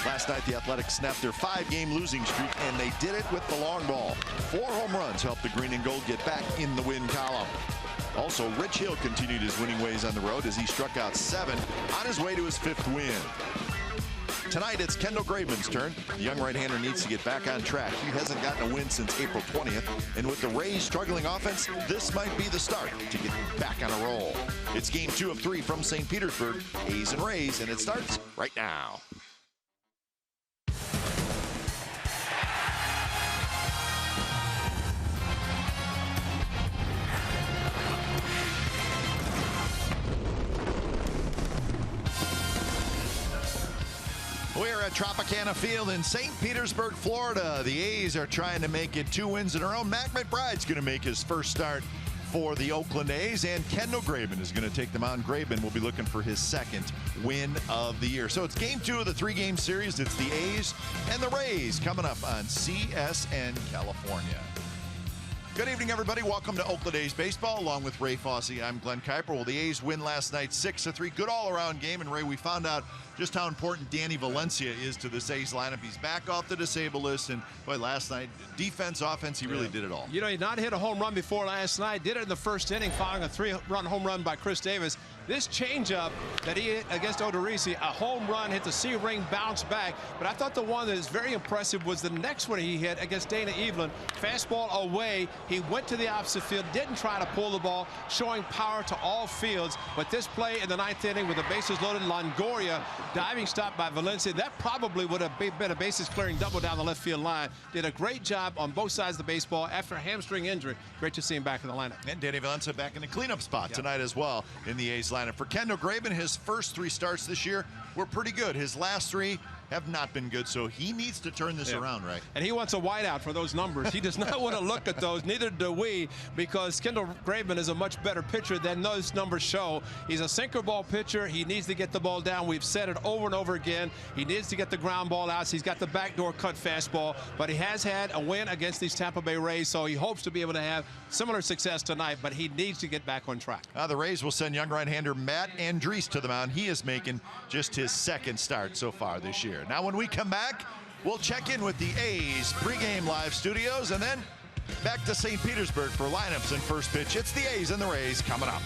Last night, the Athletics snapped their 5-game losing streak, and they did it with the long ball. 4 home runs helped the green and gold get back in the win column. Also, Rich Hill continued his winning ways on the road as he struck out 7 on his way to his 5th win. Tonight, it's Kendall Graveman's turn. The young right-hander needs to get back on track. He hasn't gotten a win since April 20th. And with the Rays' struggling offense, this might be the start to get back on a roll. It's game 2 of 3 from St. Petersburg, A's and Rays, and it starts right now. We're at Tropicana Field in St. Petersburg, Florida. The A's are trying to make it 2 wins in a row. Mcbride's going to make his first start for the Oakland A's, and Kendall Graveman is going to take them on. Graveman will be looking for his 2nd win of the year. So it's game 2 of the 3-game series. It's the A's and the Rays coming up on CSN California. Good evening, everybody. Welcome to Oakland A's baseball. Along with Ray Fosse, I'm Glenn Kuiper. Well, the A's win last night 6-3. Good all-around game. And, Ray, we found out just how important Danny Valencia is to this A's lineup. He's back off the disabled list. And, boy, last night, defense, offense, he really did it all. You know, he not hit a home run before last night. Did it in the first inning following a 3-run home run by Chris Davis. This changeup that he hit against Odorizzi, a home run, hit the C-ring, bounced back. But I thought the one that is very impressive was the next one he hit against Dana Evelyn. Fastball away. He went to the opposite field, didn't try to pull the ball, showing power to all fields. But this play in the 9th inning with the bases loaded, Longoria diving stop by Valencia, that probably would have been a bases clearing double down the left field line. Did a great job on both sides of the baseball after a hamstring injury. Great to see him back in the lineup. And Danny Valencia back in the cleanup spot tonight as well in the A's lineup. For Kendall Graveman, his first 3 starts this year were pretty good. His last 3 have not been good, so he needs to turn this around, right? And he wants a whiteout for those numbers. He does not want to look at those, neither do we, because Kendall Graveman is a much better pitcher than those numbers show. He's a sinker ball pitcher. He needs to get the ball down. We've said it over and over again. He needs to get the ground ball out. He's got the backdoor cut fastball, but he has had a win against these Tampa Bay Rays, so he hopes to be able to have similar success tonight, but he needs to get back on track. The Rays will send young right-hander Matt Andriese to the mound. He is making just his 2nd start so far this year. Now, when we come back, we'll check in with the A's pregame live studios and then back to St. Petersburg for lineups and first pitch. It's the A's and the Rays coming up.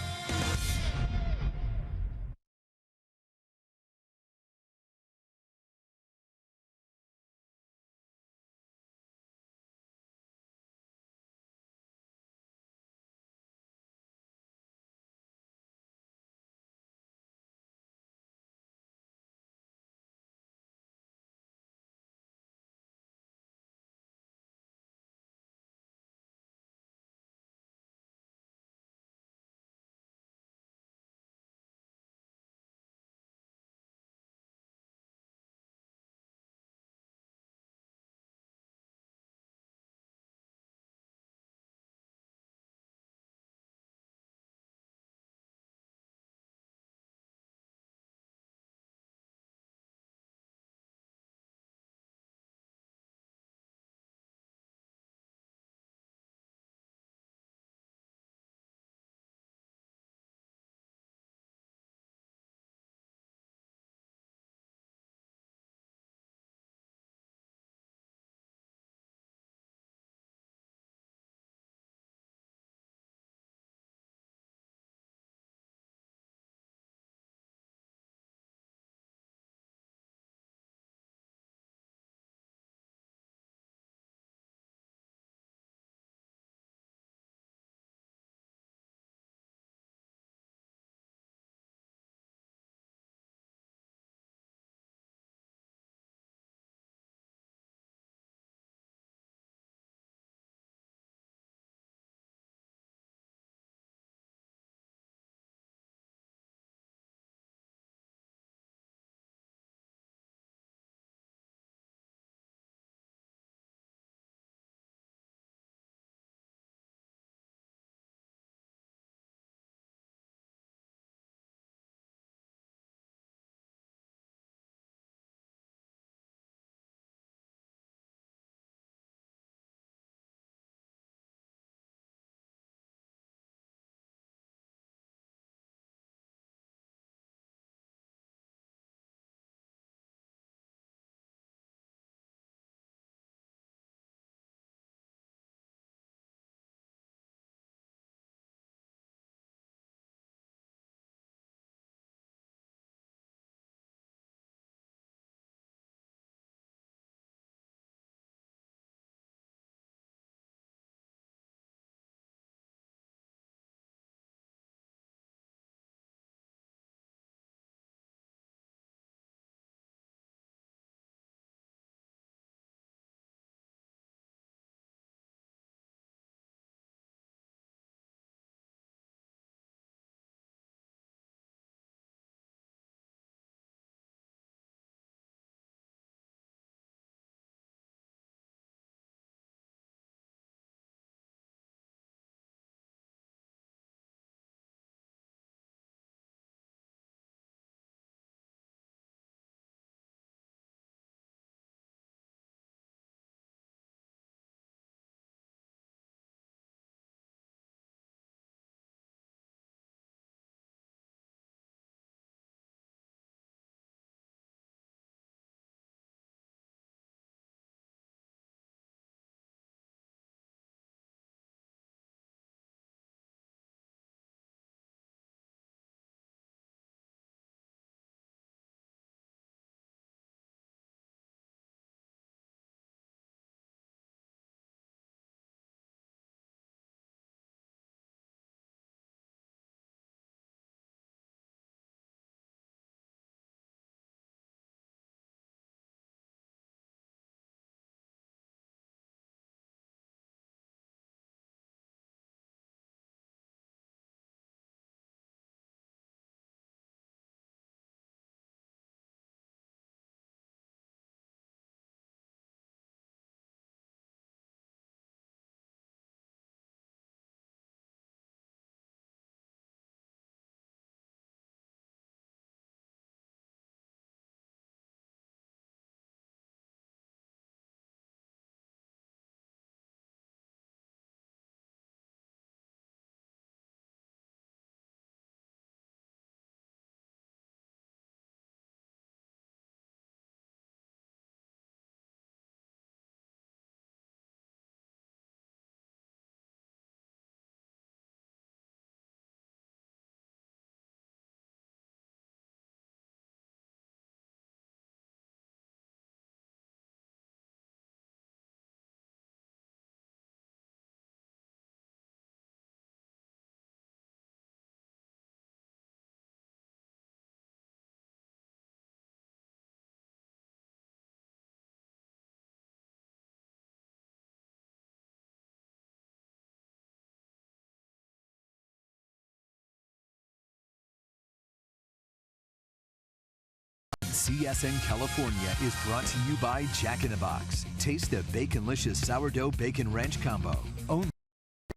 CSN California is brought to you by Jack in the Box. Taste the Baconlicious Sourdough Bacon Ranch Combo. Only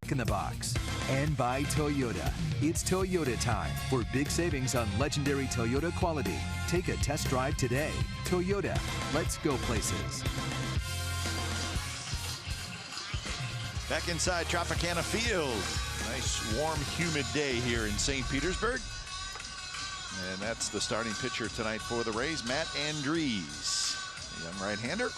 Jack in the Box. And by Toyota. It's Toyota time for big savings on legendary Toyota quality. Take a test drive today. Toyota. Let's go places. Back inside Tropicana Field. Nice, warm, humid day here in St. Petersburg. And that's the starting pitcher tonight for the Rays, Matt Andriese, a young right-hander.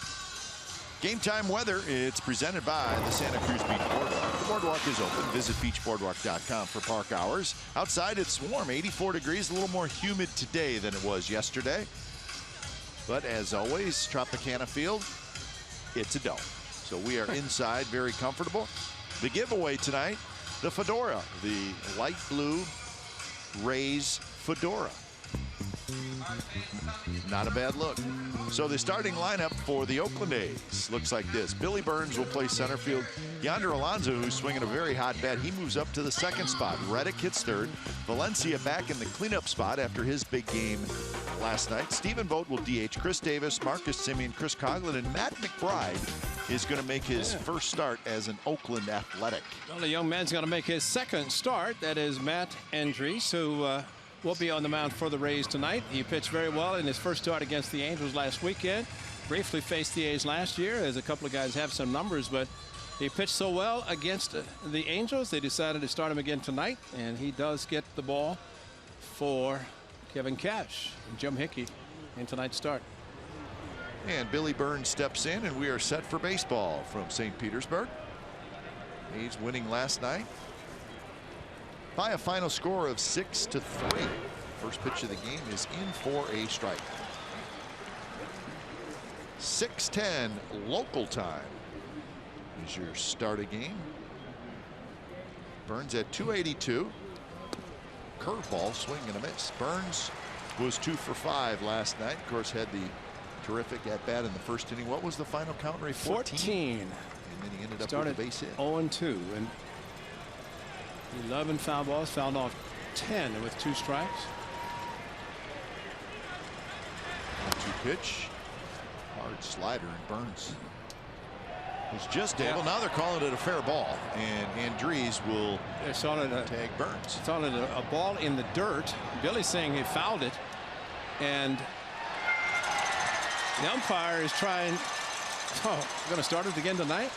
Game time weather, it's presented by the Santa Cruz Beach Boardwalk. The boardwalk is open. Visit beachboardwalk.com for park hours. Outside, it's warm, 84 degrees, a little more humid today than it was yesterday. But as always, Tropicana Field, it's a dome. So we are inside, very comfortable. The giveaway tonight, the fedora, the light blue Rays fedora. Not a bad look. So the starting lineup for the Oakland A's looks like this. Billy Burns will play center field. Yonder Alonso, who's swinging a very hot bat, he moves up to the second spot. Reddick hits third. Valencia back in the cleanup spot after his big game last night. Stephen Vogt will DH. Chris Davis, Marcus Simeon, Chris Coughlin, and Matt McBride is going to make his first start as an Oakland Athletic. Well, the young man's going to make his second start. That is Matt Andriese, who will be on the mound for the Rays tonight. He pitched very well in his first start against the Angels last weekend. Briefly faced the A's last year, as a couple of guys have some numbers, but he pitched so well against the Angels, they decided to start him again tonight, and he does get the ball for Kevin Cash and Jim Hickey in tonight's start. And Billy Burns steps in, and we are set for baseball from St. Petersburg. A's winning last night by a final score of 6-3. First pitch of the game is in for a strike. 6:10 local time is your start of game. Burns at 282. Curveball, swing and a miss. Burns was 2 for 5 last night. Of course, had the terrific at bat in the first inning. What was the final count, Ray? 14. And then he ended up Started with a base hit. 0-2, and 11 foul balls, fouled off 10 with 2 strikes. 1-2 pitch. Hard slider, and Burns was just able. Now they're calling it a fair ball, and Andriese will tag Burns. It's on a ball in the dirt. Billy's saying he fouled it, and the umpire is trying. Oh, going to start it again tonight?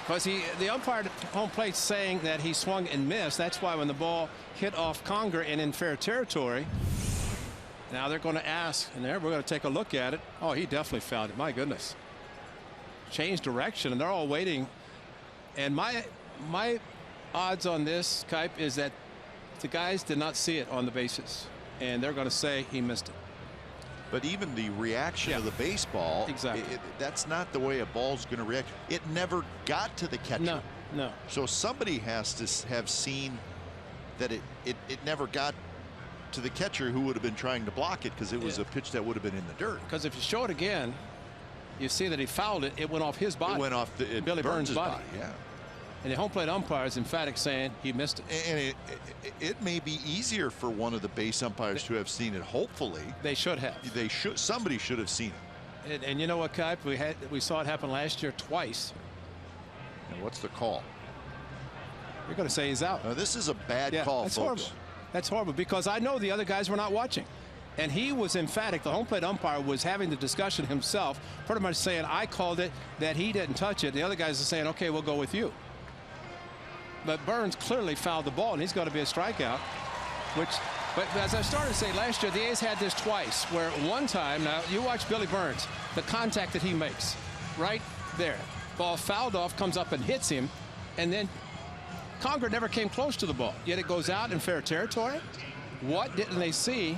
Because the umpire at home plate saying that he swung and missed. That's why when the ball hit off Conger and in fair territory, now they're going to ask, and we're going to take a look at it. Oh, he definitely fouled it. My goodness. Changed direction, and they're all waiting. And my odds on this, Kipe, is that the guys did not see it on the bases, and they're going to say he missed it. But even the reaction of the baseball, exactly, that's not the way a ball's going to react. It never got to the catcher. No. So somebody has to have seen that it never got to the catcher, who would have been trying to block it, because it was a pitch that would have been in the dirt. Because if you show it again, you see that he fouled it. It went off his body. It went off Billy Burns' body. Yeah. And the home plate umpire is emphatic, saying he missed it. And it may be easier for one of the base umpires to have seen it. Hopefully, they should have. Somebody should have seen it. And you know what, Kipe? We saw it happen last year twice. And what's the call? You're going to say he's out. Now, this is a bad call, that's folks. Horrible. That's horrible, because I know the other guys were not watching. And he was emphatic. The home plate umpire was having the discussion himself, pretty much saying, I called it, that he didn't touch it. The other guys are saying, okay, we'll go with you. But Burns clearly fouled the ball, and he's going to be a strikeout. But as I started to say, last year, the A's had this twice, where one time, now you watch Billy Burns, the contact that he makes right there. Ball fouled off, comes up and hits him, and then Conger never came close to the ball, yet it goes out in fair territory. What didn't they see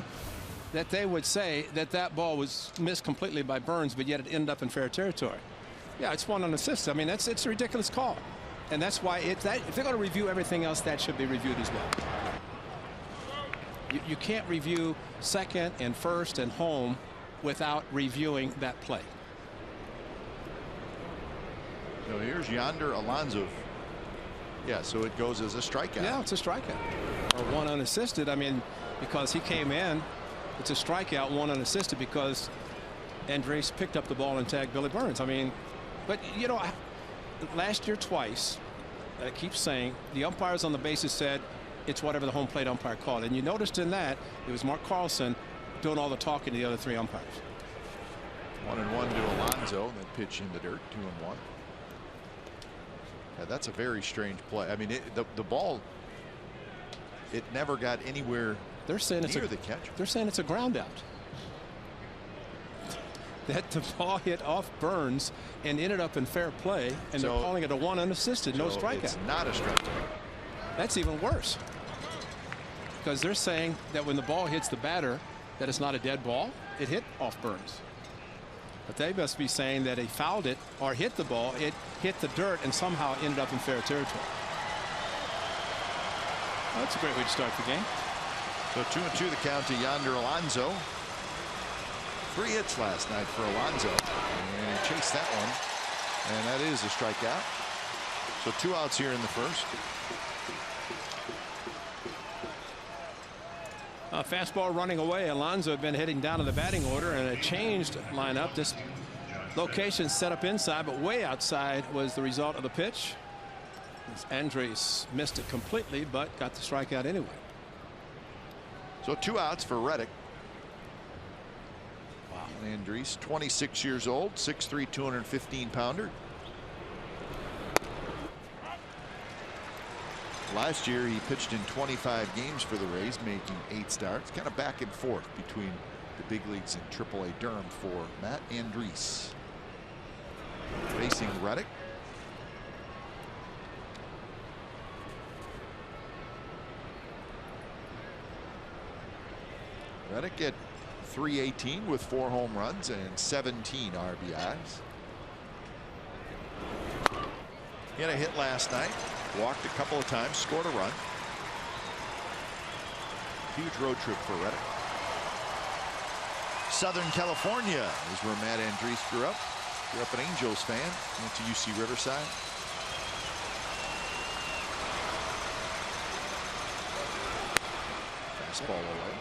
that they would say that ball was missed completely by Burns, but yet it ended up in fair territory? Yeah, it's one unassisted. I mean, it's a ridiculous call. And that's why if they're going to review everything else, that should be reviewed as well. You can't review second and first and home without reviewing that play. So here's Yonder Alonso. Yeah, so it goes as a strikeout. Yeah, it's a strikeout. Or one unassisted. I mean, because he came in It's a strikeout, 1 unassisted, because Andres picked up the ball and tagged Billy Burns. I mean, but you know, last year twice, I keep saying, the umpires on the bases said it's whatever the home plate umpire called. And you noticed in that, it was Mark Carlson doing all the talking to the other 3 umpires. 1-1 to Alonso, then pitch in the dirt, 2-1. Yeah, that's a very strange play. I mean, the ball, it never got anywhere. They're saying near the catcher. They're saying it's a ground out. That the ball hit off Burns and ended up in fair play, and they're calling it a 1 unassisted, no strikeout. It's not a strikeout. That's even worse, because they're saying that when the ball hits the batter, that it's not a dead ball. It hit off Burns. But they must be saying that he fouled it or hit the ball. It hit the dirt and somehow ended up in fair territory. Well, that's a great way to start the game. So 2-2 the count to Yonder Alonso. 3 hits last night for Alonso, and he chased that one, and that is a strikeout. So 2 outs here in the first. Fastball running away. Alonso had been heading down in the batting order, and a changed lineup. This location set up inside, but way outside was the result of the pitch. Andres missed it completely, but got the strikeout anyway. So 2 outs for Reddick. Wow. Andres, 26 years old, 6'3", 215-pounder. Last year he pitched in 25 games for the Rays, making 8 starts. Kind of back and forth between the big leagues and AAA Durham for Matt Andres. Facing Reddick. Reddick at .318 with 4 home runs and 17 RBIs. He had a hit last night. Walked a couple of times, scored a run. Huge road trip for Reddick. Southern California is where Matt Andres grew up. Grew up an Angels fan. Went to UC Riverside. Fastball away.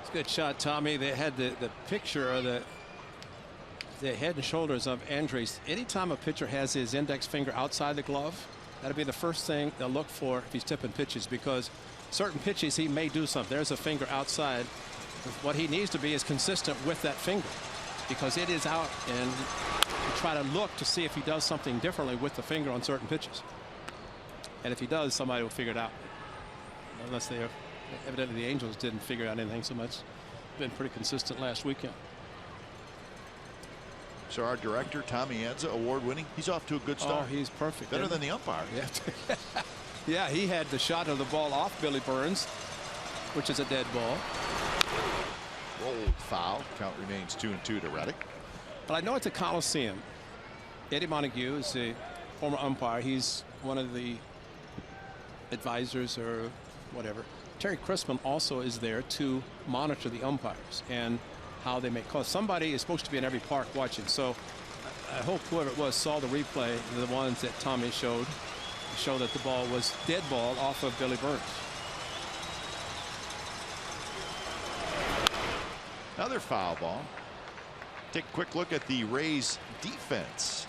It's a good shot, Tommy. They had the picture of the head and shoulders of Andres. Anytime a pitcher has his index finger outside the glove, that'll be the first thing they'll look for if he's tipping pitches, because certain pitches he may do something. There's a finger outside. What he needs to be is consistent with that finger, because it is out, and you try to look to see if he does something differently with the finger on certain pitches. And if he does, somebody will figure it out. Unless they have, evidently the Angels didn't figure out anything so much. Been pretty consistent last weekend. So our director, Tommy Anza, award-winning. He's off to a good start. Oh, he's perfect. Better than the umpire. Yeah. Yeah, he had the shot of the ball off Billy Burns, which is a dead ball. Rolled foul. Count remains 2-2 to Reddick. But I know it's a Coliseum. Eddie Montague is a former umpire. He's one of the advisors or whatever. Terry Crispin also is there to monitor the umpires and how they make calls. Somebody is supposed to be in every park watching. So I hope whoever it was saw the replay, the ones that Tommy showed, show that the ball was dead ball off of Billy Burns. Another foul ball. Take a quick look at the Rays defense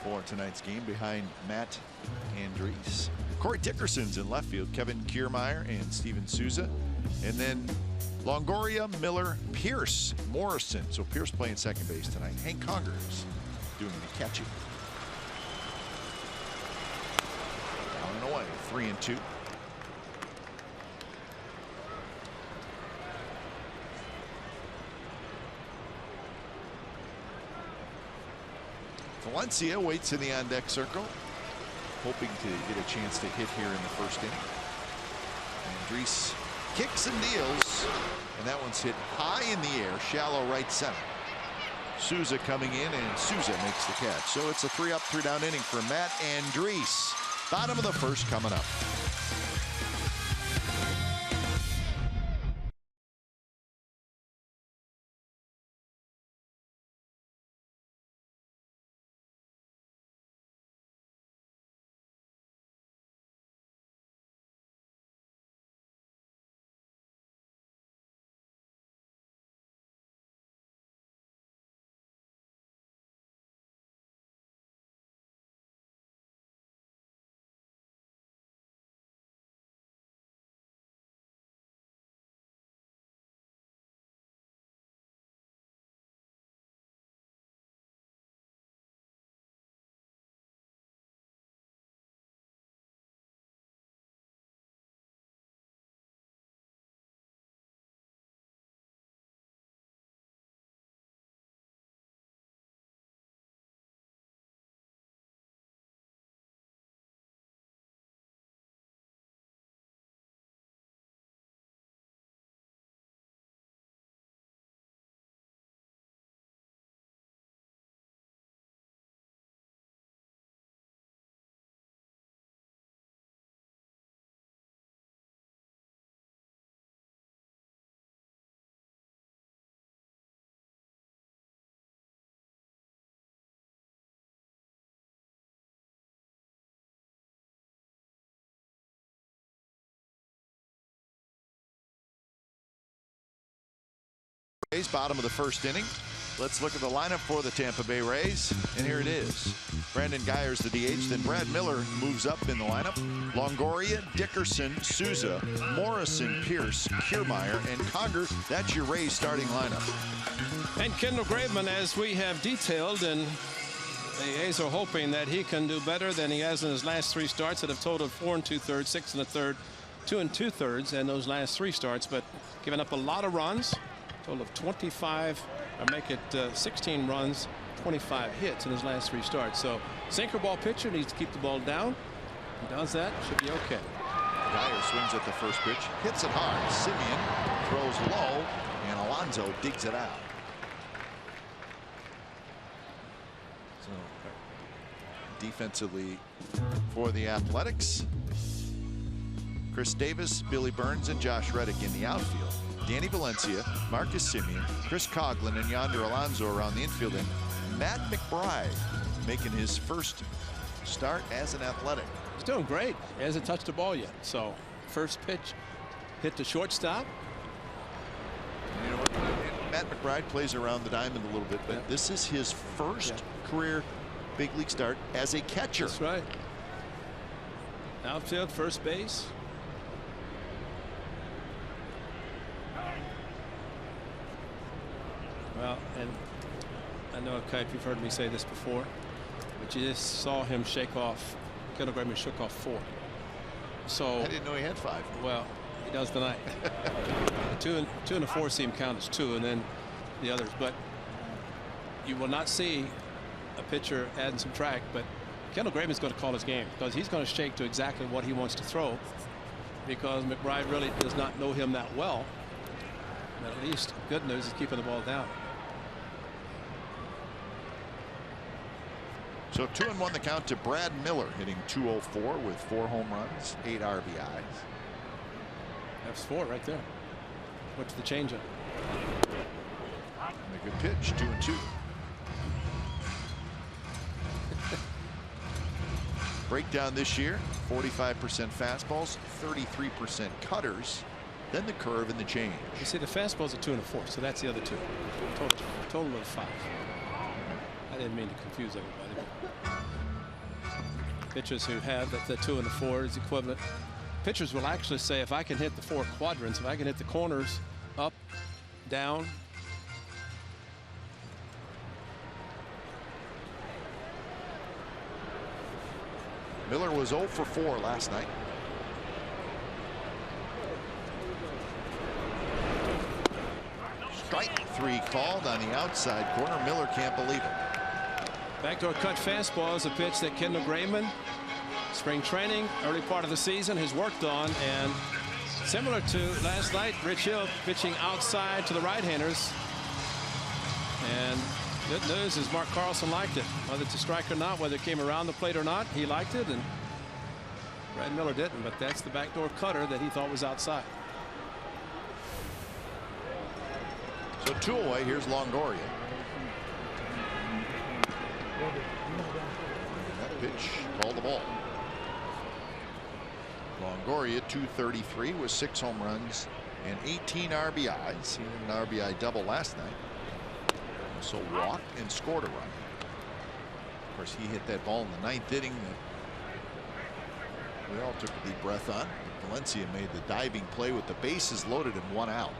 for tonight's game behind Matt Andres. Corey Dickerson's in left field, Kevin Kiermaier and Steven Souza, and then Longoria, Miller, Pierce, Morrison. So Pierce playing second base tonight. Hank Congers doing the catching. Down and away, 3-2. Valencia waits in the on-deck circle, hoping to get a chance to hit here in the first inning. Andres kicks and deals, and that one's hit high in the air, shallow right center. Souza coming in, and Souza makes the catch. So it's a 3-up, 3-down inning for Matt Andres. Bottom of the first coming up. Rays, bottom of the first inning. Let's look at the lineup for the Tampa Bay Rays, and here it is. Brandon Guyer's the DH, then Brad Miller moves up in the lineup. Longoria, Dickerson, Souza, Morrison, Pierce, Kiermaier, and Conger. That's your Rays starting lineup. And Kendall Graveman, as we have detailed, and the A's are hoping that he can do better than he has in his last 3 starts that have totaled 4 2/3, 6 1/3, 2 2/3 in those last 3 starts, but giving up a lot of runs, total of 25, or make it 16 runs, 25 hits in his last 3 starts. So sinker ball pitcher needs to keep the ball down. He does that, should be okay. Geyer swings at the first pitch, hits it hard. Simeon throws low, and Alonso digs it out. So defensively for the Athletics, Chris Davis, Billy Burns, and Josh Reddick in the outfield. Danny Valencia, Marcus Simeon, Chris Coughlin, and Yonder Alonso around the infield, and Matt McBride making his first start as an Athletic. He's doing great. He hasn't touched the ball yet. So first pitch hit the shortstop. You know what? Matt McBride plays around the diamond a little bit, but this is his first career big league start as a catcher. That's right. Outfield, first base. Well, and I know, Kite, you've heard me say this before, but you just saw him shake off. Kendall Graveman shook off 4. So I didn't know he had 5. Well, he does tonight. 2 and a 4 seam count as 2, and then the others. But you will not see a pitcher add and subtract. But Kendall Graveman's going to call his game, because he's going to shake to exactly what he wants to throw, because McBride really does not know him that well. But at least good news is keeping the ball down. So 2-1 the count to Brad Miller, hitting .204 with 4 home runs, 8 RBIs. That's 4 right there. What's the changeup? A good pitch, 2-2. Breakdown this year: 45% fastballs, 33% cutters, then the curve and the change. You see, the fastball's a 2 and a 4, so that's the other 2. Total of 5. I didn't mean to confuse everybody. Pitchers who have the 2 and the 4 is equivalent. Pitchers will actually say, if I can hit the 4 quadrants, if I can hit the corners, up, down. Miller was 0 for 4 last night. Strike 3 called on the outside corner. Miller can't believe it. Backdoor cut fastball is a pitch that Kendall Graveman, spring training, early part of the season, has worked on. And similar to last night, Rich Hill pitching outside to the right-handers. And good news is Mark Carlson liked it. Whether it's a strike or not, whether it came around the plate or not, he liked it. And Brad Miller didn't, but that's the backdoor cutter that he thought was outside. So 2 away. Here's Longoria. That pitch called the ball. Longoria, 233 with 6 home runs and 18 RBIs. He had an RBI double last night. Also walked and scored a run. Of course, he hit that ball in the 9th inning that we all took a deep breath on. Valencia made the diving play with the bases loaded and 1 out.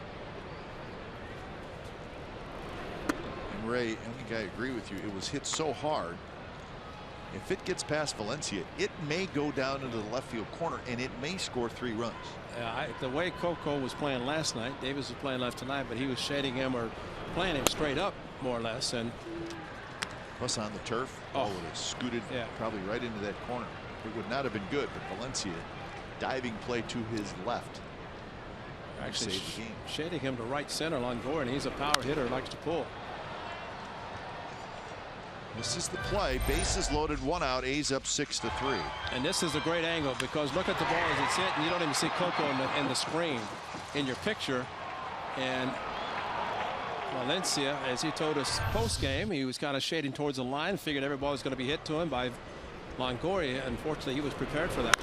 Ray, I think I agree with you. It was hit so hard. If it gets past Valencia, it may go down into the left field corner, and it may score 3 runs. The way Coco was playing last night, Davis was playing left tonight, but he was shading him or playing him straight up, more or less. And plus on the turf, would have scooted probably right into that corner. It would not have been good, but Valencia, diving play to his left, actually saved the game. Shading him to right center. Longoria, and he's a power hitter, likes to pull. This is the play. Bases loaded, 1 out. A's up 6-3. And this is a great angle, because look at the ball as it's hit, and you don't even see Coco in the screen in your picture. And Valencia, as he told us post game, he was kind of shading towards the line, figured every ball was going to be hit to him by Longoria. Unfortunately, he was prepared for that.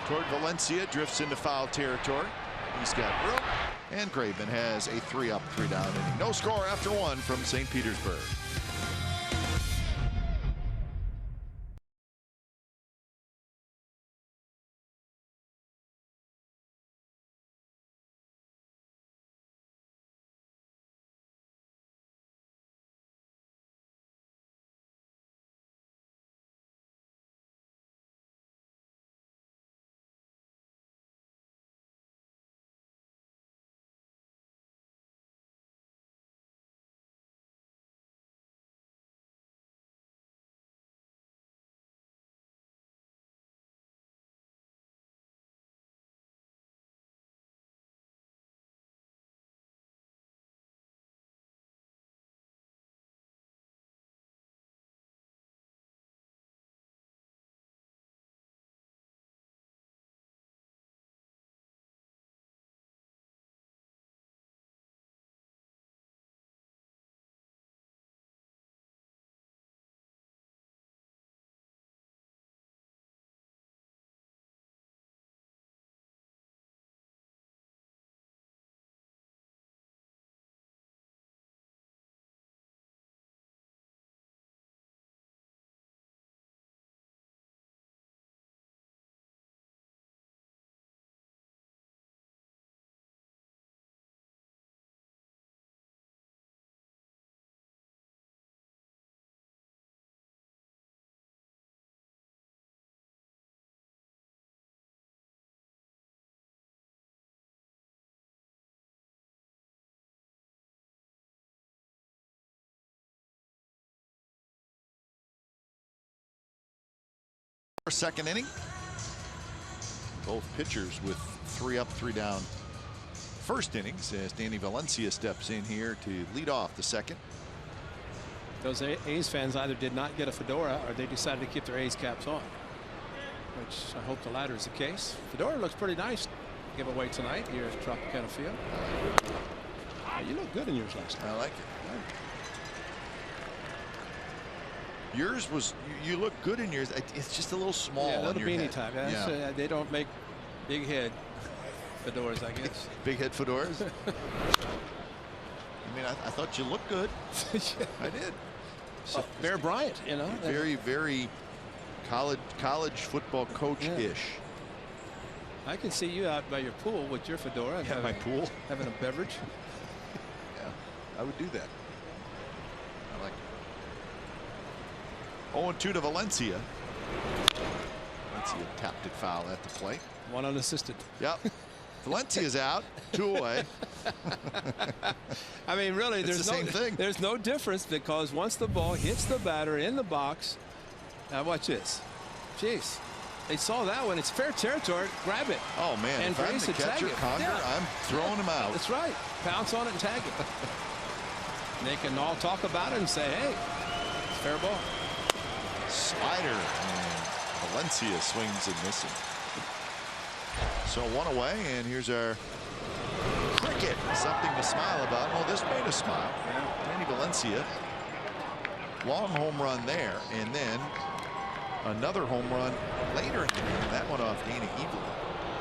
Toward Valencia, drifts into foul territory. He's got room, and Graveman has a 3-up, 3-down inning. No score after 1 from St. Petersburg. Second inning. Both pitchers with 3-up, 3-down first innings as Danny Valencia steps in here to lead off the second. Those A's fans either did not get a fedora or they decided to keep their A's caps on, which I hope the latter is the case. Fedora looks pretty nice giveaway tonight here at Tropicana Field. You look good in yours last night. I like it. Yours was, you look good in yours. It's just a little small. Yeah, a little on your beanie head. type. Yeah. They don't make big head fedoras, I guess. Big head fedoras. I mean, I thought you looked good. I did. So, Bear Bryant, you know. Very, very college football coach-ish. Yeah. I can see you out by your pool with your fedora. Yeah, my pool. Having a beverage. Yeah, I would do that. I like it. 0-2 to Valencia. Valencia tapped it foul at the plate. One unassisted. Yep. Valencia's out. 2 away. I mean, really, there's the same thing. There's no difference because once the ball hits the batter in the box. Now watch this. Jeez. They saw that one. It's fair territory. Grab it. Oh, man. And if I'm the catcher, Conger, I'm throwing him out. That's right. Pounce on it and tag it. And they can all talk about it and say, hey, it's fair ball. Slider. And Valencia swings and misses. So 1 away, and here's our cricket. Something to smile about. Oh, this made us smile. Danny Valencia. Long home run there, and then another home run later in the game. That one off Dana Eagle.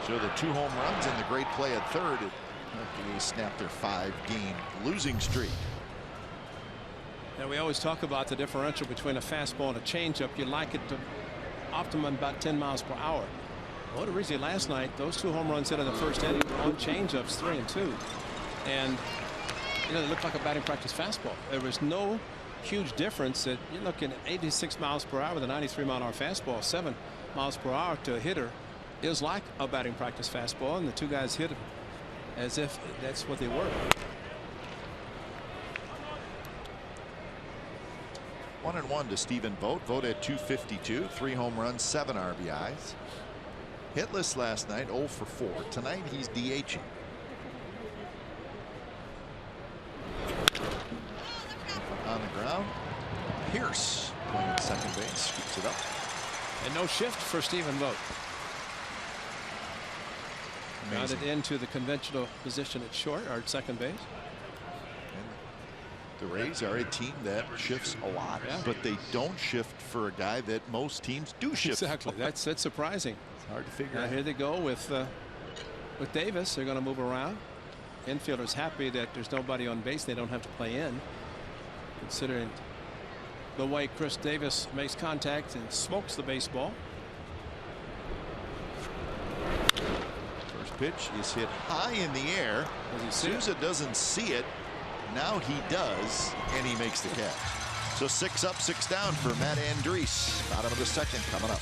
So the 2 home runs and the great play at third. They snapped their 5-game losing streak. Now we always talk about the differential between a fastball and a changeup. You like it to optimum about 10 miles per hour. Odorizzi last night, those 2 home runs hit in the first inning on changeups, 3 and 2, and you know, they looked like a batting practice fastball. There was no huge difference. That you're looking at 86 miles per hour with a 93-mile-an-hour fastball. 7 miles per hour to a hitter is like a batting practice fastball, and the 2 guys hit it as if that's what they were. 1-1 to Stephen Vogt. Vogt at 252, 3 home runs, 7 RBIs. Hitless last night, 0 for 4. Tonight he's DHing. On the ground, Pierce playing at second base, scoops it up. And no shift for Stephen Vogt. Grounded into the conventional position at short or at second base. The Rays are a team that shifts a lot, but they don't shift for a guy that most teams do shift. Exactly. That's surprising. It's hard to figure out. Here they go with with Davis. They're going to move around. Infielders happy that there's nobody on base. They don't have to play in, considering the way Chris Davis makes contact and smokes the baseball. First pitch is hit high in the air. Souza doesn't see it. Now he does, and he makes the catch. So 6 up, 6 down for Matt Andriese. Bottom of the second coming up.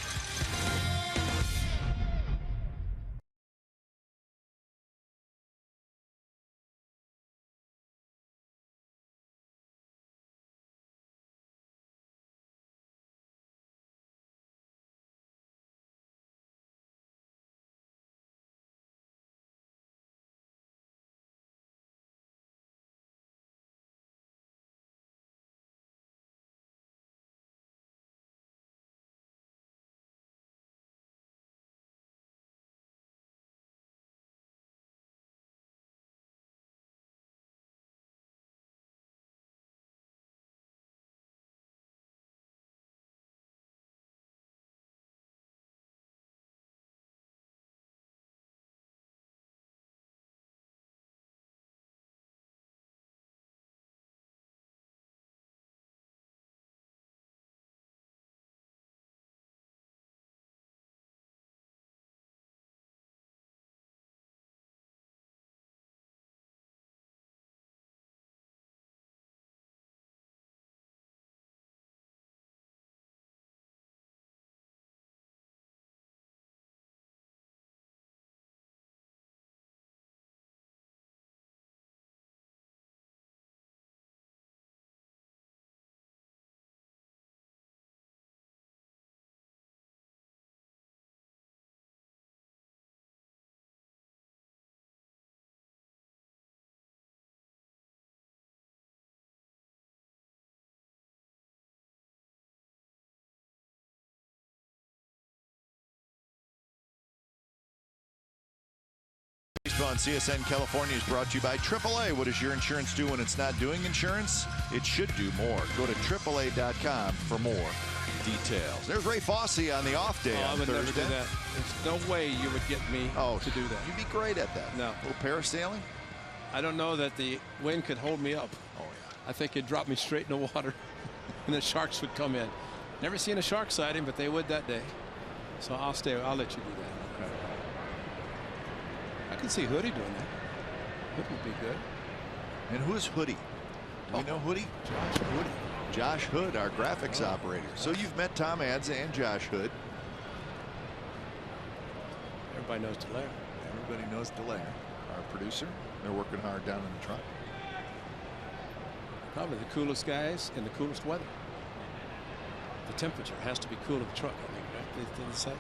On CSN California is brought to you by AAA. What does your insurance do when it's not doing insurance? It should do more. Go to AAA.com for more details. There's Ray Fosse on the off day on I would Thursday. never do that. There's no way you would get me to do that. You'd be great at that. No. A little parasailing? I don't know that the wind could hold me up. Oh, yeah. I think it'd drop me straight in the water and the sharks would come in. Never seen a shark sighting, but they would that day. So I'll stay. I'll let you do that. Okay. I can see Hoodie doing that. Hoodie would be good. And who's Hoodie? Do we know Hoodie? Josh Hood. Josh Hood, our graphics operator. So you've met Tom Adza and Josh Hood. Everybody knows Delaire. Everybody knows Delaire, our producer. They're working hard down in the truck. Probably the coolest guys in the coolest weather. The temperature has to be cool in the truck, I think, right? They say.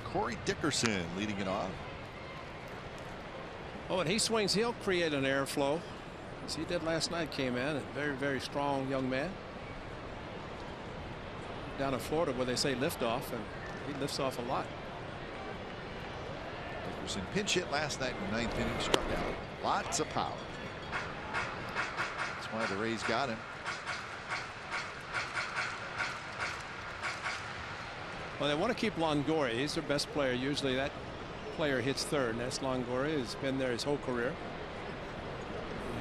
Corey Dickerson leading it off. Oh, and he swings, he'll create an airflow, as he did last night. Came in, a very, very strong young man. Down in Florida where they say liftoff, and he lifts off a lot. Dickerson pinch hit last night in the 9th inning, struck out. Lots of power. That's why the Rays got him. Well, they want to keep Longoria. He's their best player. Usually that player hits third, and that's Longoria. He's been there his whole career.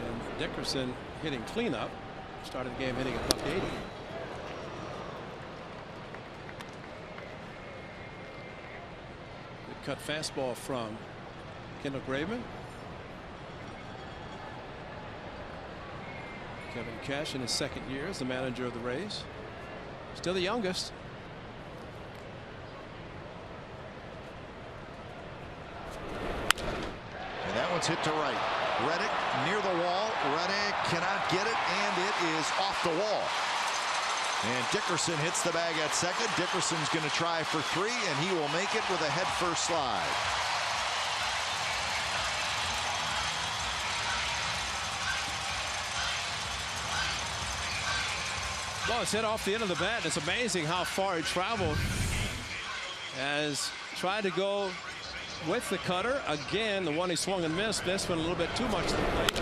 And Dickerson hitting cleanup. Started the game hitting a $180. Good cut fastball from Kendall Graveman. Kevin Cash in his 2nd year as the manager of the Rays. Still the youngest. Hit to right. Reddick near the wall. Reddick cannot get it, and it is off the wall. And Dickerson hits the bag at second. Dickerson's going to try for 3, and he will make it with a head-first slide. Well, it's hit off the end of the bat. It's amazing how far he traveled. As tried to go with the cutter again. The one he swung and missed. This one a little bit too much to the plate.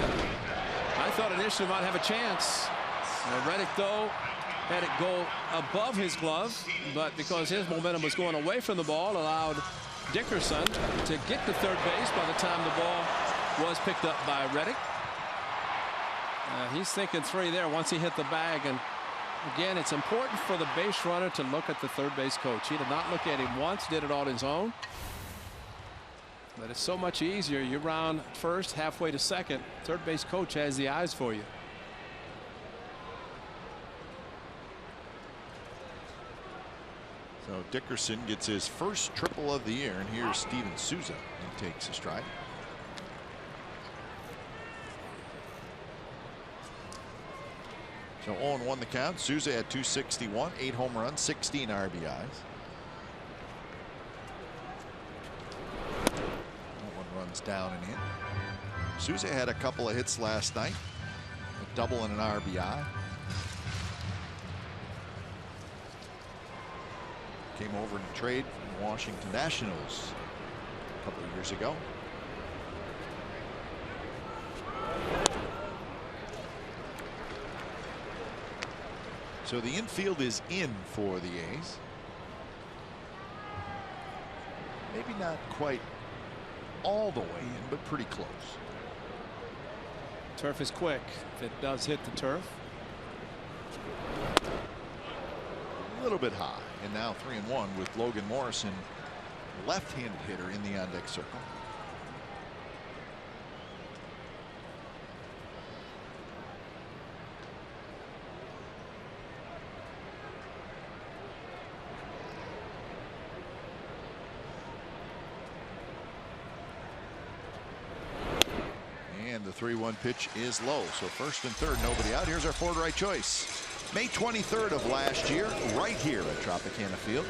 I thought initially might have a chance. Reddick though had it go above his glove, but because his momentum was going away from the ball, allowed Dickerson to get to third base by the time the ball was picked up by Reddick. He's thinking 3 there once he hit the bag. And again, it's important for the base runner to look at the third base coach. He did not look at him once, did it on his own. But it's so much easier. You round first, halfway to second. Third base coach has the eyes for you. So Dickerson gets his first triple of the year, and here's Steven Souza. He takes a stride. So 0-1 the count. Souza had 261, 8 home runs, 16 RBIs. That one runs down and in. Souza had a couple of hits last night, a double and an RBI. Came over in a trade from the Washington Nationals a couple of years ago. So the infield is in for the A's. Maybe not quite all the way in, but pretty close. Turf is quick. If it does hit the turf. A little bit high, and now 3-1 with Logan Morrison, left-handed hitter, in the on-deck circle. And the 3-1 pitch is low, so first and third, nobody out. Here's our forward right choice. May 23rd of last year, right here at Tropicana Field.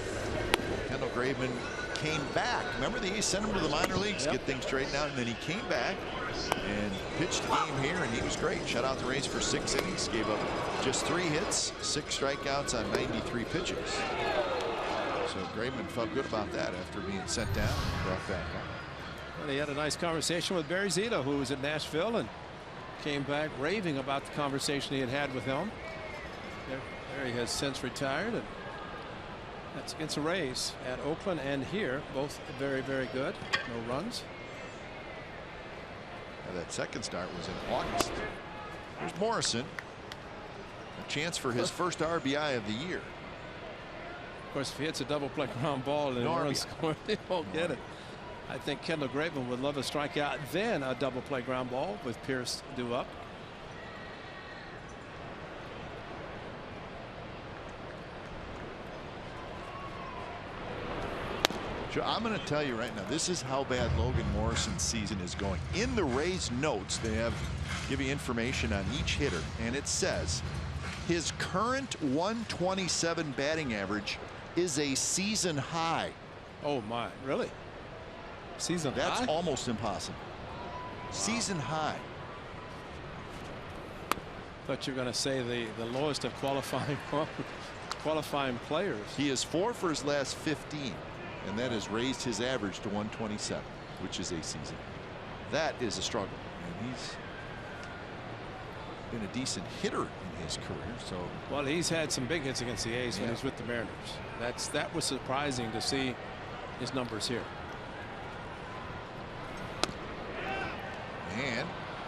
Kendall Graveman came back. Remember, the A's sent him to the minor leagues, get things straightened out, and then he came back and pitched the game here, and he was great. Shut out the Rays for 6 innings, gave up just 3 hits, 6 strikeouts on 93 pitches. So Graveman felt good about that after being sent down and brought back up. Well, he had a nice conversation with Barry Zito, who was at Nashville, and came back raving about the conversation he had with him. Barry has since retired, and that's against the Rays at Oakland and here, both very, very good. No runs. Now that second start was in August. There's Morrison, a chance for his first RBI of the year. Of course, if he hits a double play ground ball and runs score, he won't get it. I think Kendall Graveman would love a strikeout, then a double play ground ball with Pierce due up. I'm going to tell you right now, this is how bad Logan Morrison's season is going. In the Rays notes, they give you information on each hitter, and it says his current 127 batting average is a season high. Oh my, really? Season high? That's almost impossible. Season high. Thought you were going to say the lowest of qualifying players. He is 4 for his last 15. And that has raised his average to 127, which is a season. That is a struggle. And he's been a decent hitter in his career. So, well, he's had some big hits against the A's when he was with the Mariners. That was surprising to see his numbers here. And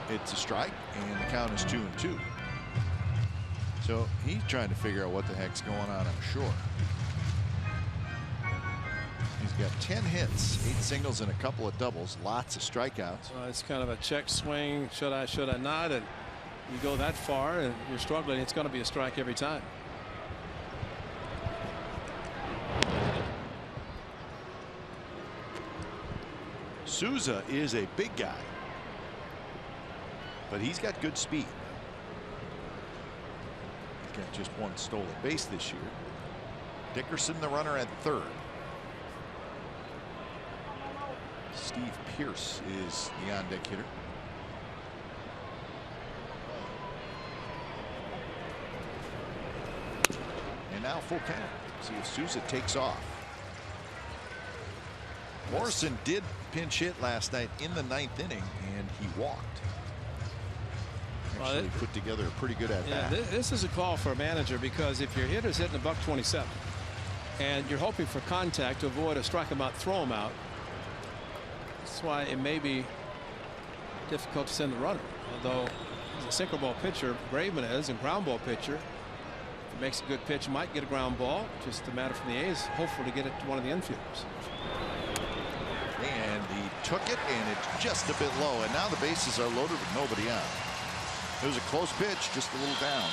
it's a strike, and the count is 2-2. So he's trying to figure out what the heck's going on, I'm sure. He's got 10 hits, 8 singles, and a couple of doubles. Lots of strikeouts. It's kind of a check swing. Should I not? And you go that far and you're struggling, it's going to be a strike every time. Souza is a big guy, but he's got good speed. He's got just 1 stolen base this year. Dickerson, the runner, at third. Steve Pierce is the on-deck hitter. And now full count. See if Souza takes off. Morrison did pinch hit last night in the 9th inning, and he walked. Actually put together a pretty good at-bat. Yeah, this is a call for a manager, because if your hitter's hitting $127 and you're hoping for contact to avoid a strike him out, throw him out, That's why it may be difficult to send the runner. Although he's a sinker ball pitcher, Graveman is, and ground ball pitcher. If he makes a good pitch, might get a ground ball. Just a matter for the A's, hopefully, to get it to one of the infielders. And he took it, and it's just a bit low. And now the bases are loaded with nobody out. It was a close pitch, just a little down.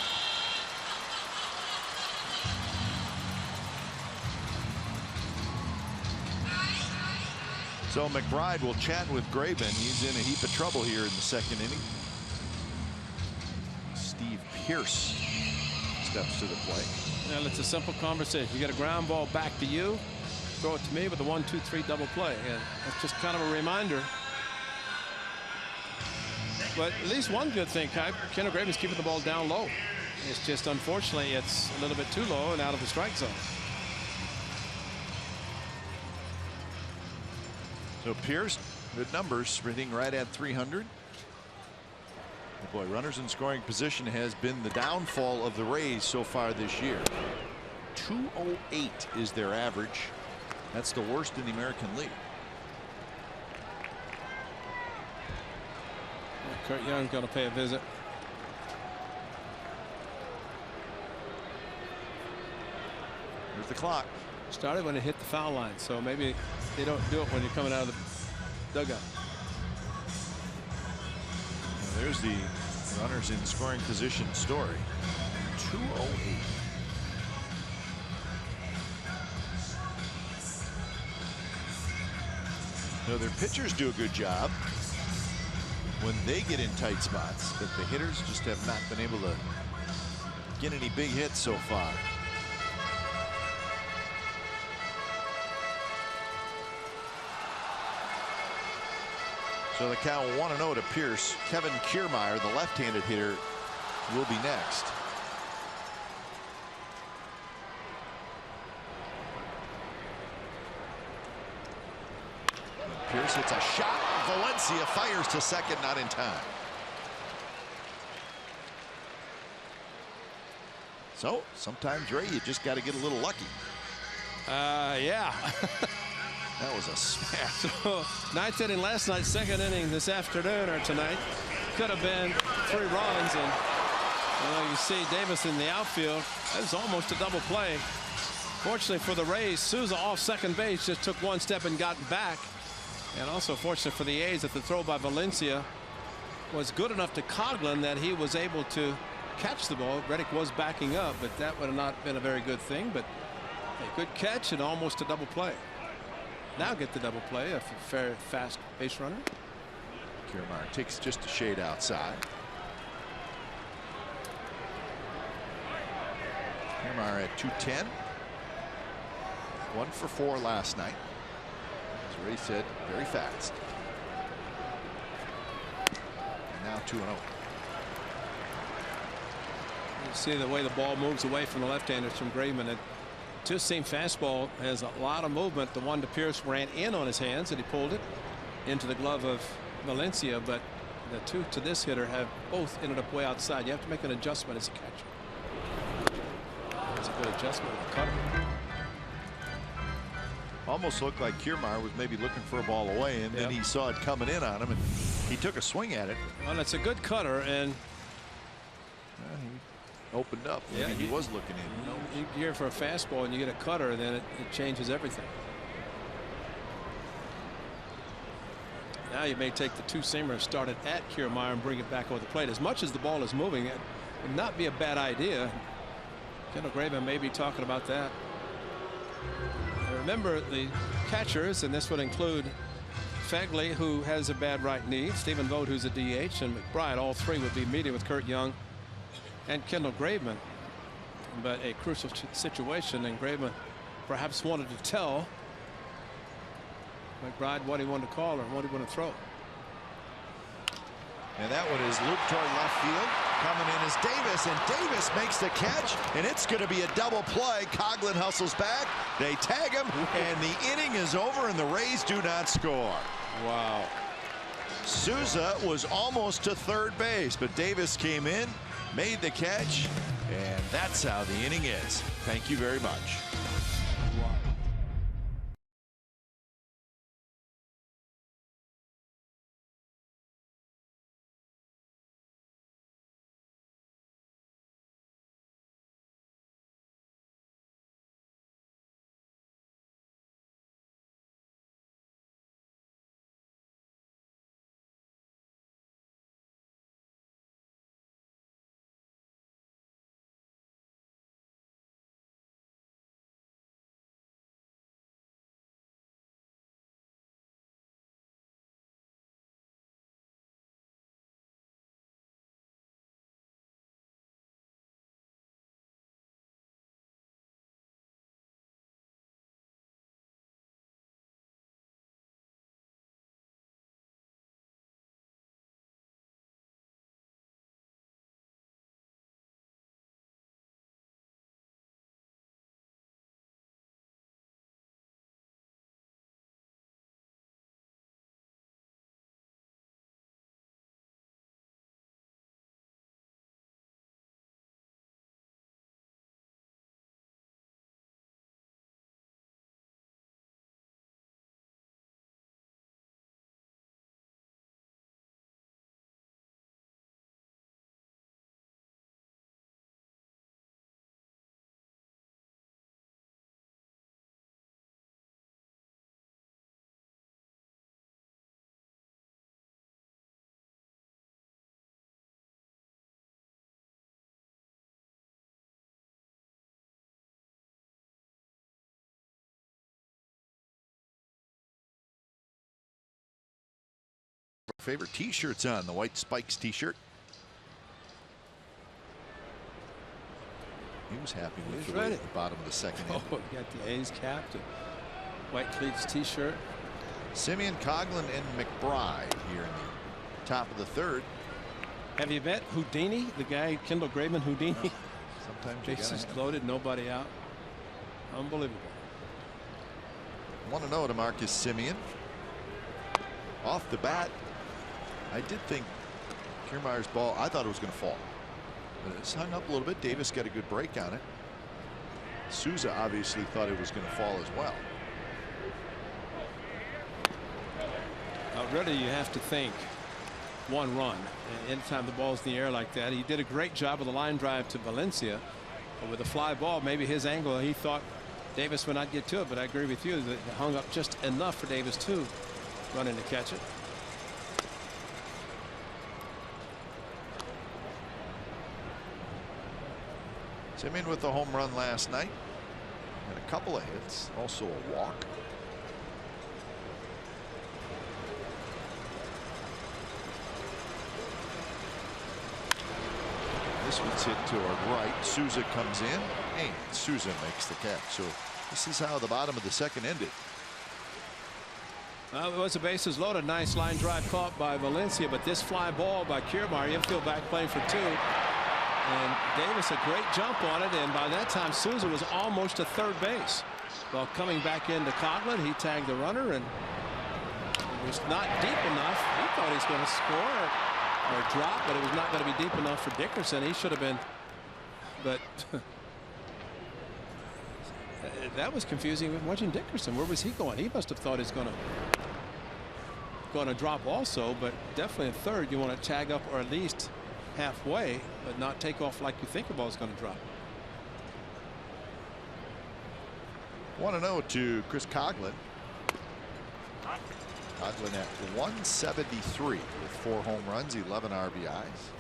So McBride will chat with Graveman. He's in a heap of trouble here in the second inning. Steve Pearce steps to the plate. Well, it's a simple conversation. You get a ground ball back to you, throw it to me with a 1-2-3 double play. And that's just kind of a reminder. But at least one good thing, Kendall Graveman's keeping the ball down low. It's just, unfortunately, it's a little bit too low and out of the strike zone. So Pierce, good numbers, hitting right at 300. Boy, runners in scoring position has been the downfall of the Rays so far this year. 208 is their average. That's the worst in the American League. Kurt Young's going to pay a visit. Here's the clock. Started when it hit the foul line, so maybe they don't do it when you're coming out of the dugout. Well, there's the runners in scoring position story. 208. So their pitchers do a good job when they get in tight spots, but the hitters just have not been able to get any big hits so far. So the count 1-0 to Pierce. Kevin Kiermaier, the left-handed hitter, will be next. Pierce hits a shot. Valencia fires to second, not in time. So sometimes, Ray, you just got to get a little lucky. Yeah. That was a smash. So, ninth inning last night, second inning this afternoon or tonight. Could have been 3 runs, and you see Davis in the outfield. That was almost a double play. Fortunately for the Rays, Souza off second base just took one step and got back. And also fortunate for the A's that the throw by Valencia was good enough to Coughlin that he was able to catch the ball. Reddick was backing up, but that would have not been a very good thing. But a good catch and almost a double play. Now get the double play, a fair, fast base runner. Kiermaier takes just a shade outside. Kiermaier at 210. 1 for 4 last night. As Ray said, very fast. And now 2-0. You see the way the ball moves away from the left-handers from Graveman. It two-seam fastball has a lot of movement. The one to Pierce ran in on his hands, and he pulled it into the glove of Valencia. But the two to this hitter have both ended up way outside. You have to make an adjustment as a catcher. That's a good adjustment with the cutter. Almost looked like Kiermaier was maybe looking for a ball away, and then he saw it coming in on him, and he took a swing at it. Well, it's a good cutter, and he opened up. Yeah, he was looking in. You gear for a fastball and you get a cutter, then it changes everything. Now you may take the two-seamer, start it at Kiermaier, and bring it back over the plate. As much as the ball is moving, it would not be a bad idea. Kendall Graveman may be talking about that. Remember the catchers, and this would include Fagley, who has a bad right knee, Stephen Vogt, who's a DH, and Mcbride. All three would be meeting with Kurt Young and Kendall Graveman. But a crucial situation, and Graveman perhaps wanted to tell Mcbride what he wanted to call or what he wanted to throw. And that one is looped toward left field. Coming in is Davis, and Davis makes the catch, and it's going to be a double play. Coughlin hustles back. They tag him, and the inning is over, and the Rays do not score. Wow. Souza was almost to third base, but Davis came in, made the catch, and that's how the inning is. Thank you very much. favorite t-shirts on, the White Spikes t-shirt. He was happy with the way at the bottom of the second inning. Oh, got the A's cap, the white cleats t-shirt. Simeon, Coughlin, and Mcbride here in the top of the third. Have you met Houdini, the guy Kendall Graveman Houdini? No. Sometimes bases loaded, nobody out. Unbelievable. 1-0 to Marcus Simeon. Off the bat, I did think Kiermaier's ball, I thought it was going to fall. But it's hung up a little bit. Davis got a good break on it. Souza obviously thought it was going to fall as well. Really, you have to think one run. Anytime the ball's in the air like that. He did a great job with the line drive to Valencia. But with a fly ball, maybe his angle, he thought Davis would not get to it. But I agree with you that it hung up just enough for Davis to run in to catch it. Simeon with the home run last night. And a couple of hits, also a walk. This one's hit toward right. Souza comes in, and Souza makes the catch. So this is how the bottom of the second ended. Well, it was a bases loaded. Nice line drive caught by Valencia, but this fly ball by Kiermaier, infield back playing for two. And Davis a great jump on it, and by that time Souza was almost to third base. Well, coming back into Coughlin, he tagged the runner, and it was not deep enough. He thought he was going to score or drop, but it was not going to be deep enough for Dickerson. He should have been, but that was confusing watching Dickerson. Where was he going? He must have thought he's going to drop also, but definitely a third. You want to tag up or at least halfway, but not take off like you think the ball's going to drop. 1-0 to Chris Coughlin. Coughlin at 173 with 4 home runs, 11 RBIs.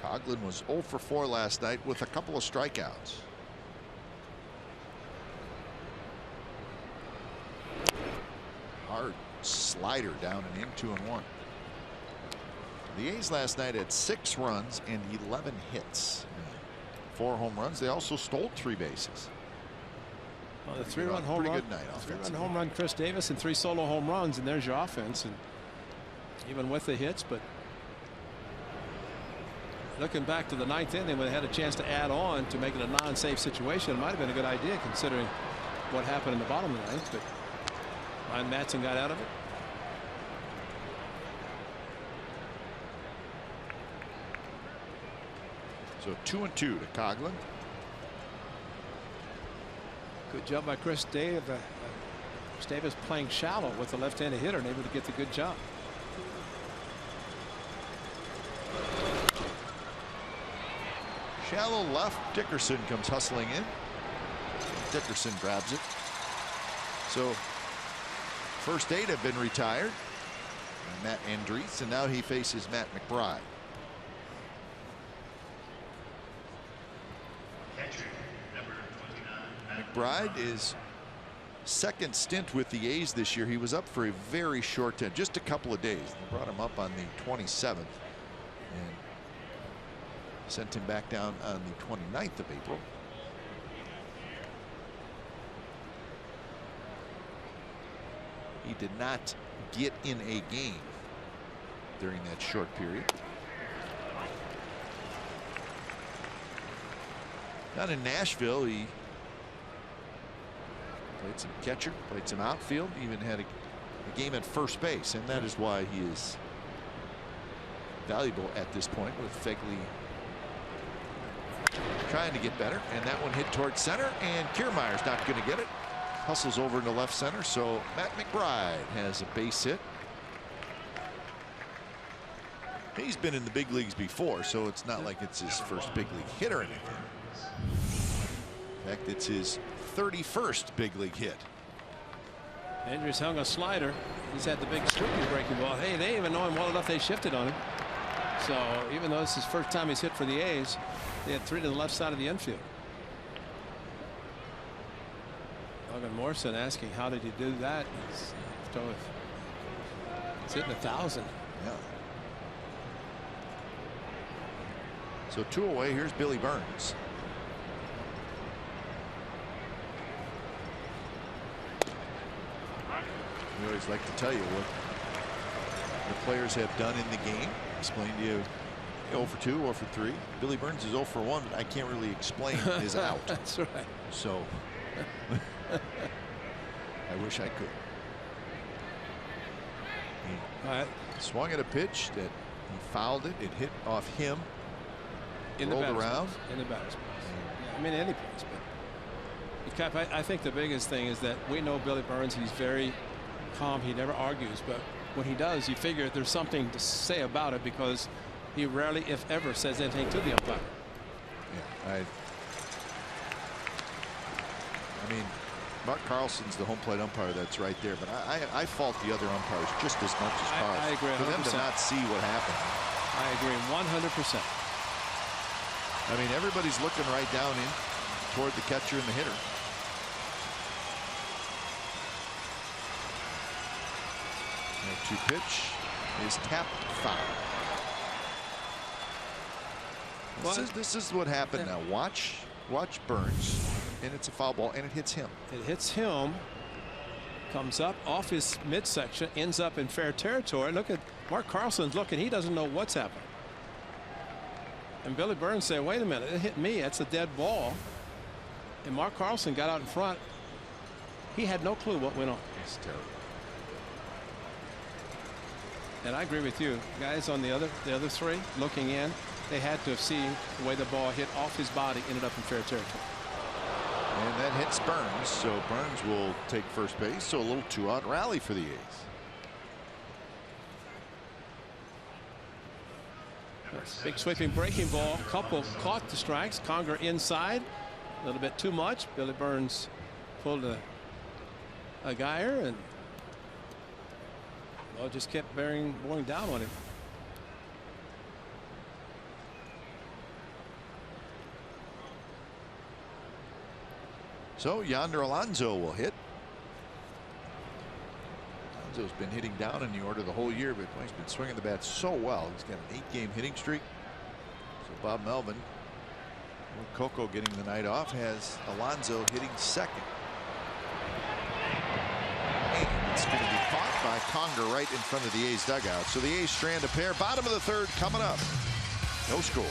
Coughlin was 0 for 4 last night with a couple of strikeouts. Hard slider down and in, 2-1. The A's last night had 6 runs and 11 hits. 4 home runs. They also stole 3 bases. Well, the 3-run home run. Good night. 3-run home run, Chris Davis, and 3 solo home runs, and there's your offense. And even with the hits, but looking back to the 9th inning, when they had a chance to add on to make it a non-safe situation, it might have been a good idea considering what happened in the bottom of the 9th. But Ryan Matson got out of it. So 2-2 to Coughlin. Good job by Chris Davis. Davis playing shallow with the left-handed hitter and able to get the good job. Shallow left. Dickerson comes hustling in. Dickerson grabs it. So first 8 have been retired. Matt Andriese, and now he faces Matt Mcbride. Mcbride is second stint with the A's this year. He was up for a very short time, just a couple of days. They brought him up on the 27th and sent him back down on the 29th of April. He did not get in a game during that short period. Down in Nashville, he played some catcher, played some outfield, even had a game at first base, and that is why he is valuable at this point, with Fegley trying to get better. And that one hit towards center, and Kiermaier's not going to get it. Hustles over into left center, so Matt Mcbride has a base hit. He's been in the big leagues before, so it's not like it's his first big league hit or anything. In fact, it's his 31st big league hit. Andrews hung a slider. He's had the big streaky breaking ball. Hey, they even know him well enough they shifted on him. So even though this is his first time he's hit for the A's, they had 3 to the left side of the infield. Logan Morrison asking, how did he do that? It's hitting 1,000. Yeah. So 2 away. Here's Billy Burns. We always like to tell you what the players have done in the game. Explain to you 0 for 2, 0 for 3. Billy Burns is 0 for 1, but I can't really explain his out. That's right. So I wish I could. He swung at a pitch that he fouled it. It hit off him. In rolled the around. In the batter's box. Yeah, I mean, any place. But Cap, I think the biggest thing is that we know Billy Burns. He's very calm. He never argues. But when he does, you figure there's something to say about it because he rarely, if ever, says anything to the umpire. Yeah, I mean, Mark Carlson's the home plate umpire that's right there, but I fault the other umpires just as much as Carlson. I agree 100%. For them to not see what happened. I agree 100%. I mean, everybody's looking right down in toward the catcher and the hitter. The 2 pitch is tapped foul. This is what happened now. Watch Burns, and it's a foul ball, and it hits him. It hits him, comes up off his midsection, ends up in fair territory. Look at Mark Carlson's looking. He doesn't know what's happened. And Billy Burns said, wait a minute, it hit me. That's a dead ball. And Mark Carlson got out in front. He had no clue what went on. It's terrible. And I agree with you. Guys on the other 3 looking in, they had to have seen the way the ball hit off his body, ended up in fair territory. And that hits Burns, so Burns will take first base. So a little 2-out rally for the A's. Big sweeping breaking ball. Couple caught the strikes. Conger inside. A little bit too much. Billy Burns pulled a Geyer and well, just kept bearing down on him. So Yonder Alonso will hit. Alonso's been hitting down in the order the whole year, but he's been swinging the bat so well. He's got an 8-game hitting streak. So Bob Melvin, with Coco getting the night off, has Alonso hitting second. And it's going to be caught by Conger right in front of the A's dugout. So the A's strand a pair. Bottom of the 3rd coming up. No score.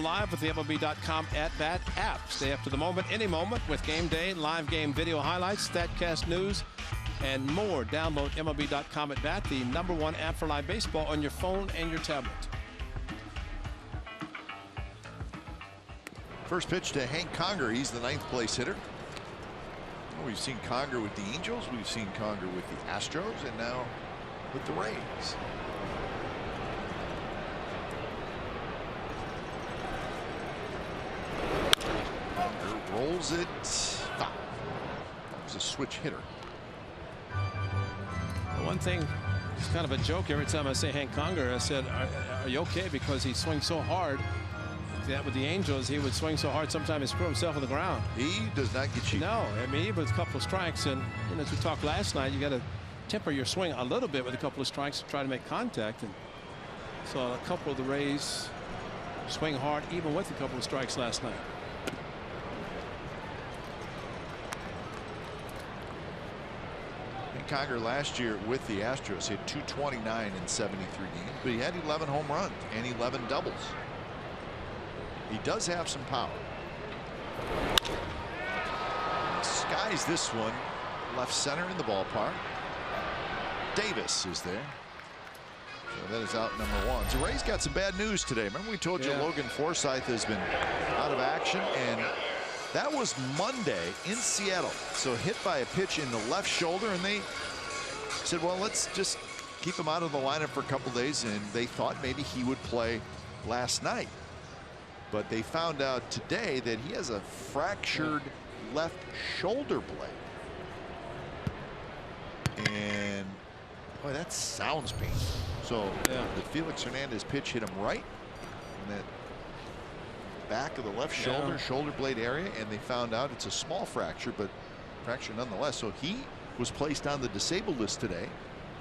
Live with the MLB.com at-bat app. Stay up to the moment, any moment with game day, live game video highlights, StatCast news, and more. Download MLB.com at-bat, the #1 app for live baseball on your phone and your tablet. First pitch to Hank Conger. He's the 9th place hitter. We've seen Conger with the Angels, we've seen Conger with the Astros, and now with the Rays. Conger rolls it foul. It's a switch hitter. One thing, it's kind of a joke every time I say Hank Conger. I said, are you okay? Because he swings so hard. That with the Angels, he would swing so hard sometimes he screw himself on the ground. He does not get cheap. No, I mean, even with a couple of strikes, and you know, as we talked last night, you got to temper your swing a little bit with a couple of strikes to try to make contact. And so a couple of the Rays swing hard even with a couple of strikes last night. Conger last year with the Astros hit .229 in 73 games, but he had 11 home runs and 11 doubles. He does have some power. Skies this one left center in the ballpark. Davis is there. So that is out number one. So Ray's got some bad news today. Remember we told you Logan Forsythe has been out of action, and that was Monday in Seattle. So hit by a pitch in the left shoulder, and they said, well, let's just keep him out of the lineup for a couple days, and they thought maybe he would play last night. But they found out today that he has a fractured left shoulder blade. And boy, that sounds painful. So the Felix Hernandez pitch hit him right in that back of the left shoulder blade area, and they found out it's a small fracture, but fracture nonetheless. So he was placed on the disabled list today,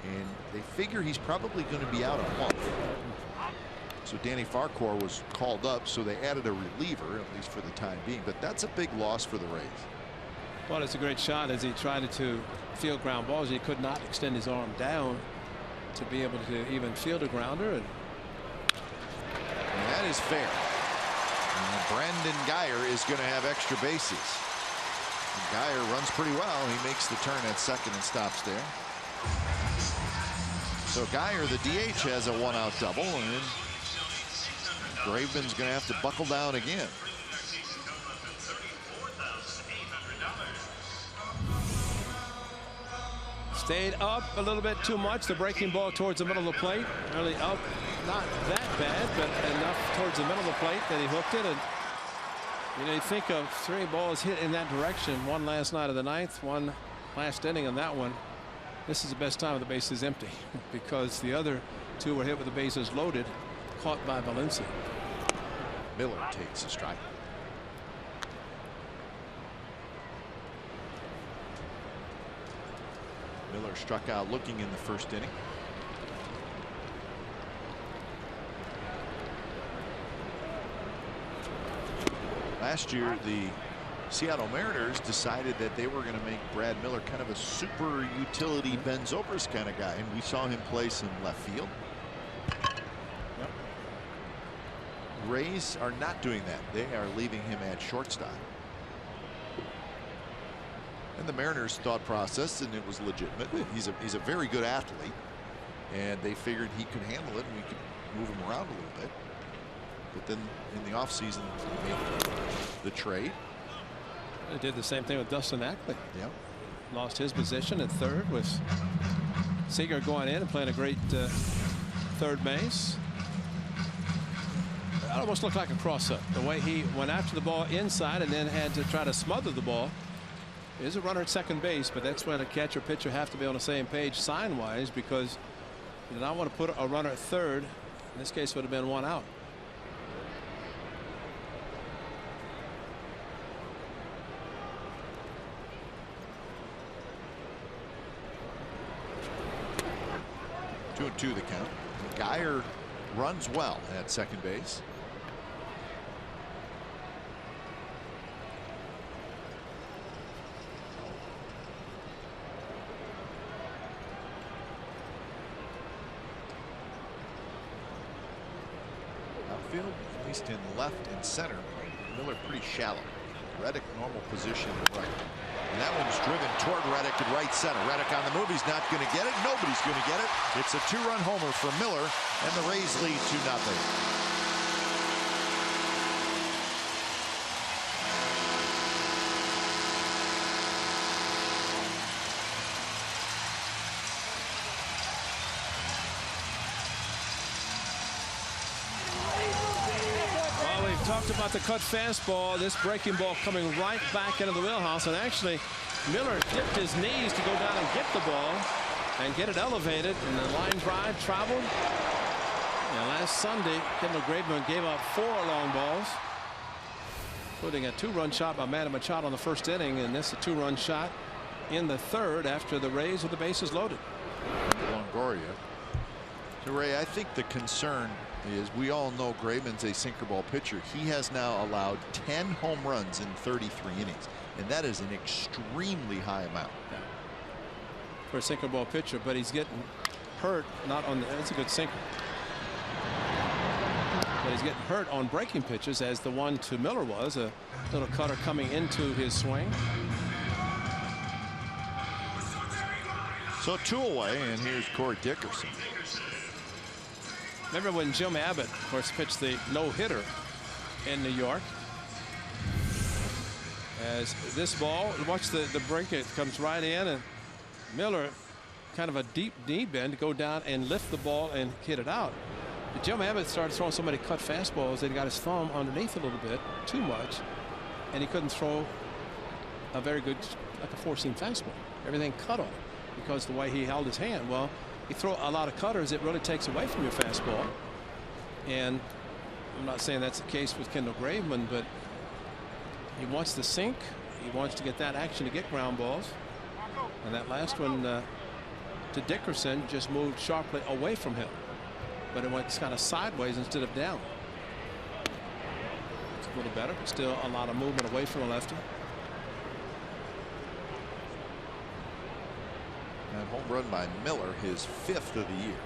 and they figure he's probably going to be out a month. So Danny Farquhar was called up, so they added a reliever, at least for the time being. But that's a big loss for the Rays. Well, it's a great shot as he tried to field ground balls. He could not extend his arm down to be able to even field a grounder. And that is fair. And Brandon Guyer is going to have extra bases. And Guyer runs pretty well. He makes the turn at second and stops there. So Guyer, the DH, has a one-out double, and Graveman's going to have to buckle down again. Stayed up a little bit too much. The breaking ball towards the middle of the plate. Really up, not that bad, but enough towards the middle of the plate that he hooked it. And you know, you think of 3 balls hit in that direction. One last night of the 9th, one last inning on that one. This is the best time with the bases empty because the other 2 were hit with the bases loaded, caught by Valencia. Miller takes a strike. Miller struck out looking in the first inning. Last year, the Seattle Mariners decided that they were going to make Brad Miller kind of a super utility Ben Zobrist kind of guy, and we saw him play some left field. Rays are not doing that. They are leaving him at shortstop. And the Mariners' thought process, and it was legitimate. He's a very good athlete, and they figured he could handle it and we could move him around a little bit. But then in the offseason, they made the trade. They did the same thing with Dustin Ackley. Yeah. Lost his position at third with Seager going in and playing a great third base. It almost looked like a cross-up. The way he went after the ball inside and then had to try to smother the ball. There's a runner at second base, but that's when a catcher pitcher have to be on the same page sign-wise, because you do not want to put a runner at third. In this case, would have been 1 out. Two and two the count. Guyer runs well at second base. Outfield, at least in left and center, Miller pretty shallow. Reddick normal position right. And that one's driven toward Reddick at right center. Reddick on the move. He's not going to get it. Nobody's going to get it. It's a 2-run homer for Miller, and the Rays lead 2-0. talked about the cut fastball. This breaking ball coming right back into the wheelhouse. And actually, Miller dipped his knees to go down and get the ball and get it elevated. And the line drive traveled. And last Sunday, Kendall Graveman gave up 4 long balls, including a 2-run shot by Manny Machado in the first inning. And this is a 2-run shot in the third after the Rays with the bases loaded. Longoria. So Ray, I think the concern is we all know Graveman's a sinker ball pitcher. He has now allowed 10 home runs in 33 innings, and that is an extremely high amount. Yeah. For a sinker ball pitcher, but he's getting hurt. Not on the. That's a good sinker. But he's getting hurt on breaking pitches, as the one to Miller was a little cutter coming into his swing. So 2 away, and here's Corey Dickerson. Remember when Jim Abbott, of course, pitched the no-hitter in New York? As this ball, watch the break, it comes right in, and Miller, kind of a deep knee bend to go down and lift the ball and hit it out. But Jim Abbott started throwing so many cut fastballs that he got his thumb underneath a little bit, too much, and he couldn't throw a very good, like a 4-seam fastball. Everything cut on it because the way he held his hand. Well, you throw a lot of cutters, it really takes away from your fastball. And I'm not saying that's the case with Kendall Graveman, but he wants the sink. He wants to get that action to get ground balls. And that last one to Dickerson just moved sharply away from him. But it went kind of sideways instead of down. It's a little better, but still a lot of movement away from the lefty. And home run by Miller, his 5th of the year.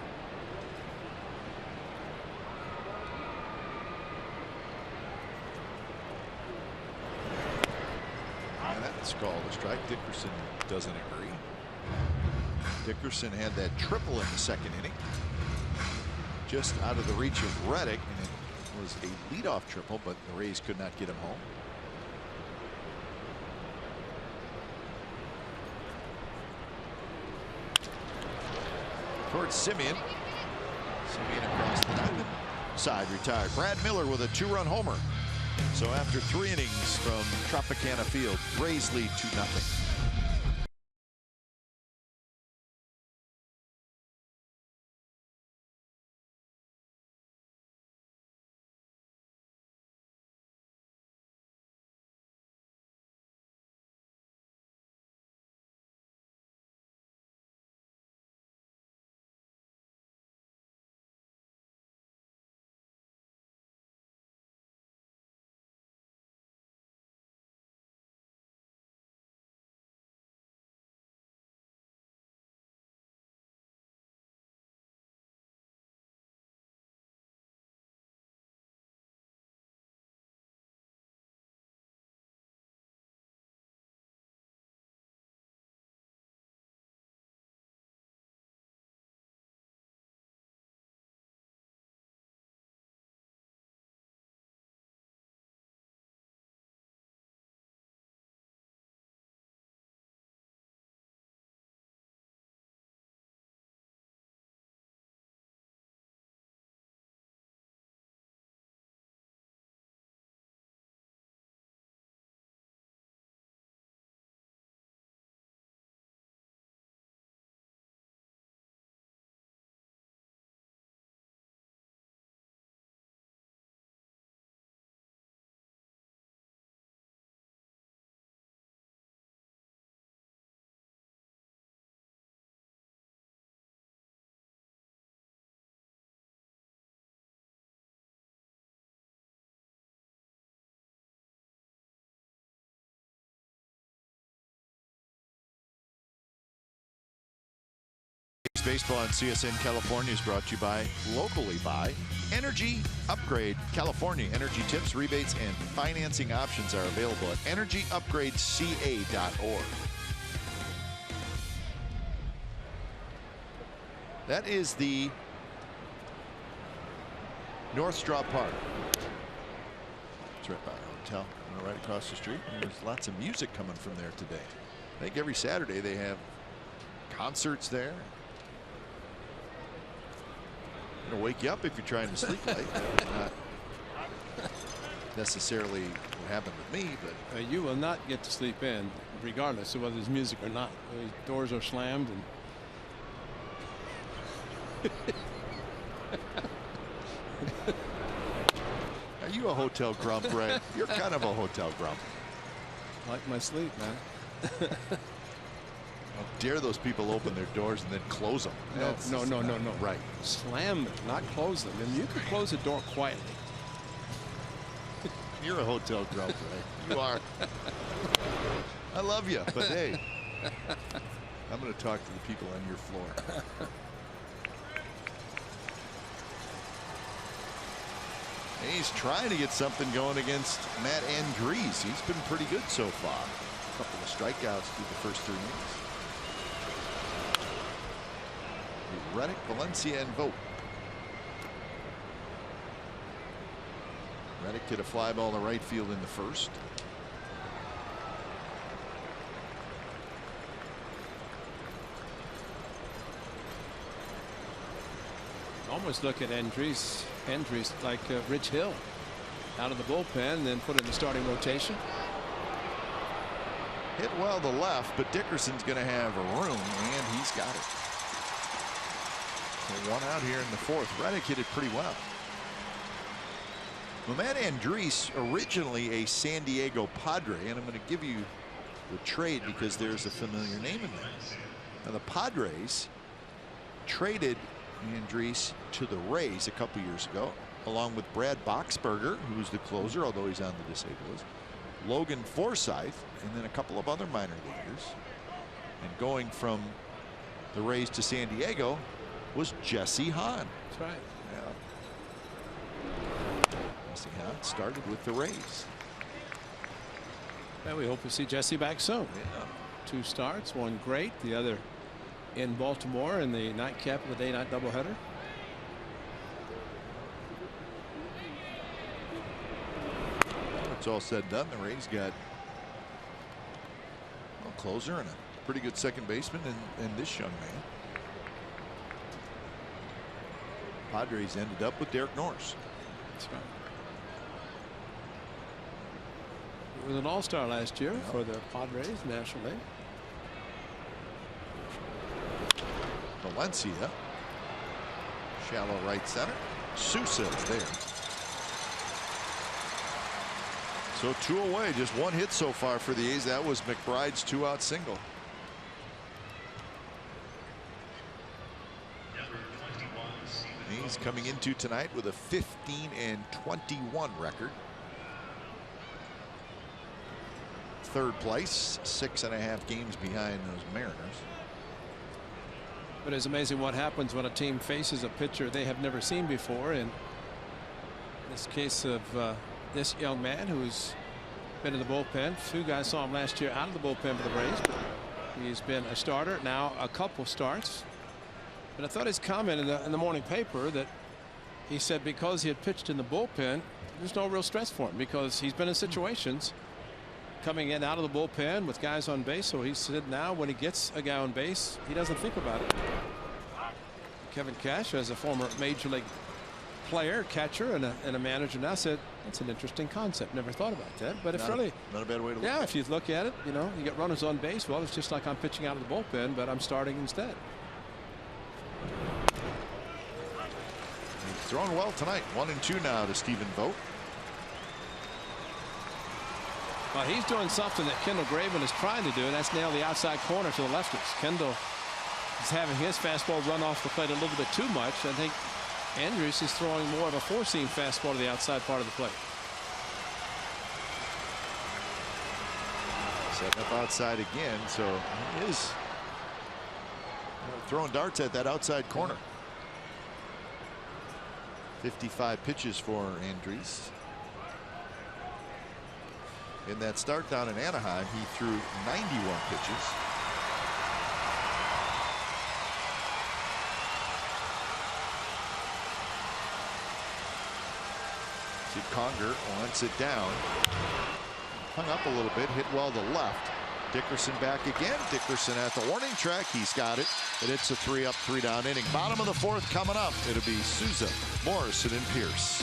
And that's called a strike. Dickerson doesn't agree. Dickerson had that triple in the 2nd inning, just out of the reach of Reddick, and it was a leadoff triple, but the Rays could not get him home. Towards Simeon. Simeon across the diamond side, retired. Brad Miller with a 2-run homer. So after 3 innings from Tropicana Field, Rays lead 2-0. Baseball on CSN California is brought to you by, locally by, Energy Upgrade California. Energy tips, rebates, and financing options are available at energyupgradeca.org. That is the North Straw Park. It's right by a hotel right across the street. And there's lots of music coming from there today. I think every Saturday they have concerts there. It'll wake you up if you're trying to sleep late. necessarily what happened with me, but you will not get to sleep in, regardless of whether there's music or not. The doors are slammed, and are you a hotel grump, Ray? You're kind of a hotel grump. I like my sleep, man. How dare those people open their doors and then close them? No. Right. Slam them, not close them. And you can close the door quietly. You're a hotel grump, Ray. You are. I love you, but hey, I'm going to talk to the people on your floor. He's trying to get something going against Matt Andriese. He's been pretty good so far. A couple of strikeouts through the first 3 innings. Reddick, Valencia, and Vogt. Reddick hit a fly ball to right field in the first. Almost look at Andriese like Rich Hill, out of the bullpen and then put in the starting rotation. Hit well to left, but Dickerson's going to have a room, and he's got it. So 1 out here in the 4th. Reddick hit it pretty well. Well, Matt Andriese, originally a San Diego Padre, and I'm going to give you the trade because there's a familiar name in there. Now, the Padres traded Andriese to the Rays a couple years ago, along with Brad Boxberger, who's the closer, although he's on the disabled list, Logan Forsythe, and then a couple of other minor leaguers. And going from the Rays to San Diego was Jesse Hahn. That's right. Yeah. Jesse Hahn started with the Rays. Well, we hope to see Jesse back soon. Yeah. 2 starts, one great, the other in Baltimore in the nightcap of the day-night doubleheader. It's all said and done. The Rays got a closer and a pretty good second baseman and this young man. Padres ended up with Derek Norris. That's right. He was an all-star last year for the Padres National League. Valencia, shallow right center. Sousa there. So 2 away, just 1 hit so far for the A's. That was McBride's 2-out single. He's coming into tonight with a 15-21 record. 3rd place, 6.5 games behind those Mariners. But it's amazing what happens when a team faces a pitcher they have never seen before. In this case of this young man who's been in the bullpen. 2 guys saw him last year out of the bullpen for the Rays. But he's been a starter now, a couple starts. But I thought his comment in the morning paper that he said because he had pitched in the bullpen, there's no real stress for him because he's been in situations coming in out of the bullpen with guys on base. So he said now when he gets a guy on base, he doesn't think about it. Kevin Cash, as a former major league player, catcher, and a manager now, said that's an interesting concept. Never thought about that, but it's really not a bad way to look. Yeah, if you look at it, you know, you get runners on base. Well, it's just like I'm pitching out of the bullpen, but I'm starting instead. He's throwing well tonight. 1-2 now to Stephen Vogt. Well, he's doing something that Kendall Graven is trying to do, and that's nail the outside corner to the lefties. Kendall is having his fastball run off the plate a little bit too much. I think Andriese is throwing more of a 4-seam fastball to the outside part of the plate. Setting up outside again, so he is throwing darts at that outside corner. 55 pitches for Andriese. In that start down in Anaheim, he threw 91 pitches. See, Conger wants it down. Hung up a little bit, hit well to left. Dickerson back again. Dickerson at the warning track. He's got it. And it's a 3-up, 3-down inning. Bottom of the 4th coming up. It'll be Sousa, Morrison, and Pierce.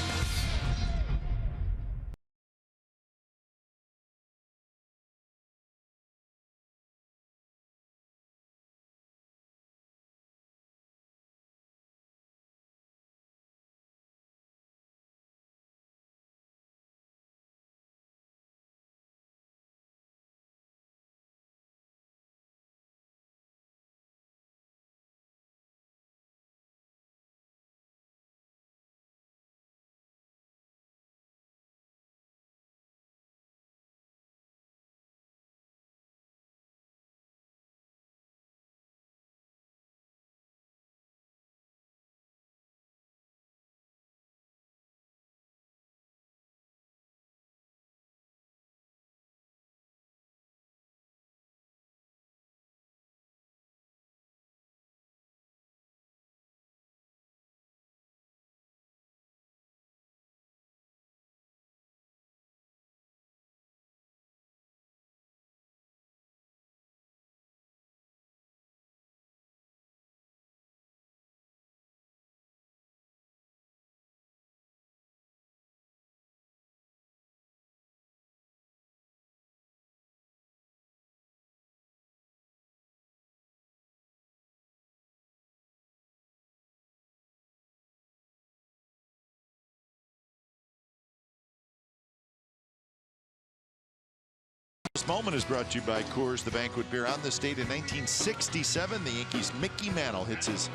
moment is brought to you by Coors, the banquet beer. On this date in 1967, the Yankees' Mickey Mantle hits his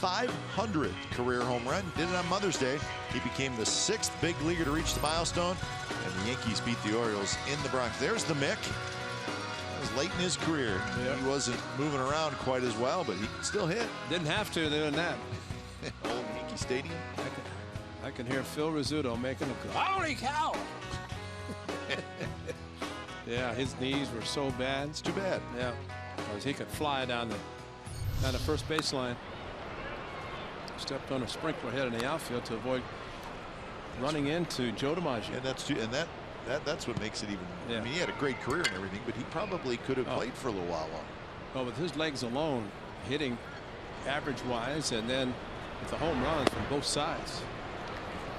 500th career home run. Did it on Mother's Day. He became the 6th big leaguer to reach the milestone, and the Yankees beat the Orioles in the Bronx. There's the Mick. That was late in his career. Yep. He wasn't moving around quite as well, but he could still hit. Didn't have to doing that. Old Yankee Stadium. I can hear Phil Rizzuto making a holy cow. Yeah, his knees were so bad. It's too bad. Yeah, because he could fly down the first baseline. Stepped on a sprinkler head in the outfield to avoid running into Joe DiMaggio. And that's what makes it even. Yeah. I mean, he had a great career and everything, but he probably could have played for a little while longer. Well, with his legs alone, hitting average-wise, and then with the home runs from both sides.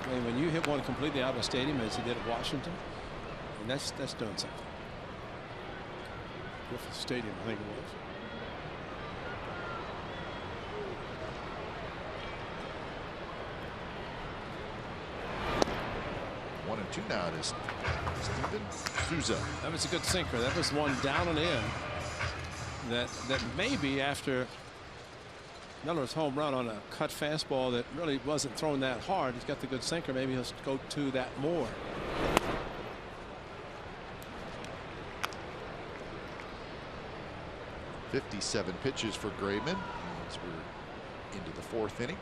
I mean, when you hit one completely out of the stadium, as he did at Washington, and that's doing something. Griffith Stadium, I think it was. One and two now. It is Steven Souza. That was a good sinker. That was one down and in. That maybe after Miller's home run on a cut fastball that really wasn't thrown that hard. He's got the good sinker. Maybe he'll go to that more. .57 pitches for Graveman as we're into the 4th inning.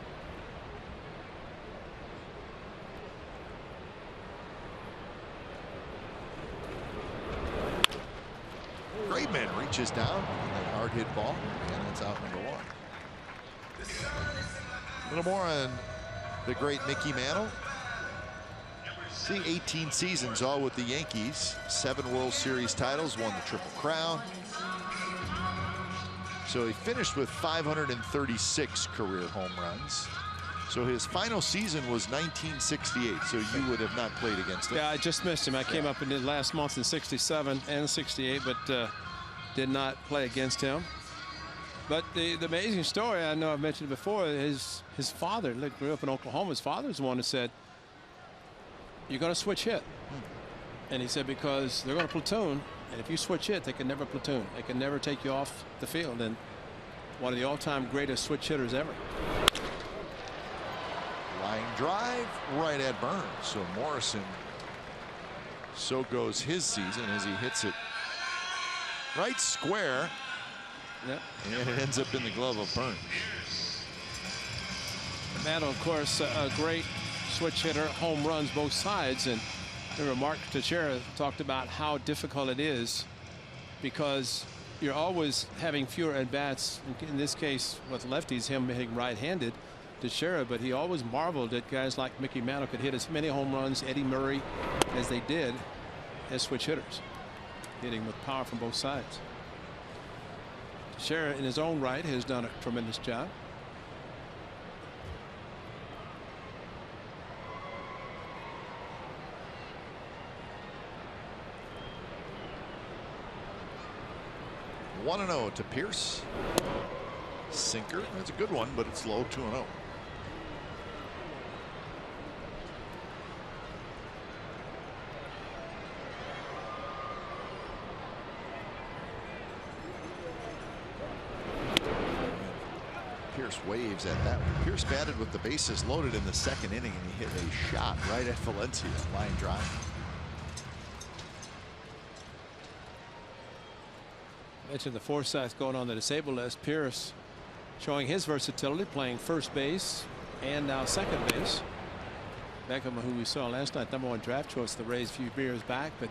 Graveman reaches down on that hard hit ball, and that's out number 1. A little more on the great Mickey Mantle. See, 18 seasons all with the Yankees, 7 World Series titles, won the Triple Crown. So he finished with 536 career home runs. So his final season was 1968. So you would have not played against him. Yeah, I just missed him. I came up in the last month in 67 and 68, but did not play against him. But the amazing story, I know I've mentioned it before, his father grew up in Oklahoma. His father's the one who said, "You're going to switch hit." And he said, because they're going to platoon, and if you switch hit, they can never platoon. They can never take you off the field. And one of the all-time greatest switch hitters ever. Line drive right at Burns. So Morrison, so goes his season as he hits it right square. Yep. And it ends up in the glove of Burns. Mantle, of course, a great switch hitter, home runs both sides. And remember, Mark Teixeira talked about how difficult it is because you're always having fewer at-bats. In this case, with lefties, him hitting right-handed, Teixeira, but he always marveled that guys like Mickey Mantle could hit as many home runs, Eddie Murray, as they did as switch hitters, hitting with power from both sides. Teixeira, in his own right, has done a tremendous job. (1-0) to Pierce. Sinker. That's a good one, but it's low. 2-0. Pierce waves at that one. Pierce batted with the bases loaded in the 2nd inning, and he hit a shot right at Valencia. Line drive. Mentioned the Forsythe going on the disabled list. Pierce showing his versatility, playing first base and now second base. Beckham, who we saw last night, #1 draft choice, the Rays a few years back, but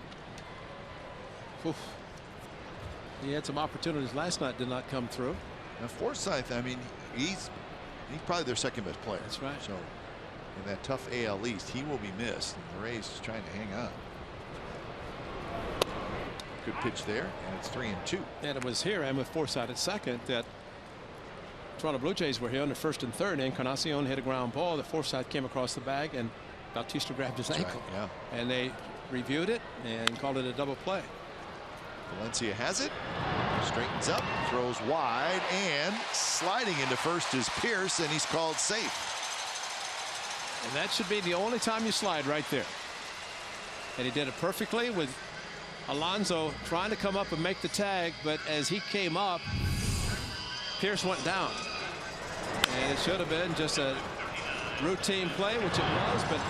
he had some opportunities last night, did not come through. Now Forsythe, I mean, he's probably their 2nd best player. That's right. So in that tough AL East, he will be missed. And the Rays is trying to hang on. Good pitch there, and it's 3-2. And it was here, and with Forsythe at second, that Toronto Blue Jays were here on the 1st and 3rd. Encarnacion hit a ground ball. The Forsythe came across the bag, and Bautista grabbed his ankle. Right, yeah. And they reviewed it and called it a double play. Valencia has it, straightens up, throws wide, and sliding into first is Pierce, and he's called safe. And that should be the only time you slide right there. And he did it perfectly with Alonso trying to come up and make the tag, but as he came up, Pierce went down. And it should have been just a routine play, which it was, but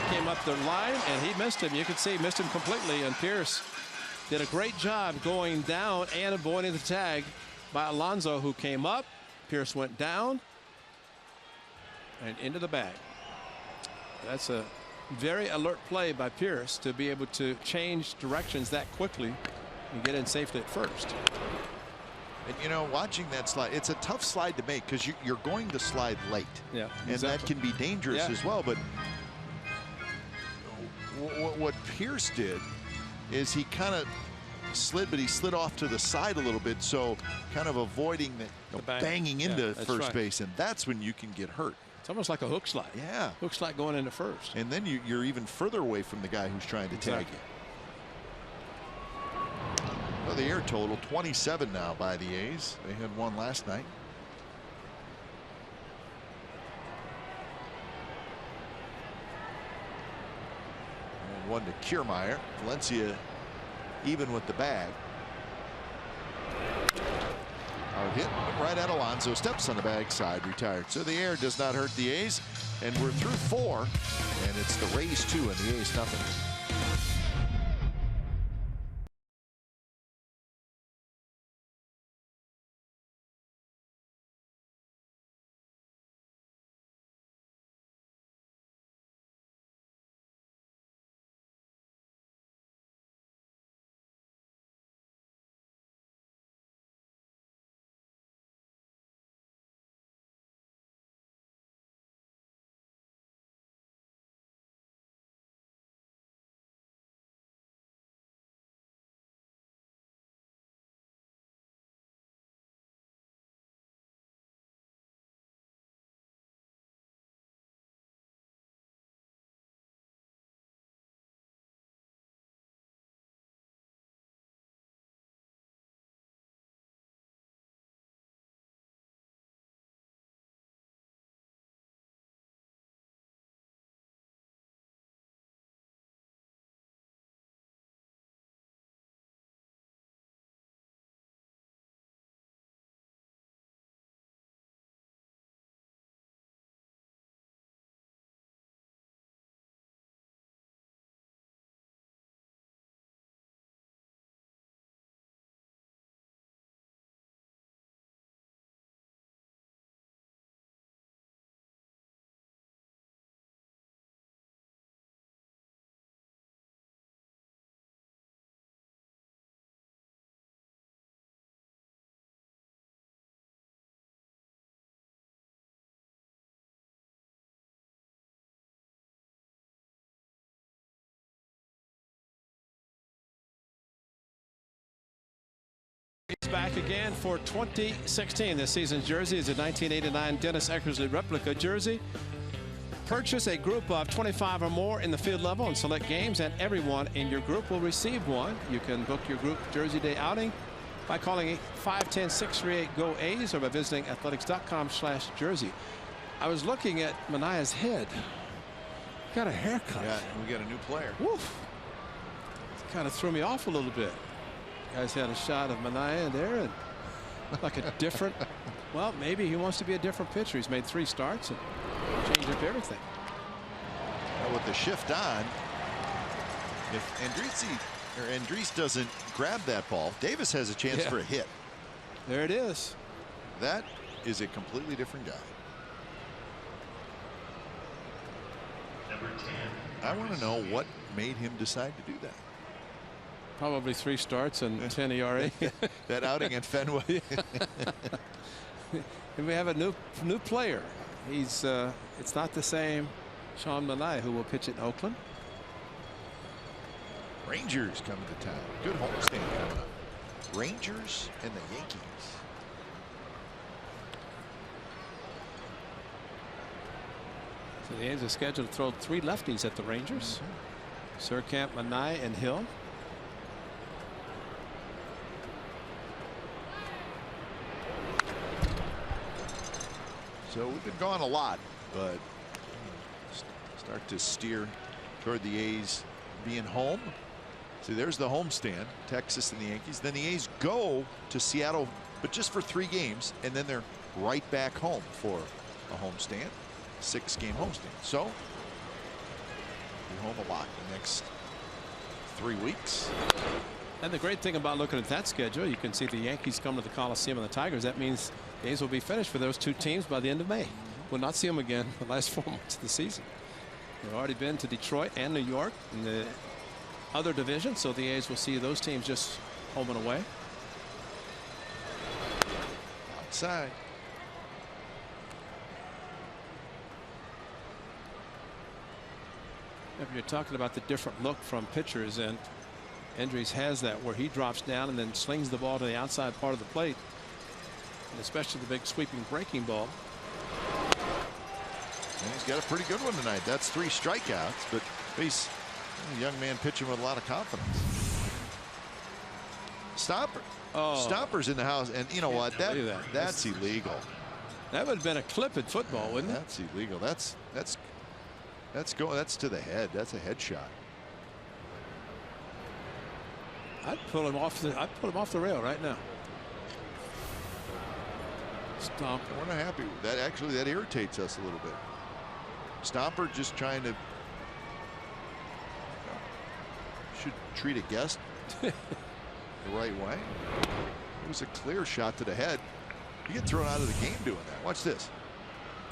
came up the line and he missed him. You can see he missed him completely, and Pierce did a great job going down and avoiding the tag by Alonso, who came up. Pierce went down and into the bag. That's a very alert play by Pierce to be able to change directions that quickly and get in safely at first. And you know, watching that slide, it's a tough slide to make because you're going to slide late. Yeah, and that can be dangerous as well. But what Pierce did is he kind of slid, but he slid off to the side a little bit, so kind of avoiding the banging into first base, and that's when you can get hurt. It's almost like a hook slide. Yeah, hook slide going into first, and then you're even further away from the guy who's trying to tag you. Well, the air total 27 now by the A's. They had one last night. And one to Kiermaier. Valencia even with the bag. Hard hit right at Alonso. Steps on the bag side, retired. So the air does not hurt the A's. And we're through 4. And it's the Rays 2 and the A's nothing. Back again for 2016. This season's jersey is a 1989 Dennis Eckersley replica jersey. Purchase a group of 25 or more in the field level and select games, and everyone in your group will receive one. You can book your group jersey day outing by calling 510-638-GO-A's or by visiting athletics.com/jersey. I was looking at Manaea's head. Got a haircut. Yeah, we got a new player. Woof. It kind of threw me off a little bit. Guys had a shot of Manaea there, and like a different, well, maybe he wants to be a different pitcher. He's made 3 starts and changed up everything. Well, with the shift on, if Andres doesn't grab that ball, Davis has a chance for a hit. There it is. That is a completely different guy. Number 10. I want to know what made him decide to do that. Probably 3 starts and 10 ERA. That outing at Fenway. And we have a new player. He's it's not the same Sean Manaea who will pitch at Oakland. Rangers coming to town. Good homestand coming up. Rangers and the Yankees. So the A's are scheduled to throw 3 lefties at the Rangers. Surkamp, Manaea, and Hill. So we've been gone a lot, but start to steer toward the A's being home. See, there's the homestand, Texas and the Yankees. Then the A's go to Seattle, but just for 3 games, and then they're right back home for a homestand, 6-game homestand. So be home a lot the next 3 weeks. And the great thing about looking at that schedule, you can see the Yankees come to the Coliseum and the Tigers. That means the A's will be finished for those 2 teams by the end of May. We'll not see them again the last 4 months of the season. They've already been to Detroit and New York in the other division, so the A's will see those teams just home and away. Outside. If you're talking about the different look from pitchers, and Andres has that where he drops down and then slings the ball to the outside part of the plate, and especially the big sweeping breaking ball. And he's got a pretty good one tonight. That's 3 strikeouts, but he's a young man pitching with a lot of confidence. Stomper. Oh. Stomper's in the house, and you know what? That's illegal. That would have been a clip in football, wouldn't it? That's illegal. That's to the head. That's a headshot. I'd pull him off the rail right now. Stomper. We're not happy with that. Actually, that irritates us a little bit. Stomper just trying to should treat a guest the right way. It was a clear shot to the head. You get thrown out of the game doing that. Watch this.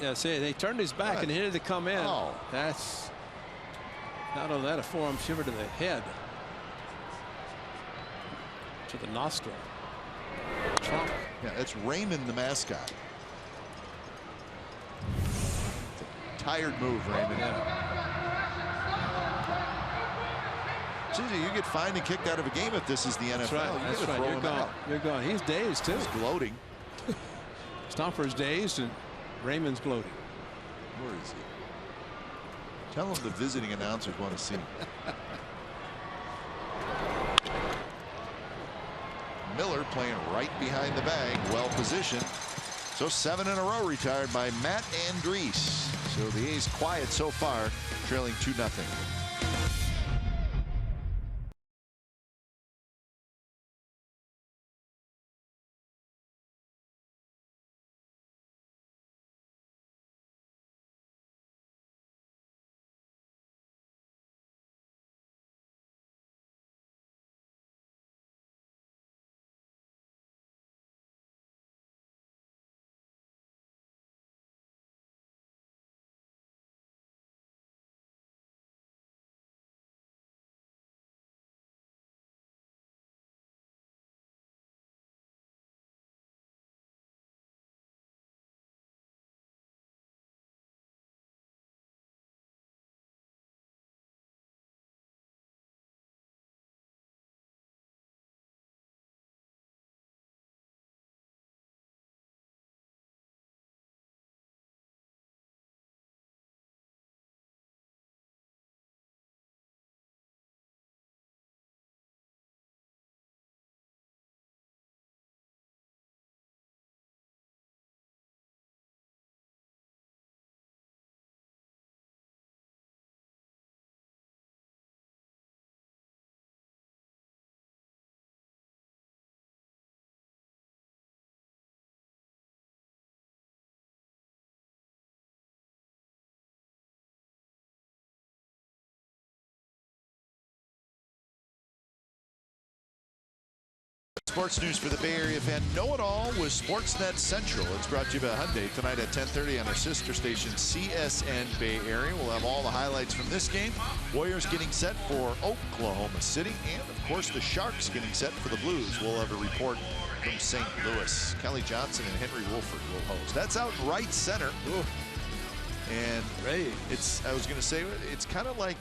Yeah, see, they turned his back and he had to come in. Oh. That's not only that, a forearm shiver to the head, to the nostril. Trump. Yeah, that's Raymond the mascot. Tired move, Raymond. You get fined and kicked out of a game if this is the NFL. That's right. That's right. You're gone. You're gone. He's dazed too. He's gloating. Stomper's dazed and Raymond's gloating. Where is he? Tell him the visiting announcers want to see him. Miller playing right behind the bag, well positioned. So 7 in a row retired by Matt Andriese. So the A's quiet so far, trailing 2-0. Sports news for the Bay Area fan. Know it all with Sportsnet Central. It's brought to you by Hyundai tonight at 10:30 on our sister station CSN Bay Area. We'll have all the highlights from this game. Warriors getting set for Oklahoma City, and of course the Sharks getting set for the Blues. We'll have a report from St. Louis. Kelly Johnson and Henry Wolford will host. That's out right center. Ooh. And I was going to say, it's kind of like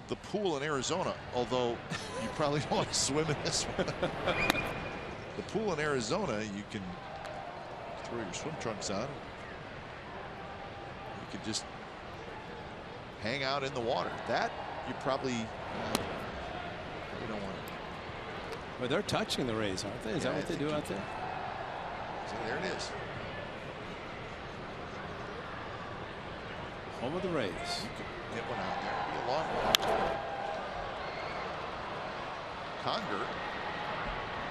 the pool in Arizona, although you probably don't want to swim in this one. The pool in Arizona, you can throw your swim trunks on. You can just hang out in the water. That you probably don't want to. Well, they're touching the Rays, aren't they? Is that what they do out there? So there it is. Home of the Rays. You could get one out there. It'd be a long one. Conger.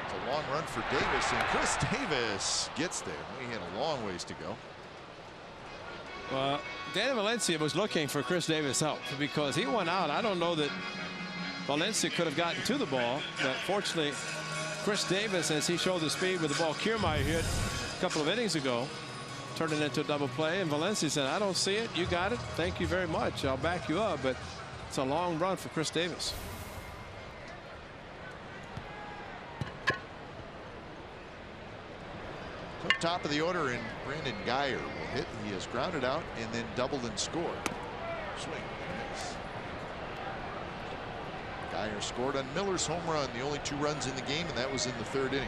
It's a long run for Davis, and Chris Davis gets there. He had a long ways to go. Well, Danny Valencia was looking for Chris Davis help because he went out. I don't know that Valencia could have gotten to the ball, but fortunately Chris Davis, as he showed the speed with the ball Kiermaier hit a couple of innings ago, turned it into a double play, and Valencia said, I don't see it. You got it. Thank you very much. I'll back you up. But it's a long run for Chris Davis. So top of the order, and Brandon Guyer will hit. He has grounded out and then doubled and scored. Swing. Nice. Guyer scored on Miller's home run, the only 2 runs in the game, and that was in the 3rd inning.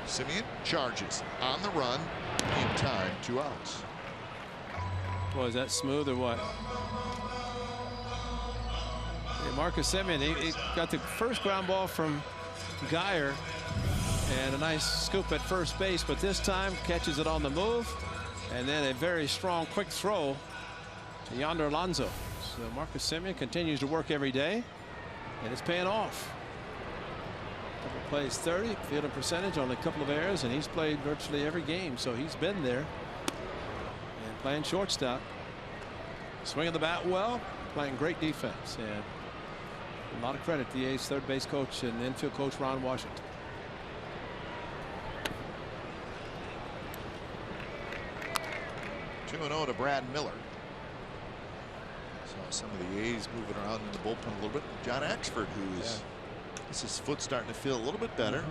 Simeon charges on the run in time, 2 outs. Boy, is that smooth or what? Hey, Marcus Simeon, he got the first ground ball from Guyer and a nice scoop at first base, but this time catches it on the move, and then a very strong quick throw to Yonder Alonso. So Marcus Simeon continues to work every day, and it's paying off. Couple plays 30, fielding percentage, only a couple of errors, and he's played virtually every game, so he's been there and playing shortstop. Swinging the bat well, playing great defense, and a lot of credit to the A's third base coach and infield coach Ron Washington. Two 2-0 to Brad Miller. Saw some of the A's moving around in the bullpen a little bit. John Axford, who's his foot starting to feel a little bit better.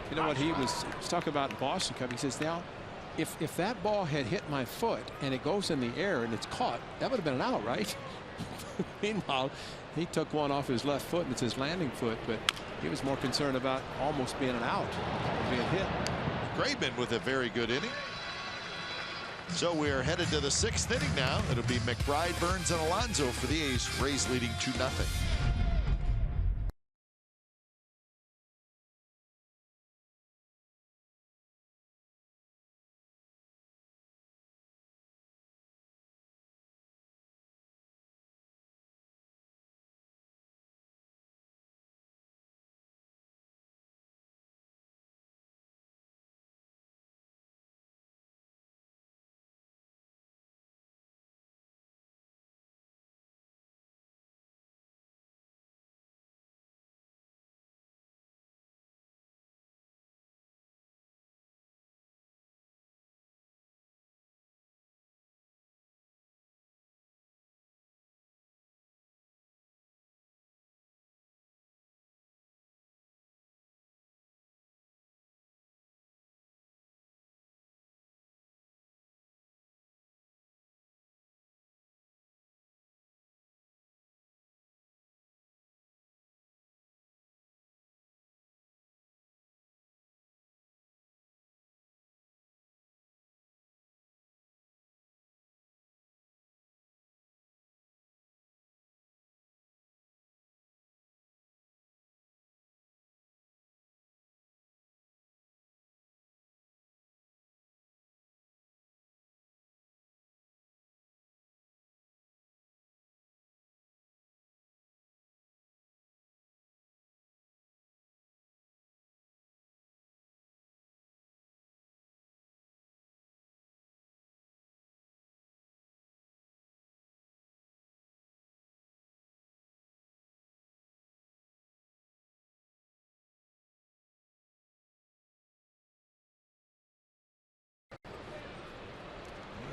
You know what he was talking about in Boston Cup? He says, now, if that ball had hit my foot and it goes in the air and it's caught, that would have been an out, right? Meanwhile, he took one off his left foot and it's his landing foot, but he was more concerned about almost being an out, being hit. Graveman with a very good inning. So we're headed to the 6th inning now. It'll be McBride, Burns, and Alonso for the A's. Rays leading 2-0.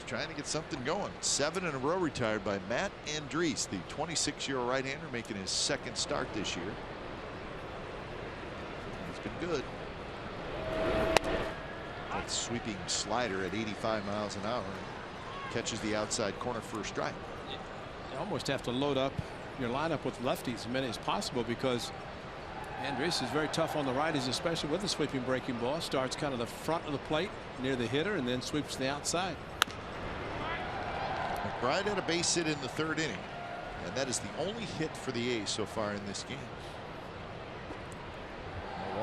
Trying to get something going. 7 in a row retired by Matt Andriese, the 26-year-old right-hander, making his 2nd start this year. He's been good. That sweeping slider at 85 miles an hour catches the outside corner for a strike. You almost have to load up your lineup with lefties as many as possible because Andriese is very tough on the righties, especially with the sweeping breaking ball. Starts kind of the front of the plate near the hitter and then sweeps to the outside. McBride had a base hit in the 3rd inning, and that is the only hit for the A's so far in this game.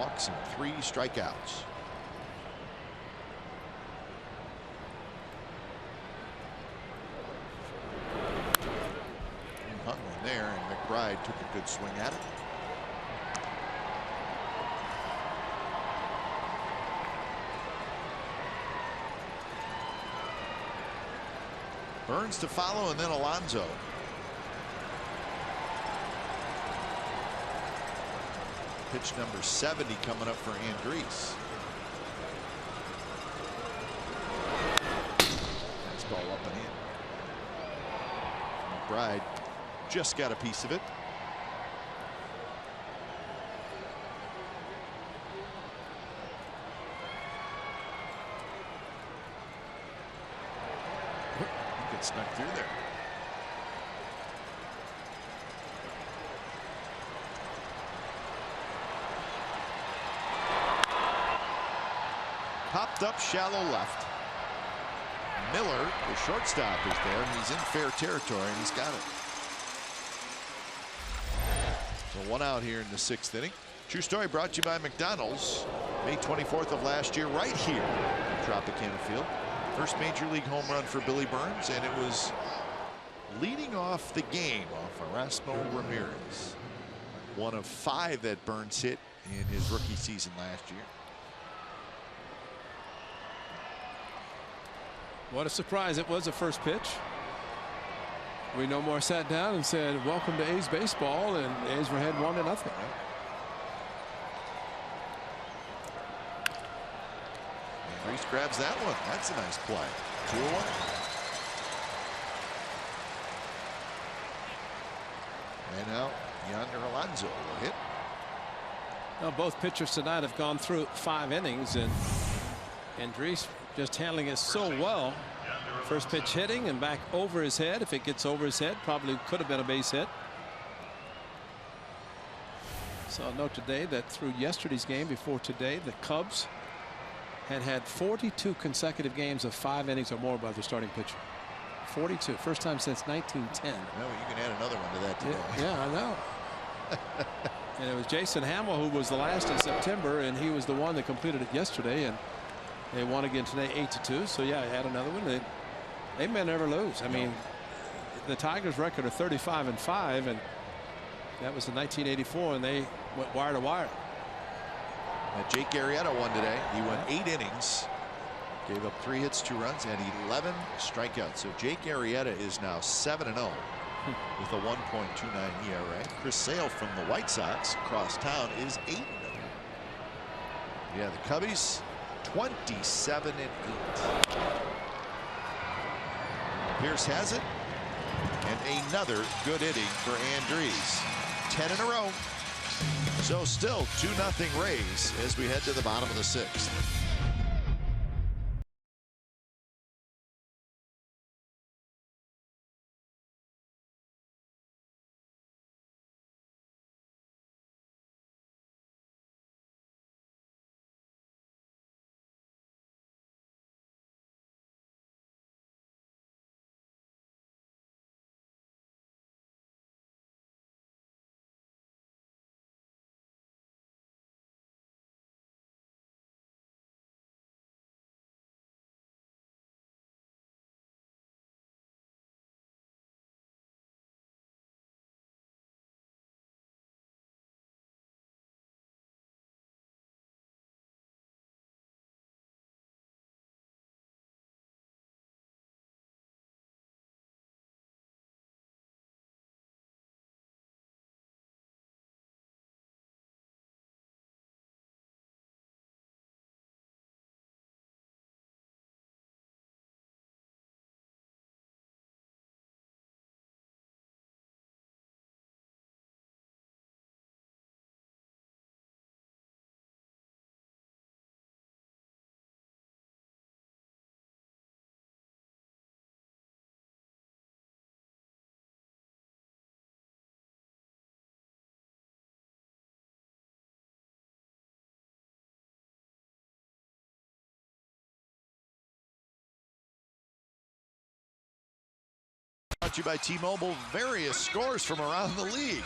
walks and 3 strikeouts. Hung one there, and Mcbride took a good swing at it. Burns to follow, and then Alonso. Pitch number 70 coming up for Andres. Fastball up and in. McBride just got a piece of it. Gets snuck through there. Popped up shallow left. Miller, the shortstop, is there. He's in fair territory, and he's got it. So 1 out here in the 6th inning. True story brought to you by McDonald's. May 24th of last year, right here at Tropicana Field. First major league home run for Billy Burns, and it was leading off the game off Erasmo Ramirez. 1 of 5 that Burns hit in his rookie season last year. What a surprise it was, the first pitch. We no more sat down and said, welcome to A's baseball, and the A's were ahead 1-0. Reese grabs that one. That's a nice play. 2-1. And now Yonder Alonso will hit. Well, both pitchers tonight have gone through 5 innings, and Andres just handling it so well. First pitch hitting and back over his head. If it gets over his head, probably could have been a base hit. Saw a note today that through yesterday's game, before today, the Cubs had 42 consecutive games of 5 innings or more by their starting pitcher. 42. First time since 1910. No, you can add another one to that today. Yeah, I know. And it was Jason Hamill who was the last in September, and he was the one that completed it yesterday, and they won again today 8-2. So yeah, add another one. They may never lose. I mean, the Tigers' record of 35-5, and that was in 1984, and they went wire to wire. Jake Arrieta won today. He went 8 innings, gave up 3 hits, 2 runs, and 11 strikeouts. So Jake Arrieta is now 7-0 with a 1.29 ERA. Chris Sale from the White Sox across town is 8-0. Yeah, the Cubbies 27-8. Pierce has it, and another good inning for Andres. 10 in a row. So still 2-0 Rays as we head to the bottom of the 6th. Brought to you by T-Mobile. Various scores from around the league.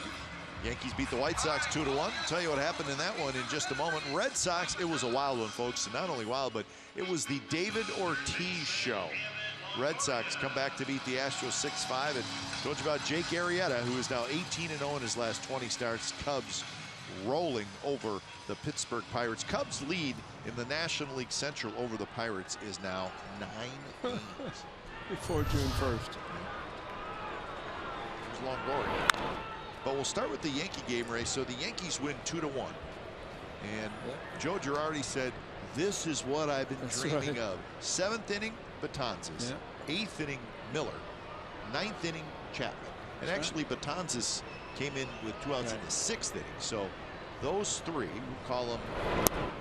Yankees beat the White Sox 2-1. Tell you what happened in that one in just a moment. Red Sox, it was a wild one, folks. And not only wild, but it was the David Ortiz show. Red Sox come back to beat the Astros 6-5. And told you about Jake Arrieta, who is now 18-0 in his last 20 starts. Cubs rolling over the Pittsburgh Pirates. Cubs lead in the National League Central over the Pirates is now 9 games. Before June 1st. There's Longoria. But we'll start with the Yankee game, Ray. So the Yankees win 2-1. And Joe Girardi said, this is what I've been dreaming of. 7th inning, Betances. 8th inning, Miller. 9th inning, Chapman. And actually, Betances came in with 2 outs in the 6th inning. So those three, we'll call them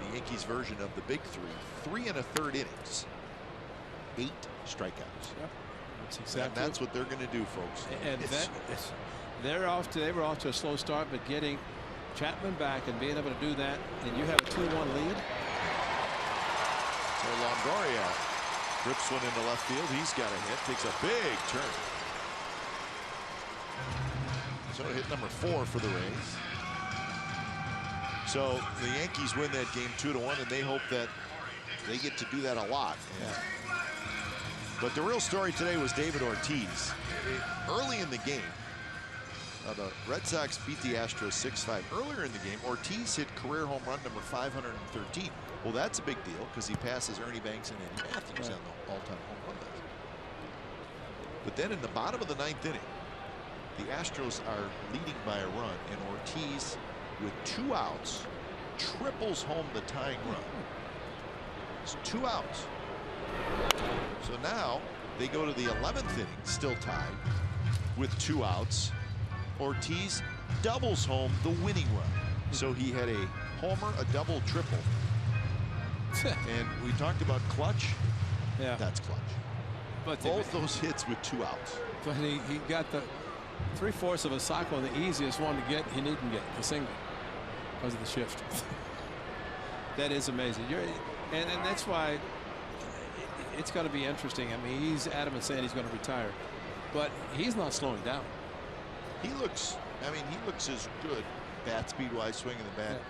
the Yankees version of the big three, 3 1/3 innings. 8 strikeouts. That's exactly. And that's what they're going to do, folks. And they were off to a slow start, but getting Chapman back and being able to do that, and you have a 2-1 lead. So Longoria rips one into left field. He's got a hit, takes a big turn. So hit number 4 for the Rays. So the Yankees win that game 2-1, and they hope that they get to do that a lot. But the real story today was David Ortiz. Early in the game, the Red Sox beat the Astros 6-5. Earlier in the game, Ortiz hit career home run number 513. Well, that's a big deal because he passes Ernie Banks and Eddie Matthews on the all-time home run list. But then in the bottom of the 9th inning, the Astros are leading by a run, and Ortiz, with 2 outs, triples home the tying run. It's 2 outs. So now they go to the 11th inning, still tied with 2 outs. Ortiz doubles home the winning run. So he had a homer, a double, triple. And we talked about clutch. That's clutch. But both those hits with 2 outs. But he got the 3/4 of a cycle, the easiest one to get. He didn't get the single because of the shift. That is amazing. And that's why it's going to be interesting. I mean, he's adamant saying he's going to retire, but he's not slowing down. He looks, I mean, he looks as good bat speed wise, swinging the bat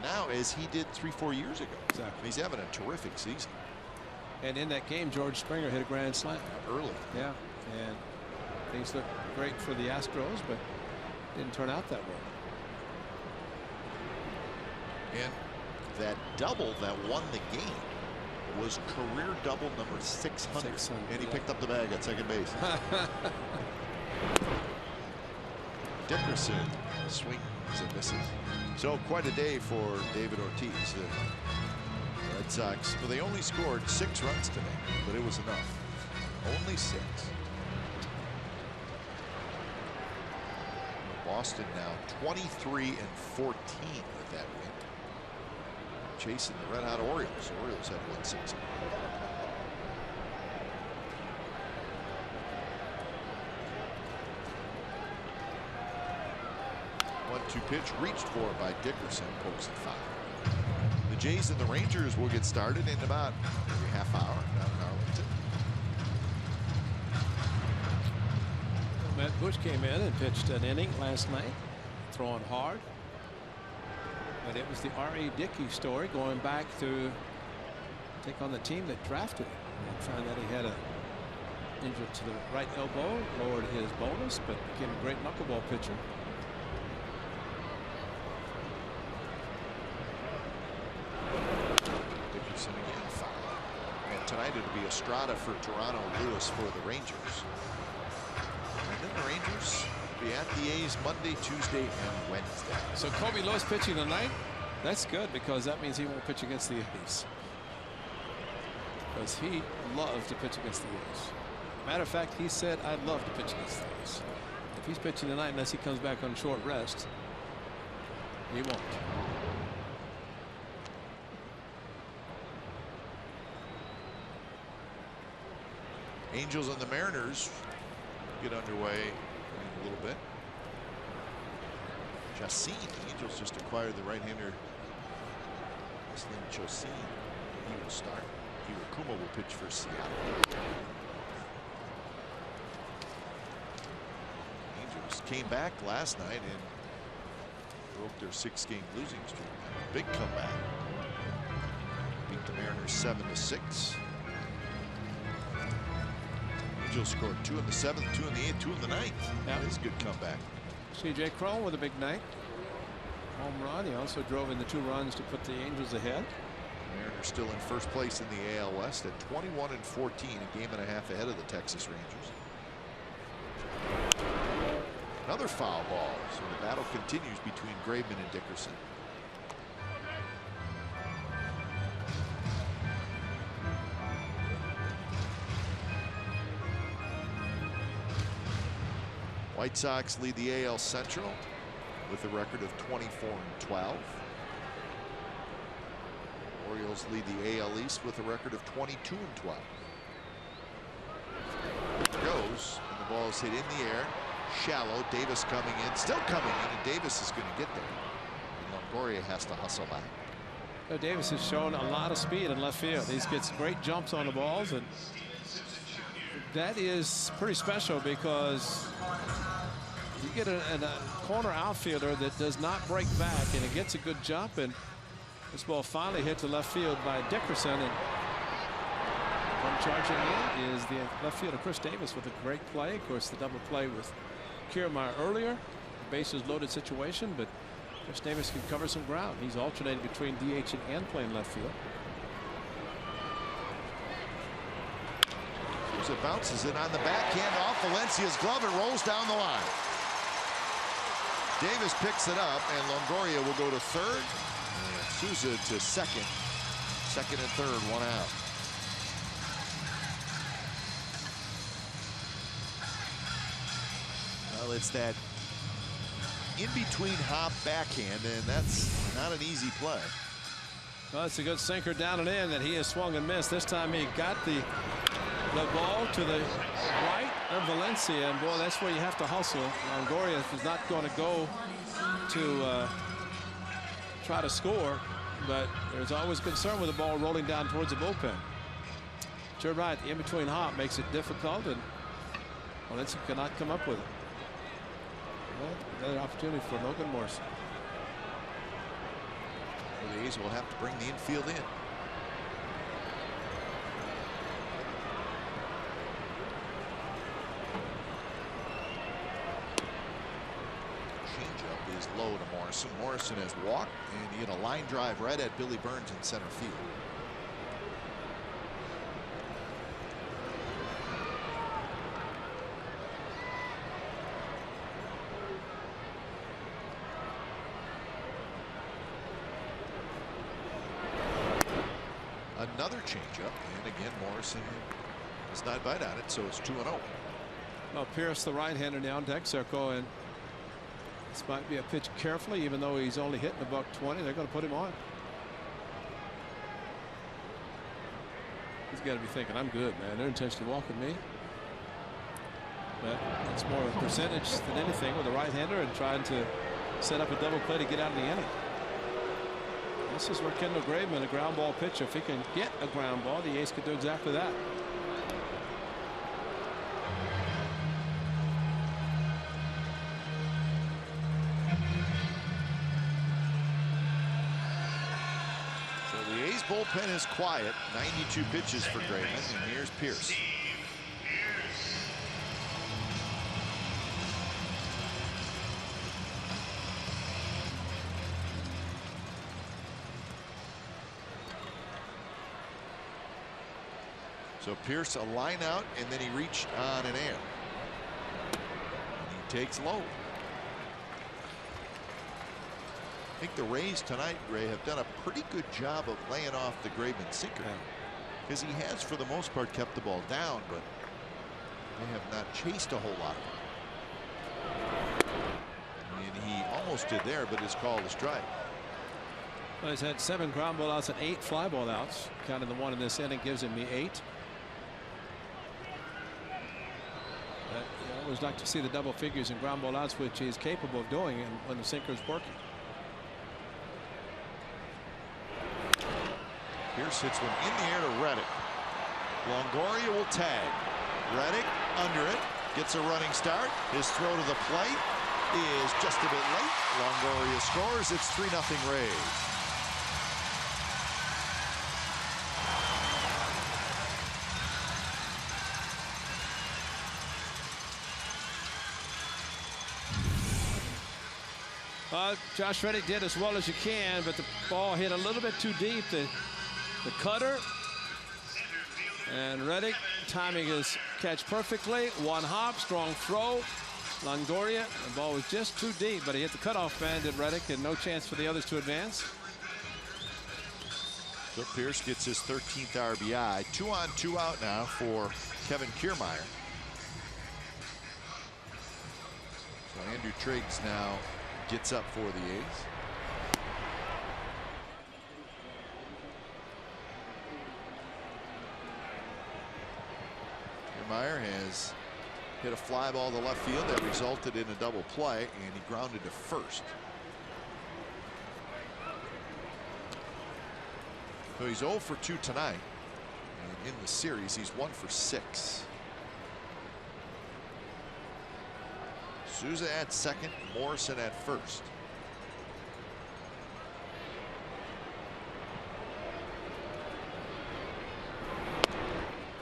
now as he did 3-4 years ago. Exactly. He's having a terrific season. And in that game, George Springer hit a grand slam early. Yeah, and things looked great for the Astros, but didn't turn out that way. And that double that won the game was career double number 600. And he picked up the bag at second base. Dickerson swings and misses. So quite a day for David Ortiz. The Red Sox, well, they only scored 6 runs today, but it was enough. Only 6. Boston now 23-14 with that win. Chasing the red-hot Orioles. The Orioles have won 6. 1-2 pitch reached for by Dickerson, pokes at 5. The Jays and the Rangers will get started in about a half hour down in Arlington. Matt Bush came in and pitched an inning last night, throwing hard. But it was the R.A. Dickey story, going back to take on the team that drafted him. And found that he had a injury to the right elbow, lowered his bonus, but became a great knuckleball pitcher. Dickerson again, foul. And tonight it'll be Estrada for Toronto, Lewis for the Rangers. And then the Rangers be at the A's Monday, Tuesday, and Wednesday. So Kobe Lewis pitching tonight. That's good because that means he won't pitch against the A's. Because he loves to pitch against the A's. Matter of fact, he said, I'd love to pitch against the A's. If he's pitching tonight, unless he comes back on short rest, he won't. Angels and the Mariners get underway in a little bit. Chacin, the Angels just acquired the right-hander Slim Chacin. He will start. Iwakuma will pitch for Seattle. Angels came back last night and Broke their 6-game losing streak. Big comeback. Beat the Mariners 7-6. Angels scored 2 in the 7th, 2 in the 8th, 2 in the 9th. Yeah. That is a good comeback. C.J. Cron with a big night. Home run. He also drove in the 2 runs to put the Angels ahead. Mariners still in first place in the AL West at 21-14, a game and a half ahead of the Texas Rangers. Another foul ball, so the battle continues between Graveman and Dickerson. White Sox lead the AL Central with a record of 24-12. Orioles lead the AL East with a record of 22-12. Goes, and the ball is hit in the air. Shallow. Davis coming in, still coming in, and Davis is going to get there. And Longoria has to hustle back. Davis has shown a lot of speed in left field. He gets great jumps on the balls, and that is pretty special because you get a corner outfielder that does not break back, and it gets a good jump, and this ball finally hit to left field by Dickerson, and from charging in is the left fielder Chris Davis with a great play. Of course, the double play with Kiermaier earlier, the bases loaded situation, but Chris Davis can cover some ground. He's alternating between DH and playing left field. It bounces it on the backhand off Valencia's glove. It rolls down the line. Davis picks it up, and Longoria will go to third. And Souza to second. Second and third, 1 out. Well, it's that in-between hop backhand, and that's not an easy play. Well, it's a good sinker down and in that he has swung and missed. This time he got the ball to the right of Valencia, and boy, that's where you have to hustle. Longoria is not going to go to try to score, but there's always concern with the ball rolling down towards the bullpen. You're right, the in-between hop makes it difficult, and Valencia cannot come up with it. Well, another opportunity for Logan Morrison. The A's will have to bring the infield in. Changeup is low to Morrison. Morrison has walked, and he hit a line drive right at Billy Burns in center field. Another changeup, and again Morrison does not bite on it, so it's 2-0. Well, Pierce, the right-hander, in the on-deck circle, and this might be a pitch carefully, even though he's only hitting $120. They're going to put him on. He's got to be thinking, I'm good, man. They're intentionally walking me. But it's more of a percentage than anything with the right-hander and trying to set up a double play to get out of the inning. This is where Kendall Graveman, a ground ball pitcher, if he can get a ground ball, the A's could do exactly that. So the A's bullpen is quiet. 92 pitches for Graveman, and here's Pierce. So Pierce a line out, and then he reached on an air. And he takes low. I think the Rays tonight, Ray, have done a pretty good job of laying off the Graveman sinker, because he has for the most part kept the ball down, but they have not chased a whole lot. And he almost did there, but is called a strike. Well, he's had 7 ground ball outs and 8 fly ball outs. Counting the one in this inning gives him the 8. You always like to see the double figures in ground ball outs, which he's capable of doing, and when the sinker is working. Pierce hits one in the air to Reddick. Longoria will tag. Reddick under it, gets a running start. His throw to the plate is just a bit late. Longoria scores. It's 3-0 Rays. Josh Reddick did as well as you can, but the ball hit a little bit too deep. The cutter. And Reddick timing his catch perfectly. One hop, strong throw. Longoria, the ball was just too deep, but he hit the cutoff man, did Reddick, and no chance for the others to advance. So Pierce gets his 13th RBI. 2 on, 2 out now for Kevin Kiermaier. So Andrew Triggs now gets up for the A's. Kiermaier has hit a fly ball to left field that resulted in a double play, and he grounded to first. So he's 0 for 2 tonight, and in the series he's 1 for 6. Souza at second, Morrison at first.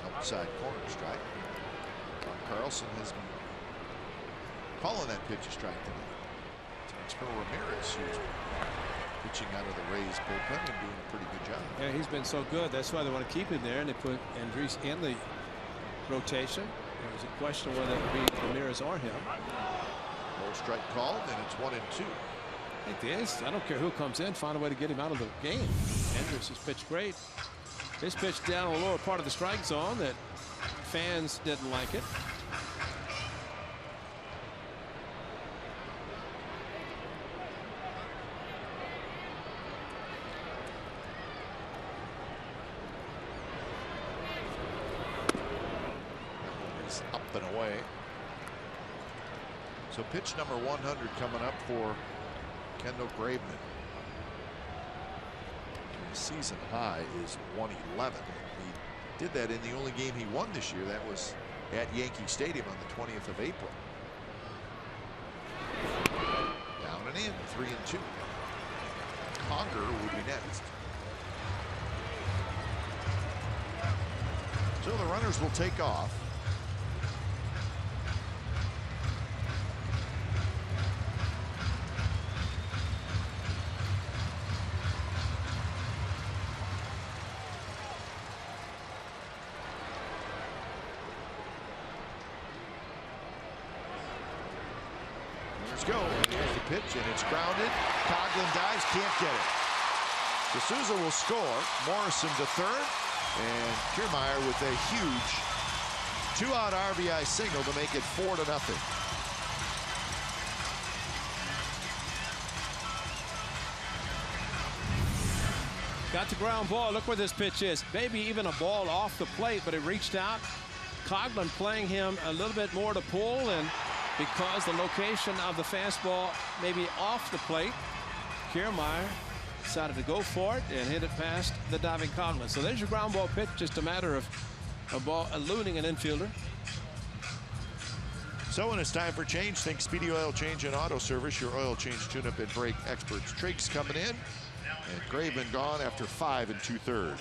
Outside corner strike. Carlson has been calling that pitch a strike tonight. Transfer Ramirez, who's pitching out of the Rays bullpen and doing a pretty good job. Yeah, he's been so good. That's why they want to keep him there, and they put Andres in the rotation. There was a question of whether it would be Ramirez or him. No strike called, and it's 1 and 2. I think the A's, I don't care who comes in, find a way to get him out of the game. Andres has pitched great. His pitch down the lower part of the strike zone that fans didn't like it. Up and away. So pitch number 100 coming up for Kendall Graveman. His season high is 111. He did that in the only game he won this year. That was at Yankee Stadium on the 20th of April. Down and in, 3 and 2. Conger will be next. So the runners will take off. Go. And here's the pitch, and it's grounded. Coughlin dives, can't get it. D'Souza will score. Morrison to third, and Kiermaier with a huge 2-out RBI single to make it 4-0. Got the ground ball. Look where this pitch is. Maybe even a ball off the plate, but it reached out. Coughlin playing him a little bit more to pull, and because the location of the fastball may be off the plate, Kiermaier decided to go for it and hit it past the diving Coughlin. So there's your ground ball pitch, just a matter of a ball eluding an infielder. So when it's time for change, think Speedy Oil Change and Auto Service, your oil change tune-up and brake experts. Triggs coming in, and Graveman gone after 5 2/3.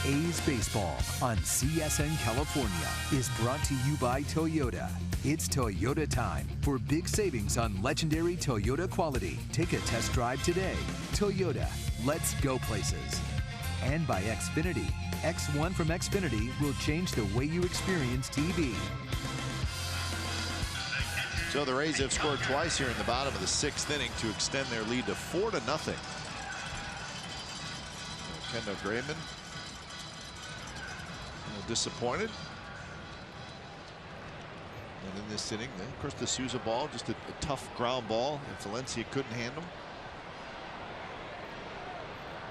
A's Baseball on CSN California is brought to you by Toyota. It's Toyota time for big savings on legendary Toyota quality. Take a test drive today. Toyota, let's go places. And by Xfinity. X1 from Xfinity will change the way you experience TV. So the Rays have scored twice here in the bottom of the 6th inning to extend their lead to 4-0. Kendall Graveman disappointed. And in this inning, of course, the Souza ball, just a tough ground ball, and Valencia couldn't handle.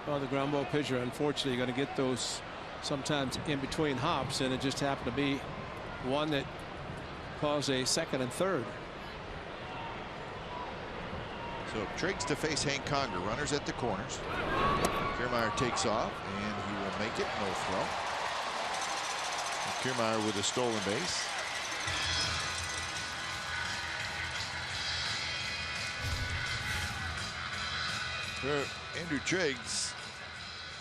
Well, the ground ball pitcher, unfortunately, going to get those sometimes in between hops, and it just happened to be one that caused a second and third. So Triggs to face Hank Conger, runners at the corners. Kiermaier takes off, and he will make it. No throw. And Kiermaier with a stolen base. For Andrew Triggs,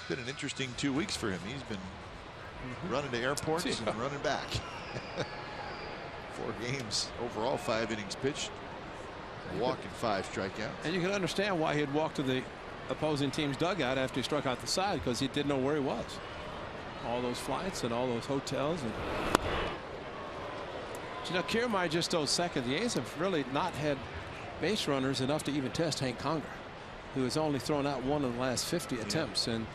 been an interesting 2 weeks for him. He's been running to airports and running back. 4 games overall, 5 innings pitched. A walk and 5 strikeouts. And you can understand why he'd walk to the opposing team's dugout after he struck out the side, because he didn't know where he was. All those flights and all those hotels. And you know, Kiermaier just stole second. The A's have really not had base runners enough to even test Hank Conger, who has only thrown out 1 in the last 50 attempts. And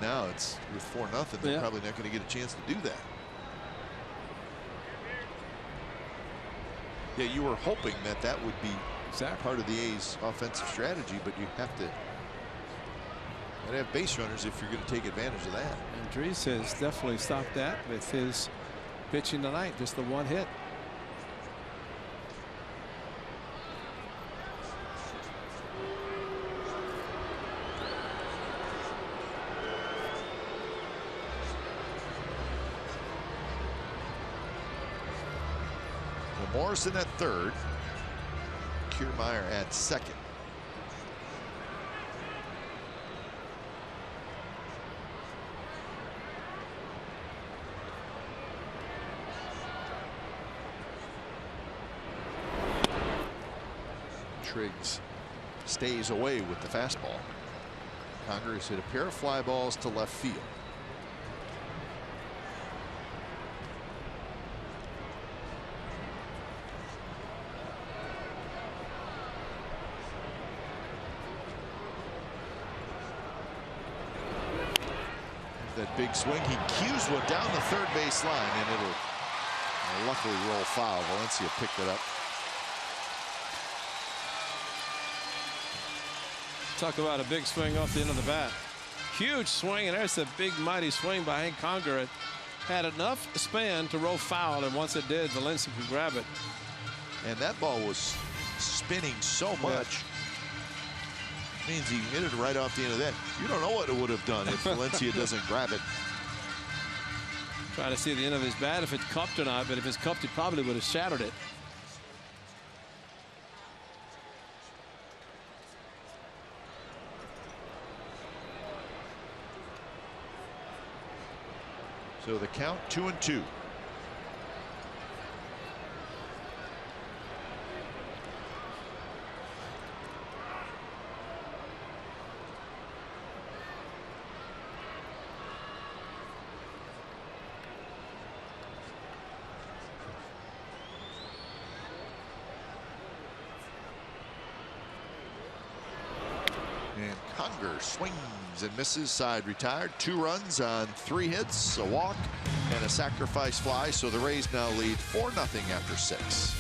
now it's with 4-0. They're probably not going to get a chance to do that. Yeah, you were hoping that that would be part of the A's offensive strategy, but you have to have base runners if you're going to take advantage of that. And Dries has definitely stopped that with his pitching tonight, just the 1 hit. Morrison at third. Kiermaier at second. Triggs stays away with the fastball. Conger has hit a pair of fly balls to left field. That big swing, he cues one down the third base line, and it'll luckily roll foul. Valencia picked it up. Talk about a big swing off the end of the bat. Huge swing, and there's a big mighty swing by Hank Conger. It had enough span to roll foul, and once it did, Valencia could grab it. And that ball was spinning so much. Means he hit it right off the end of that. You don't know what it would have done if Valencia doesn't grab it. Trying to see the end of his bat if it's cupped or not, but if it's cupped, he probably would have shattered it. So the count 2-2. And Conger swings and misses, side retired. 2 runs on 3 hits, a walk, and a sacrifice fly. So the Rays now lead 4-0 after 6.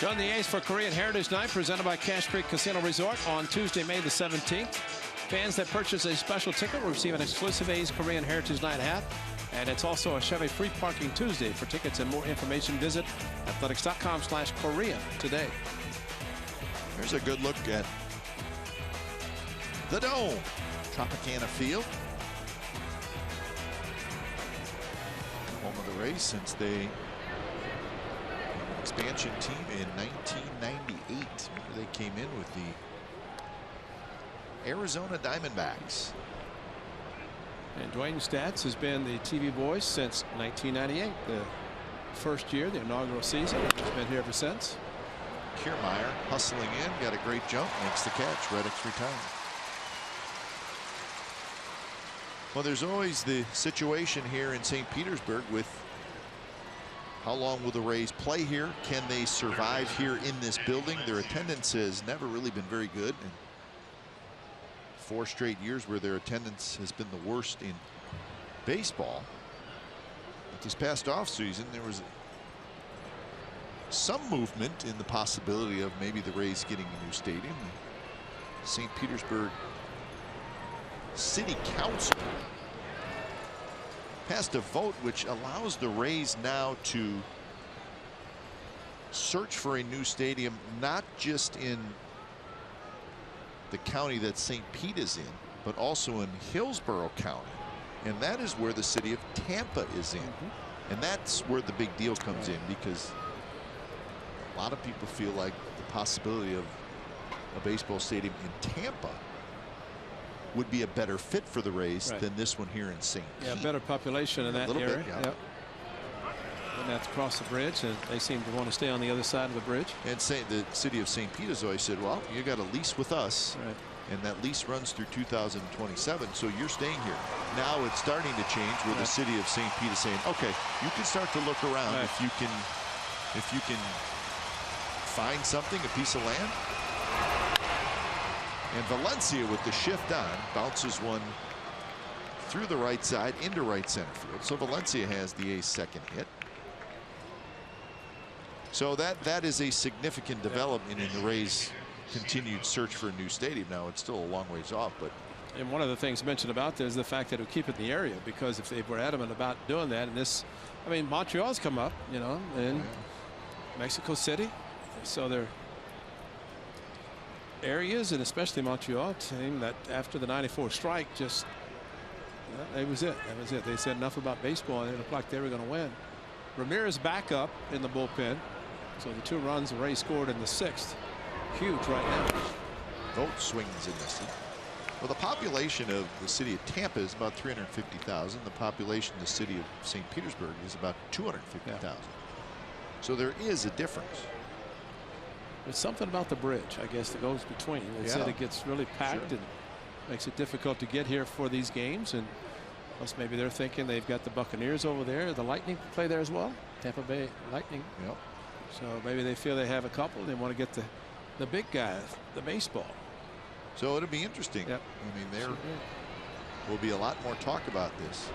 Join the A's for Korean Heritage Night, presented by Cache Creek Casino Resort on Tuesday, May the 17th. Fans that purchase a special ticket will receive an exclusive A's Korean Heritage Night hat. And it's also a Chevy Free Parking Tuesday. For tickets and more information, visit athletics.com/Korea today. Here's a good look at the Dome. Tropicana Field. Home of the Rays since they expansion team in 1998. Remember they came in with the Arizona Diamondbacks. And Dwayne Stats has been the TV voice since 1998, the first year, the inaugural season. He's been here ever since. Kiermaier hustling in, got a great jump, makes the catch. Reddick's retired. Well, there's always the situation here in St. Petersburg with how long will the Rays play here? Can they survive here in this building? Their attendance has never really been very good. And 4 straight years where their attendance has been the worst in baseball. But this past offseason, there was some movement in the possibility of maybe the Rays getting a new stadium. St. Petersburg City Council passed a vote which allows the Rays now to search for a new stadium, not just in the county that St. Pete is in, but also in Hillsborough County. And that is where the city of Tampa is in. And that's where the big deal comes in, because a lot of people feel like the possibility of a baseball stadium in Tampa would be a better fit for the Rays than this one here in St. Pete. Yeah, better population in that area. Bit, yeah. Yep. And that's across the bridge, and they seem to want to stay on the other side of the bridge. And the city of St. Pete has always said, well, you got a lease with us, and that lease runs through 2027, so you're staying here. Now it's starting to change where the city of St. Pete is saying, okay, you can start to look around if you can find something, a piece of land. And Valencia with the shift on bounces one through the right side into right center field. So Valencia has the A's second hit. So that is a significant development in the Rays' continued search for a new stadium. Now it's still a long ways off, but. And one of the things mentioned about this is the fact that it would keep it in the area, because if they were adamant about doing that, and this, I mean, Montreal's come up, you know, and Mexico City, so they're areas, and especially Montreal, team that after the '94 strike, just that was it. That was it. They said enough about baseball, and it looked like they were going to win. Ramirez back up in the bullpen, so the 2 runs the Rays scored in the 6th, huge right now. Vote swings in this. Well, the population of the city of Tampa is about 350,000. The population of the city of St. Petersburg is about 250,000. So there is a difference. There's something about the bridge, I guess, that goes between. They said it gets really packed and makes it difficult to get here for these games. And plus, maybe they're thinking they've got the Buccaneers over there. The Lightning play there as well. Tampa Bay Lightning. Yep. So maybe they feel they have a couple. They want to get the big guy, the baseball. So it'll be interesting. Yep. I mean, there will be a lot more talk about this.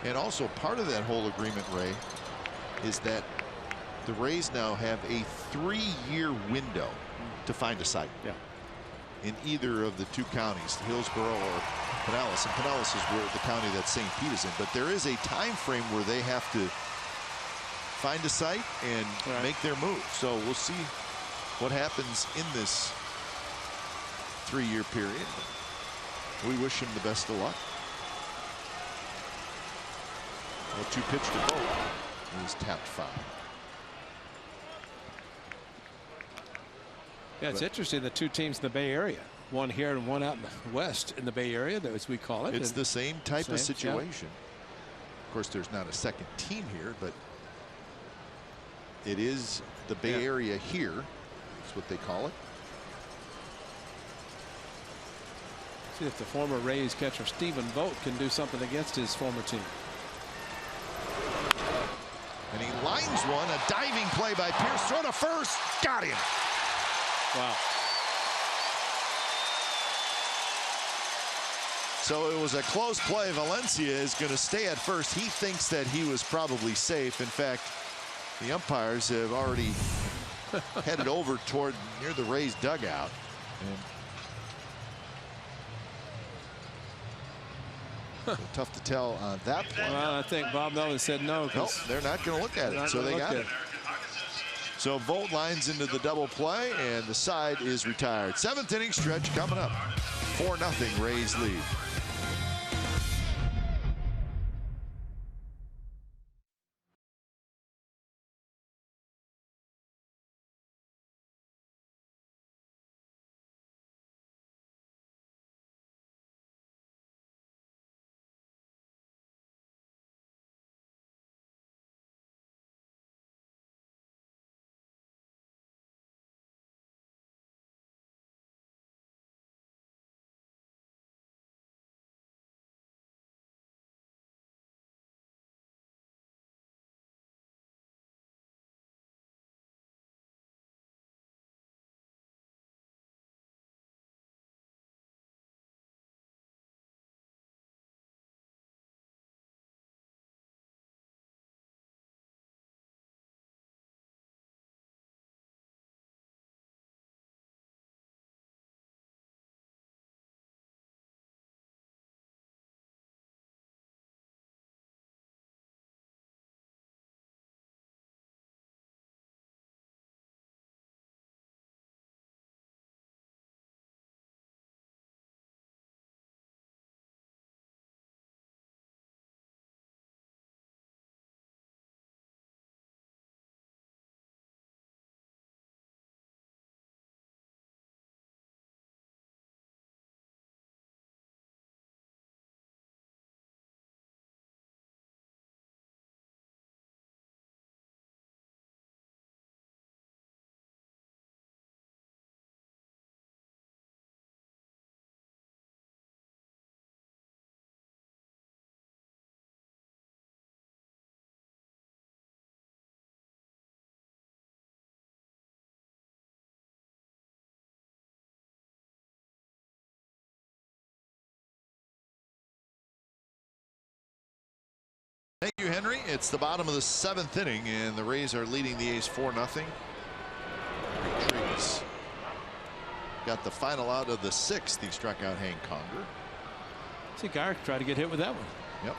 And also part of that whole agreement, Ray, is that the Rays now have a 3-year window to find a site in either of the 2 counties, Hillsborough or Pinellas. And Pinellas is where the county that St. Pete is in. But there is a time frame where they have to find a site and make their move. So we'll see what happens in this 3-year period. We wish him the best of luck. Well, 2 pitch to Vogt. He's tapped foul. Yeah, it's interesting, the 2 teams in the Bay Area, one here and one out in the west in the Bay Area, as we call it. It's the same type of situation. Of course, there's not a second team here, but it is the Bay Area here. That's what they call it. See if the former Rays catcher Stephen Vogt can do something against his former team. And he lines one, a diving play by Pierce, throw to first, got him. Wow. So it was a close play. Valencia is going to stay at first. He thinks that he was probably safe. In fact, The umpires have already headed over toward near the Rays dugout. And so tough to tell on that play. Well, I think Bob Melvin said no. Nope, they're not going to look at it, so they got it. So Vogt lines into the double play, and the side is retired. 7th inning stretch coming up. 4-0 Rays lead. Thank you, Henry. It's the bottom of the 7th inning, and the Rays are leading the A's 4-0. Triggs got the final out of the 6th. He struck out Hank Conger. See, Garrett tried to get hit with that one. Yep.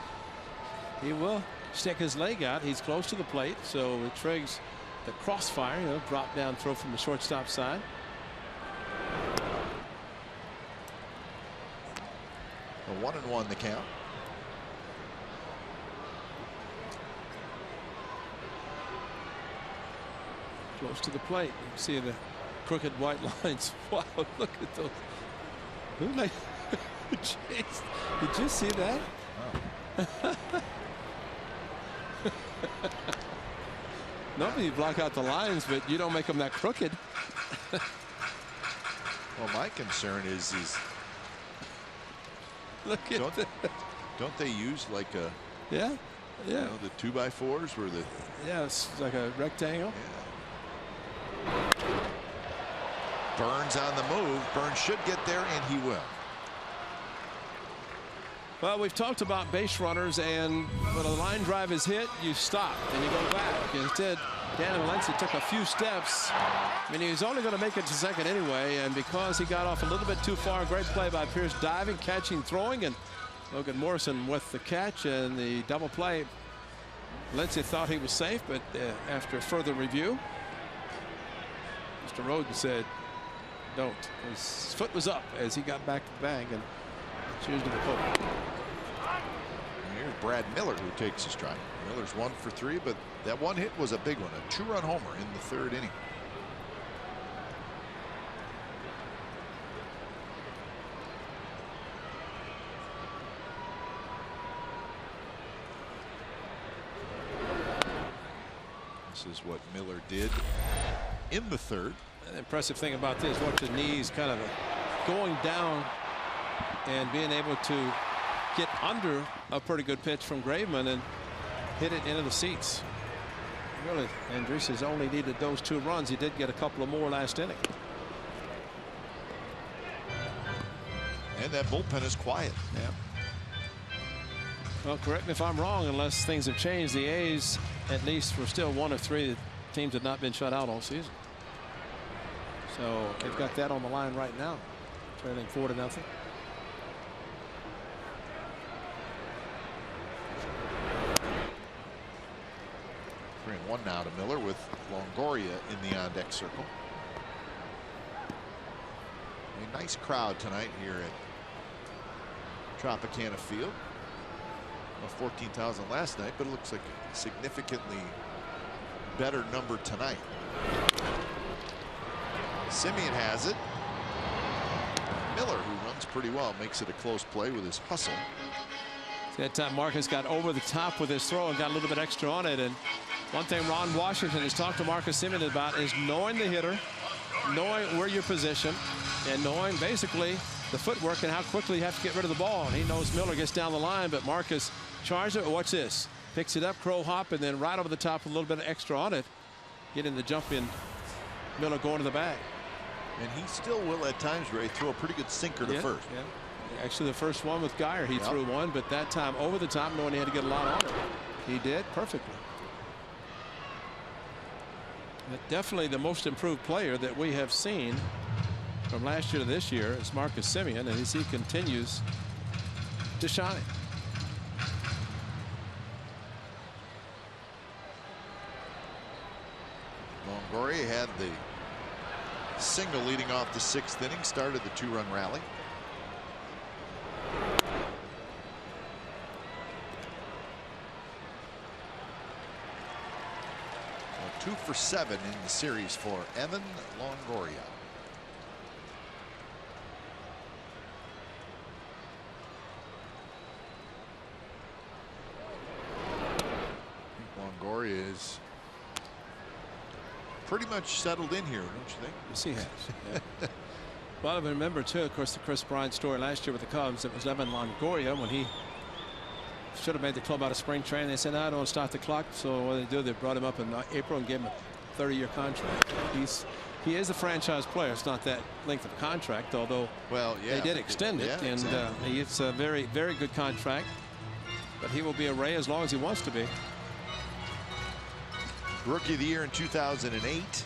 He will stick his leg out. He's close to the plate, so with Triggs, the crossfire, drop down throw from the shortstop side. A 1-1 the count. Close to the plate. You can see the crooked white lines. Wow, look at those. Jeez, did you see that? Oh. Normally you block out the lines, but you don't make them that crooked. Well, my concern is look at don't they use like a yeah you know, the 2x4s where the it's like a rectangle. Yeah. Burns on the move. Burns should get there, and he will. Well, we've talked about base runners, and when a line drive is hit, you stop and you go back. Instead, Dan Valencia took a few steps. I mean, he was only going to make it to second anyway, and because he got off a little bit too far, great play by Pierce, diving, catching, throwing, and Logan Morrison with the catch and the double play. Valencia thought he was safe, but after further review, Mr. Roden said, don't. His foot was up as he got back to the bag and cheers to the poke. Here's Brad Miller, who takes a strike. Miller's 1 for 3, but that one hit was a big one, a 2-run homer in the 3rd inning. This is what Miller did in the 3rd. The impressive thing about this, watch the knees kind of going down and being able to get under a pretty good pitch from Graveman and hit it into the seats. Really, Andres has only needed those 2 runs. He did get a couple of more last inning. And that bullpen is quiet. Yeah. Well, correct me if I'm wrong, unless things have changed. The A's at least we're still one of 3 teams that have not been shut out all season. So they've got that on the line right now, trailing 4-0. 3-1 now to Miller with Longoria in the on-deck circle. A nice crowd tonight here at Tropicana Field. Well, 14,000 last night, but it looks like a significantly better number tonight. Simeon has it. Miller, who runs pretty well, makes it a close play with his hustle. That time Marcus got over the top with his throw and got a little bit extra on it. And one thing Ron Washington has talked to Marcus Simeon about is knowing the hitter, knowing where you're positioned, and knowing basically the footwork and how quickly you have to get rid of the ball. And he knows Miller gets down the line, but Marcus charged it. Watch this. Picks it up, crow hop, and then right over the top with a little bit extra on it. Getting the jump in. Miller going to the bag. And he still will at times, Ray, throw a pretty good sinker to first. Yeah. Actually, the first one with Geyer, he threw one, but that time over the top, knowing he had to get a lot on it. He did perfectly. But definitely the most improved player that we have seen from last year to this year is Marcus Simeon, and as he continues to shine. Longoria had the single leading off the 6th inning, started the 2-run rally. So 2 for 7 in the series for Evan Longoria. I think Longoria is pretty much settled in here, don't you think? Yes, he has. Yeah. Well, I remember too, of course, the Chris Bryant story last year with the Cubs. It was Evan Longoria when he should have made the club out of spring training. They said, "No, don't start the clock." So what they do, they brought him up in April and gave him a 30-year contract. He is a franchise player. It's not that length of contract, although they did extend it, and exactly. It's a very, very good contract. But he will be a Ray as long as he wants to be. Rookie of the Year in 2008,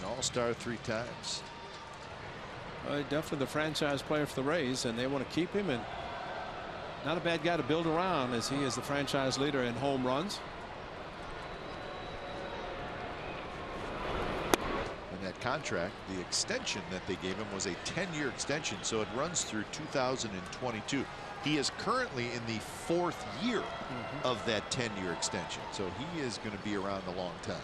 an All-Star 3 times. Definitely the franchise player for the Rays, and they want to keep him, and not a bad guy to build around, as he is the franchise leader in home runs. And that contract, the extension that they gave him was a 10-year extension, so it runs through 2022. He is currently in the 4th year of that 10-year extension, so he is going to be around a long time.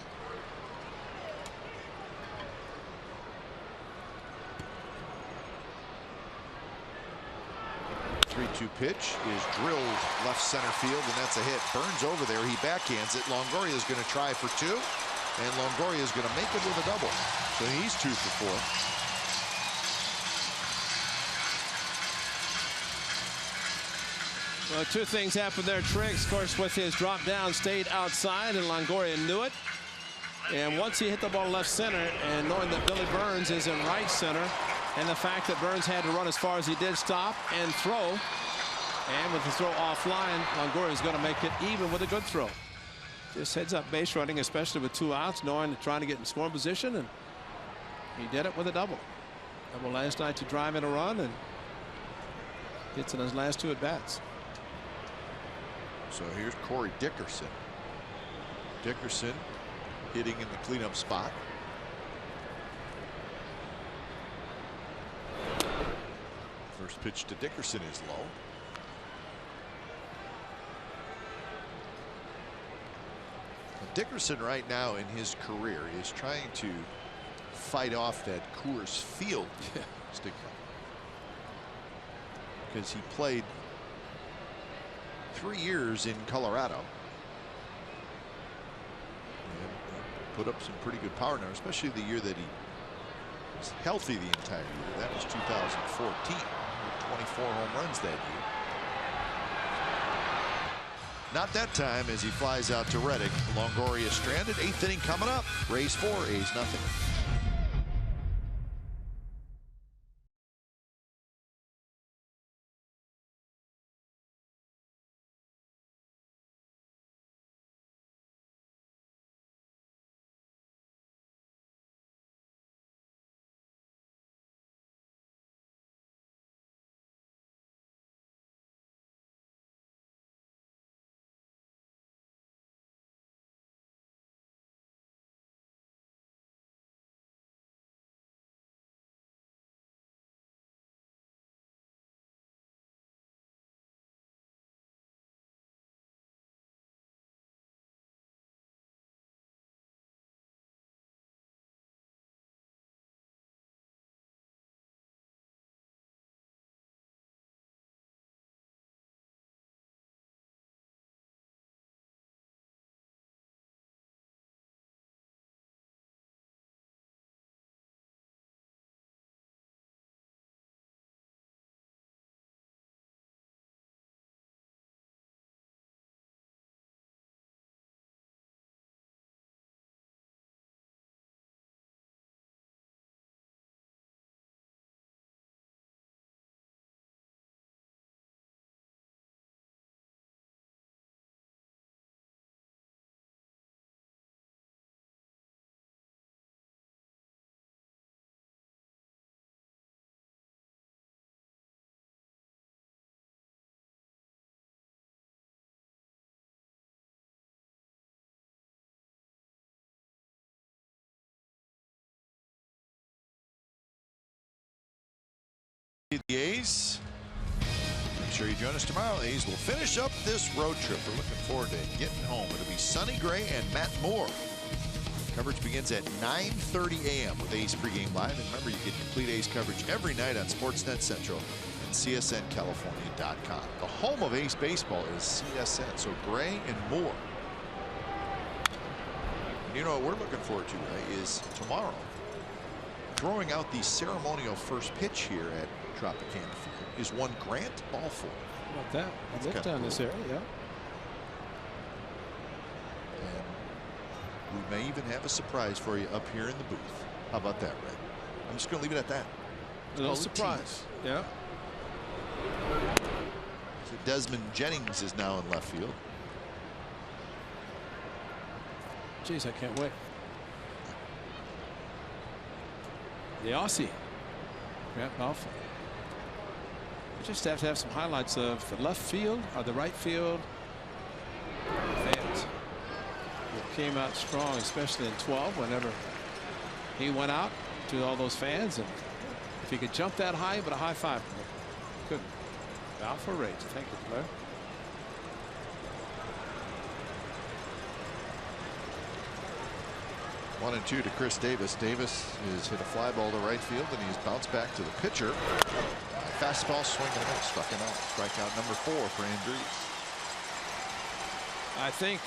The 3-2 pitch is drilled left center field, and that's a hit. Burns over there. He backhands it. Longoria is going to try for 2, and Longoria is going to make it with a double. So he's 2 for 4. Well, 2 things happened there. Triggs, of course, with his drop down, stayed outside, and Longoria knew it. And once he hit the ball left center, and knowing that Billy Burns is in right center, and the fact that Burns had to run as far as he did, stop and throw, and with the throw offline, Longoria is going to make it even with a good throw. Just heads up base running, especially with 2 outs, knowing trying to get in scoring position, and he did it with a double. Double last night to drive in a run, and hits in his last 2 at bats. So here's Corey Dickerson. Dickerson hitting in the cleanup spot. First pitch to Dickerson is low. Dickerson right now in his career is trying to fight off that Coors Field stigma, because he played 3 years in Colorado. And put up some pretty good power now, especially the year that he was healthy the entire year. That was 2014. 24 home runs that year. Not that time, as he flies out to Reddick. Longoria stranded. 8th inning coming up. Rays 4, A's nothing. The A's. Make sure you join us tomorrow. A's will finish up this road trip. We're looking forward to getting home. It'll be Sonny Gray and Matt Moore. Coverage begins at 9:30 a.m. with A's pregame live. And remember, you get complete A's coverage every night on Sportsnet Central and CSNCalifornia.com. The home of A's baseball is CSN. So Gray and Moore. And you know what we're looking forward to, right, is tomorrow throwing out the ceremonial first pitch here at Tropicana Field is one Grant Balfour. How about that? I lived down this area, yeah. And we may even have a surprise for you up here in the booth. How about that, Red? I'm just going to leave it at that. A little surprise. Yeah. So Desmond Jennings is now in left field. Jeez, I can't wait. The Aussie, Grant Balfour. You just have to have some highlights of the left field or the right field fans. It came out strong, especially in 12, whenever he went out to all those fans. And if he could jump that high, but a high five. Good. Balfour rage. Thank you, Blair. One and two to Chris Davis. Davis has hit a fly ball to right field, and he's bounced back to the pitcher. Fastball swinging and a miss, struck him out. Strikeout number 4 for Andres. I think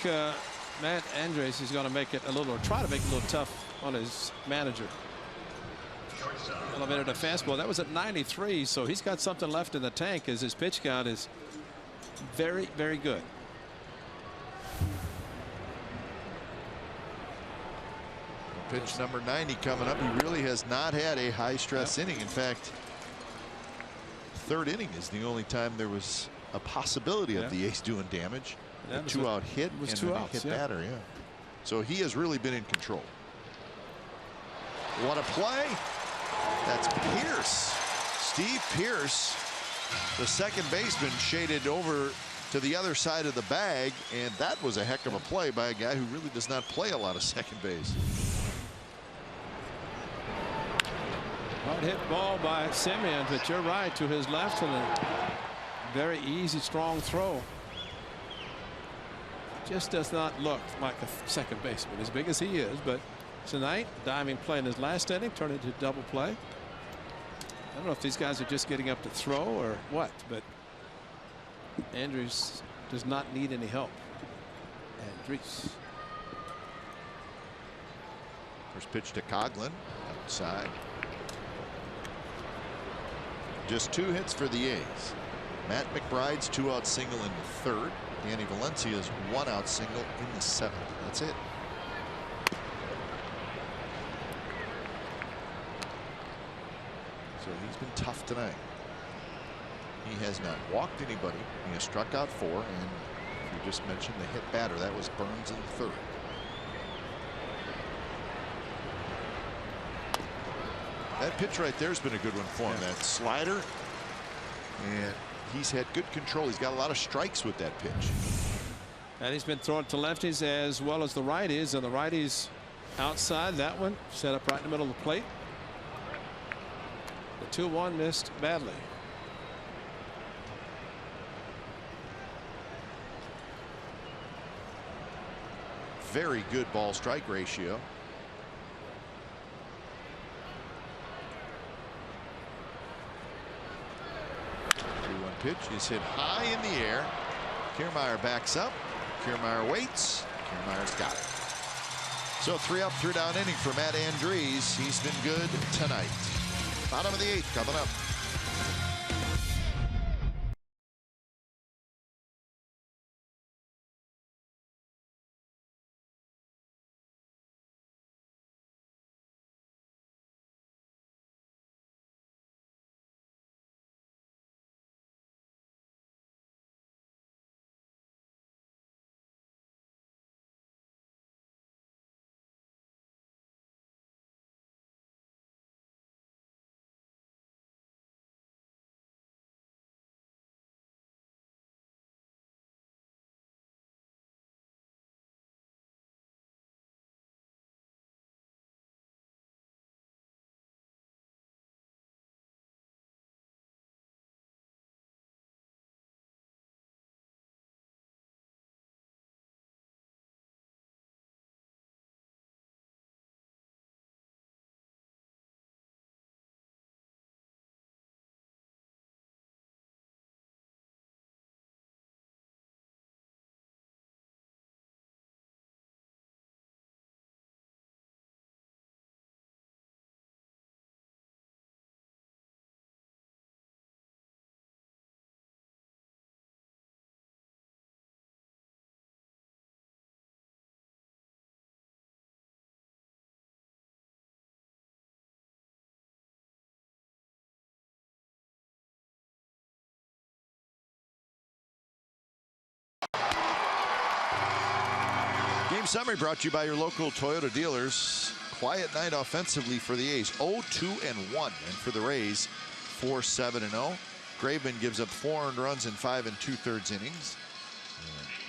Matt Andres is going to make it a little, or try to make it a little tough on his manager. Elevated a fastball. That was at 93, so he's got something left in the tank as his pitch count is very, very good. Pitch number 90 coming up. He really has not had a high stress inning. In fact, third inning is the only time there was a possibility of the A's doing damage. A 2-out hit and a hit batter. Yeah. So he has really been in control. What a play. That's Pierce. Steve Pierce, the second baseman, shaded over to the other side of the bag, and that was a heck of a play by a guy who really does not play a lot of second base. Hard hit ball by Simeon, but you're right, to his left, and a very easy, strong throw. Just does not look like a second baseman, as big as he is. But tonight, diving play in his last inning turned into double play. I don't know if these guys are just getting up to throw or what, but Andrews does not need any help. Andrews. First pitch to Coughlin outside. Just 2 hits for the A's. Matt McBride's 2-out single in the third. Danny Valencia's 1-out single in the 7th. That's it. So he's been tough tonight. He has not walked anybody. He has struck out 4, and you just mentioned the hit batter. That was Burns in the third. That pitch right there has been a good one for him. That slider, and he's had good control. He's got a lot of strikes with that pitch. And he's been throwing to lefties as well as the righties, and the righties outside. That one set up right in the middle of the plate. The 2-1 missed badly. Very good ball strike ratio. 2-1 pitch is hit high in the air. Kiermaier backs up. Kiermaier waits. Kiermaier's got it. So 3 up, 3 down inning for Matt Andres. He's been good tonight. Bottom of the 8th coming up. Game summary brought to you by your local Toyota dealers. Quiet night offensively for the A's, 0-2-1, and for the Rays, 4-7-0. Graveman gives up 4 earned runs in 5 2/3 innings.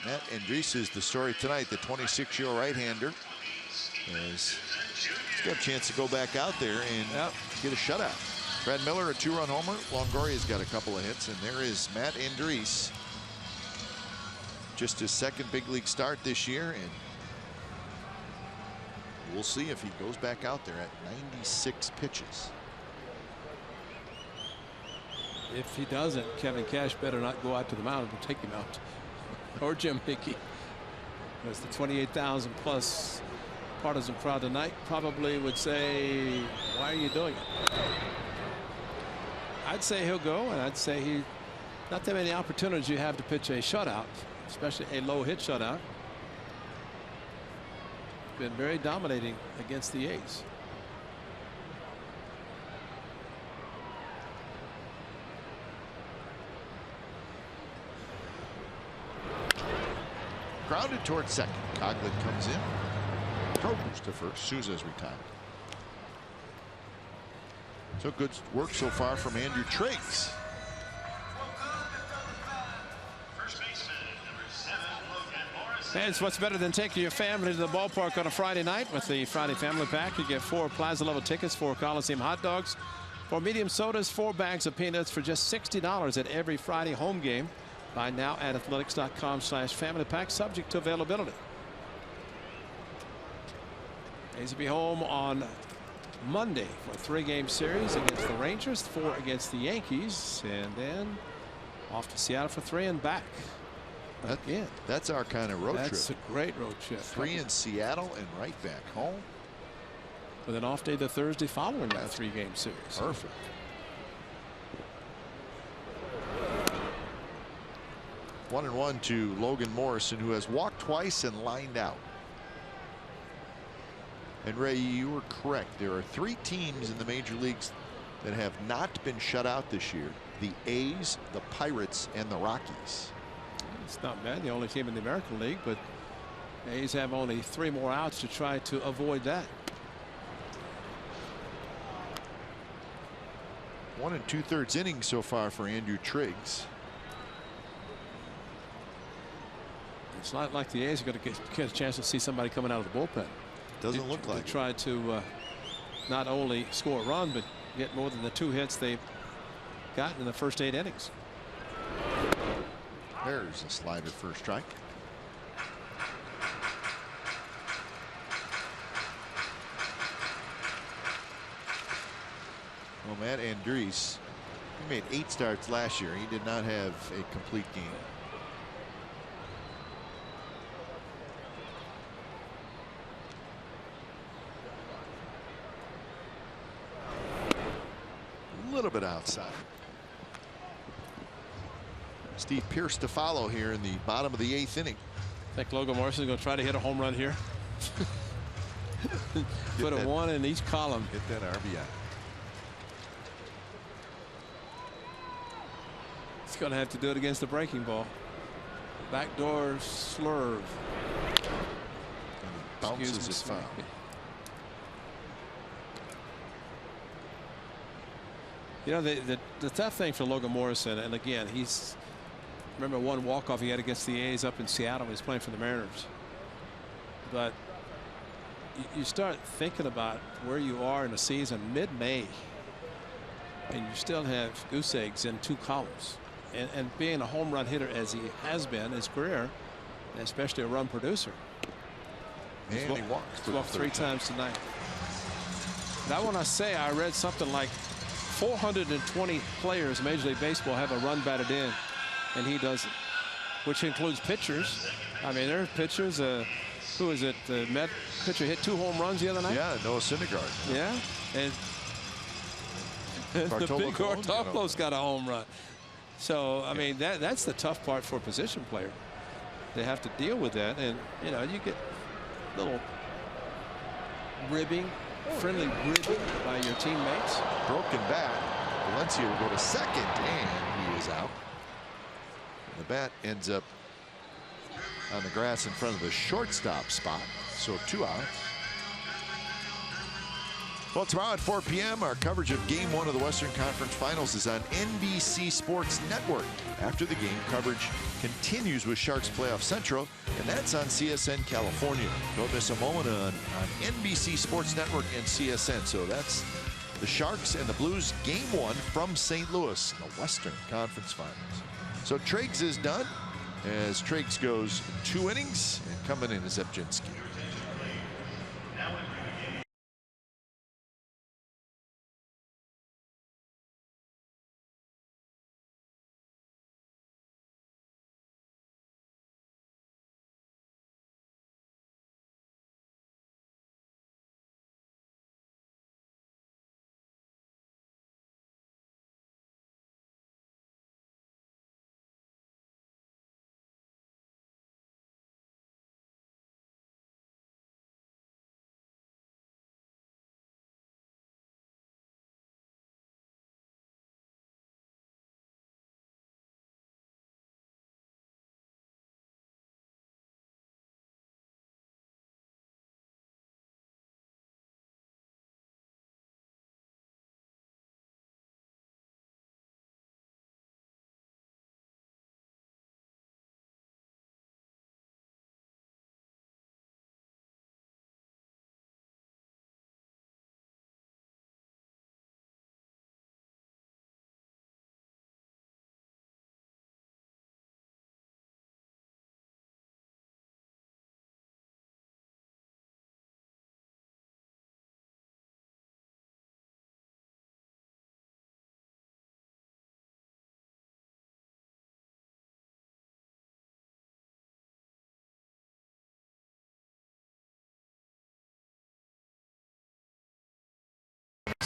Matt Andriese is the story tonight. The 26-year-old right-hander he's got a chance to go back out there and get a shutout. Brad Miller, a 2-run homer. Longoria's got a couple of hits, and there is Matt Andriese. Just his second big league start this year, and we'll see if he goes back out there at 96 pitches. If he doesn't, Kevin Cash better not go out to the mound and take him out. Or Jim Hickey. Because the 28,000 plus partisan crowd tonight probably would say, why are you doing it? I'd say he'll go, and I'd say not that many opportunities you have to pitch a shutout, especially a low hit shutout. Been very dominating against the A's. Grounded towards second. Coughlin comes in. Throws to first. Souza's retired. So good work so far from Andrew Triggs. Hey, it's what's better than taking your family to the ballpark on a Friday night with the Friday Family Pack. You get 4 Plaza level tickets, 4 Coliseum hot dogs, 4 medium sodas, 4 bags of peanuts for just $60 at every Friday home game. Buy now at athletics.com/family pack, subject to availability. A's will be home on Monday for a 3-game series against the Rangers, 4 against the Yankees, and then off to Seattle for 3 and back. Again, that's our kind of road trip. That's a great road trip. 3 in Seattle and right back home. With an off day the Thursday following that 3-game series. Perfect. One and one to Logan Morrison, who has walked twice and lined out. And Ray, you were correct. There are 3 teams in the major leagues that have not been shut out this year: the A's, the Pirates, and the Rockies. It's not bad. The only team in the American League, but A's have only 3 more outs to try to avoid that. 1 2/3 innings so far for Andrew Triggs. It's not like the A's are going to get a chance to see somebody coming out of the bullpen. Doesn't look like it. Try to not only score a run, but get more than the 2 hits they've gotten in the first 8 innings. There's a slider for a strike. Well, Matt Andriese, he made 8 starts last year. He did not have a complete game. A little bit outside. Steve Pearce to follow here in the bottom of the 8th inning. I think Logan Morrison is going to try to hit a home run here. Put a 1 in each column. Hit that RBI. He's going to have to do it against the breaking ball. Backdoor slurve. Bounces it foul. You know, the tough thing for Logan Morrison, and again, he's, remember one walk-off he had against the A's up in Seattle. He was playing for the Mariners. But you start thinking about where you are in the season mid-May, and you still have goose eggs in 2 columns. And being a home run hitter as he has been his career, and especially a run producer. And he walked 3 times tonight. Now, when I say, I read something like 420 players in Major League Baseball have a run batted in, and he doesn't, which includes pitchers. I mean, there are pitchers. Who is it? The Met pitcher hit 2 home runs the other night. Yeah, Noah Syndergaard. Yeah, and the big Bartolo's got a home run. So I mean, that's the tough part for a position player. They have to deal with that, and you know, you get little ribbing. Friendly ribbing by your teammates. Broken bat. Valencia will go to second, and he is out. The bat ends up on the grass in front of the shortstop spot. So 2 outs. Well, tomorrow at 4 p.m., our coverage of Game 1 of the Western Conference Finals is on NBC Sports Network. After the game, coverage continues with Sharks Playoff Central, and that's on CSN California. Don't miss a moment on NBC Sports Network and CSN. So that's the Sharks and the Blues Game 1 from St. Louis in the Western Conference Finals. So Triggs is done as Triggs goes 2 innings, and coming in is Zepchinski.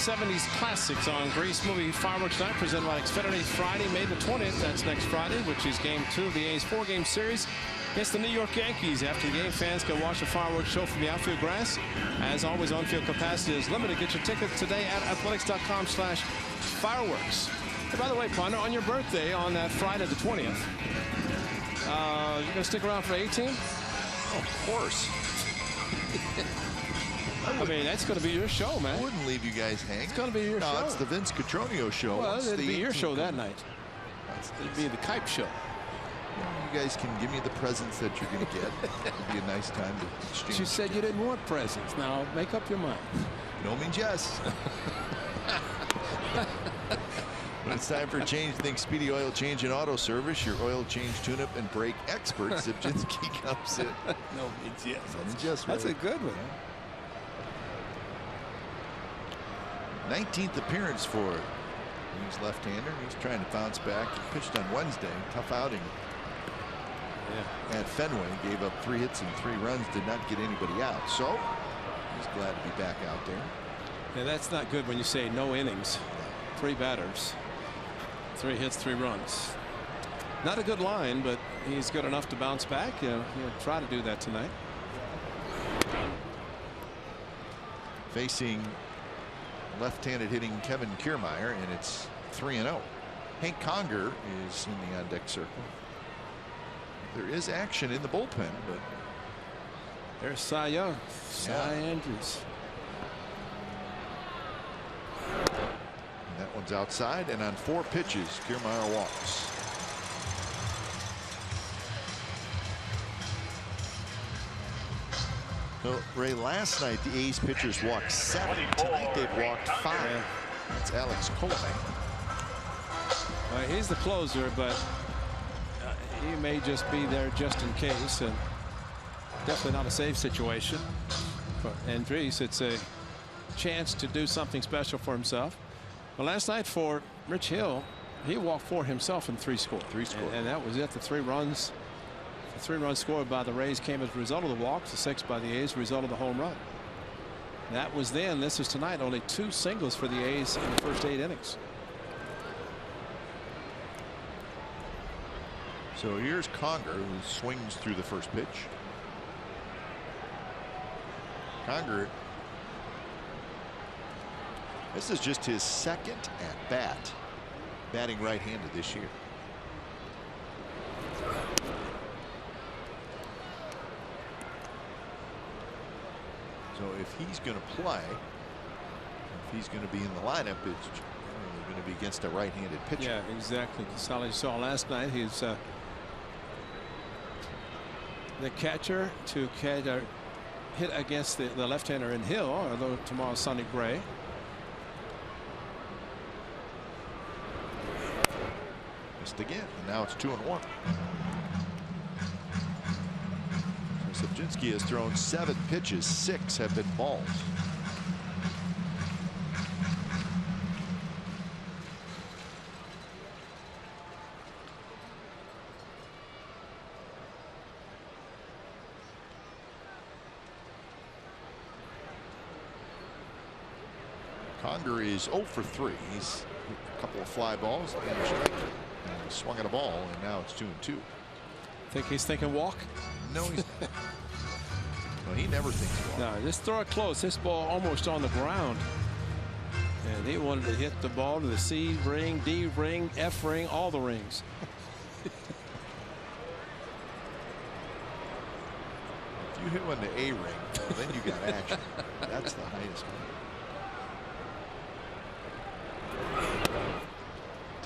'70s classics on Grease Movie Fireworks Night, presented by Xfinity, Friday, May the 20th. That's next Friday, which is Game 2 of the A's 4-game series against the New York Yankees. After the game, fans can watch a fireworks show from the outfield grass. As always, on-field capacity is limited. Get your tickets today at athletics.com/fireworks. And by the way, partner, on your birthday on that Friday the 20th, you gonna stick around for 18? Oh, of course. I mean, that's going to be your show, man. I wouldn't leave you guys hanging. It's going to be your show. No, it's the Vince Cotroneo show. Well, it's it'd the be your show that 18th. night. It'd be the Kipe show. You guys can give me the presents that you're going to get. It'd be a nice time to exchange. You said you didn't want presents. Now, make up your mind. No means yes. When it's time for change, think Speedy Oil Change and Auto Service. Your oil change, tune-up, and brake expert. Zipchinski comes in. No means yes. No means yes. That's right. a good one. 19th appearance for him. He's left-hander. He's trying to bounce back. He pitched on Wednesday. Tough outing. At Fenway, gave up 3 hits and 3 runs. Did not get anybody out. So he's glad to be back out there. Yeah, that's not good when you say no innings. 3 batters, 3 hits, 3 runs. Not a good line, but he's good enough to bounce back. He'll try to do that tonight. Facing left-handed hitting Kevin Kiermaier, and it's 3-0. Hank Conger is in the on-deck circle. There is action in the bullpen, but there's Cy Young, Cy Andrews. And that one's outside, and on 4 pitches, Kiermaier walks. So, Ray, last night the A's pitchers walked 7. Tonight they've walked 5. That's Alex Colomé. He's the closer, but he may just be there just in case, and definitely not a safe situation for Andres. It's a chance to do something special for himself. Well, last night for Rich Hill, he walked 4 himself and 3 scored. 3 scored. And that was it. The 3 runs. The 3 runs scored by the Rays came as a result of the walks. The 6 by the A's, a result of the home run. That was then. This is tonight. Only 2 singles for the A's in the first 8 innings. So here's Conger, who swings through the first pitch. Conger, this is just his 2nd at bat, batting right-handed this year. if he's going to play, if he's going to be in the lineup, it's going to be against a right-handed pitcher. Yeah, exactly. Casale saw last night. He's the catcher to hit against the left-hander in Hill, although tomorrow's Sonny Gray. Missed again, and now it's 2-1. So Sabzinski has thrown 7 pitches, 6 have been balls. Conger is 0 for 3. He's a couple of fly balls and a strike. He swung at a ball, and now it's 2-2. Think he's thinking walk? No, he's not. No, he never thinks walk. No, just throw it close. This ball almost on the ground. And he wanted to hit the ball to the C ring, D ring, F ring, all the rings. If you hit one to A ring, well, then you got action. That's the highest one.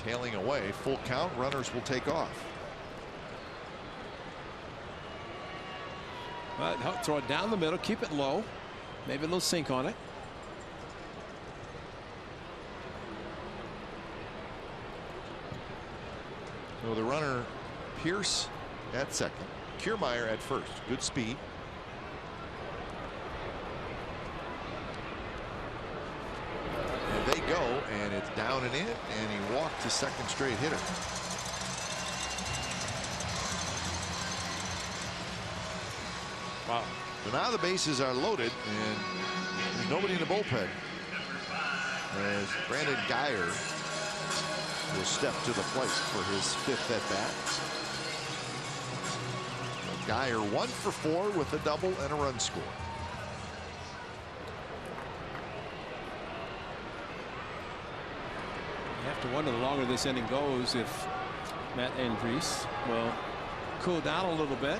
Tailing away, full count, runners will take off. But throw it down the middle, keep it low, maybe a little sink on it. So the runner, Pierce at second, Kiermaier at first. Good speed. They go, and it's down and in, and he walked his second straight hitter. Wow. So now the bases are loaded, and there's nobody in the bullpen. As Brandon Guyer will step to the plate for his 5th at bat. Guyer 1 for 4 with a double and a run score. You have to wonder the longer this inning goes if Matt Andriese will cool down a little bit.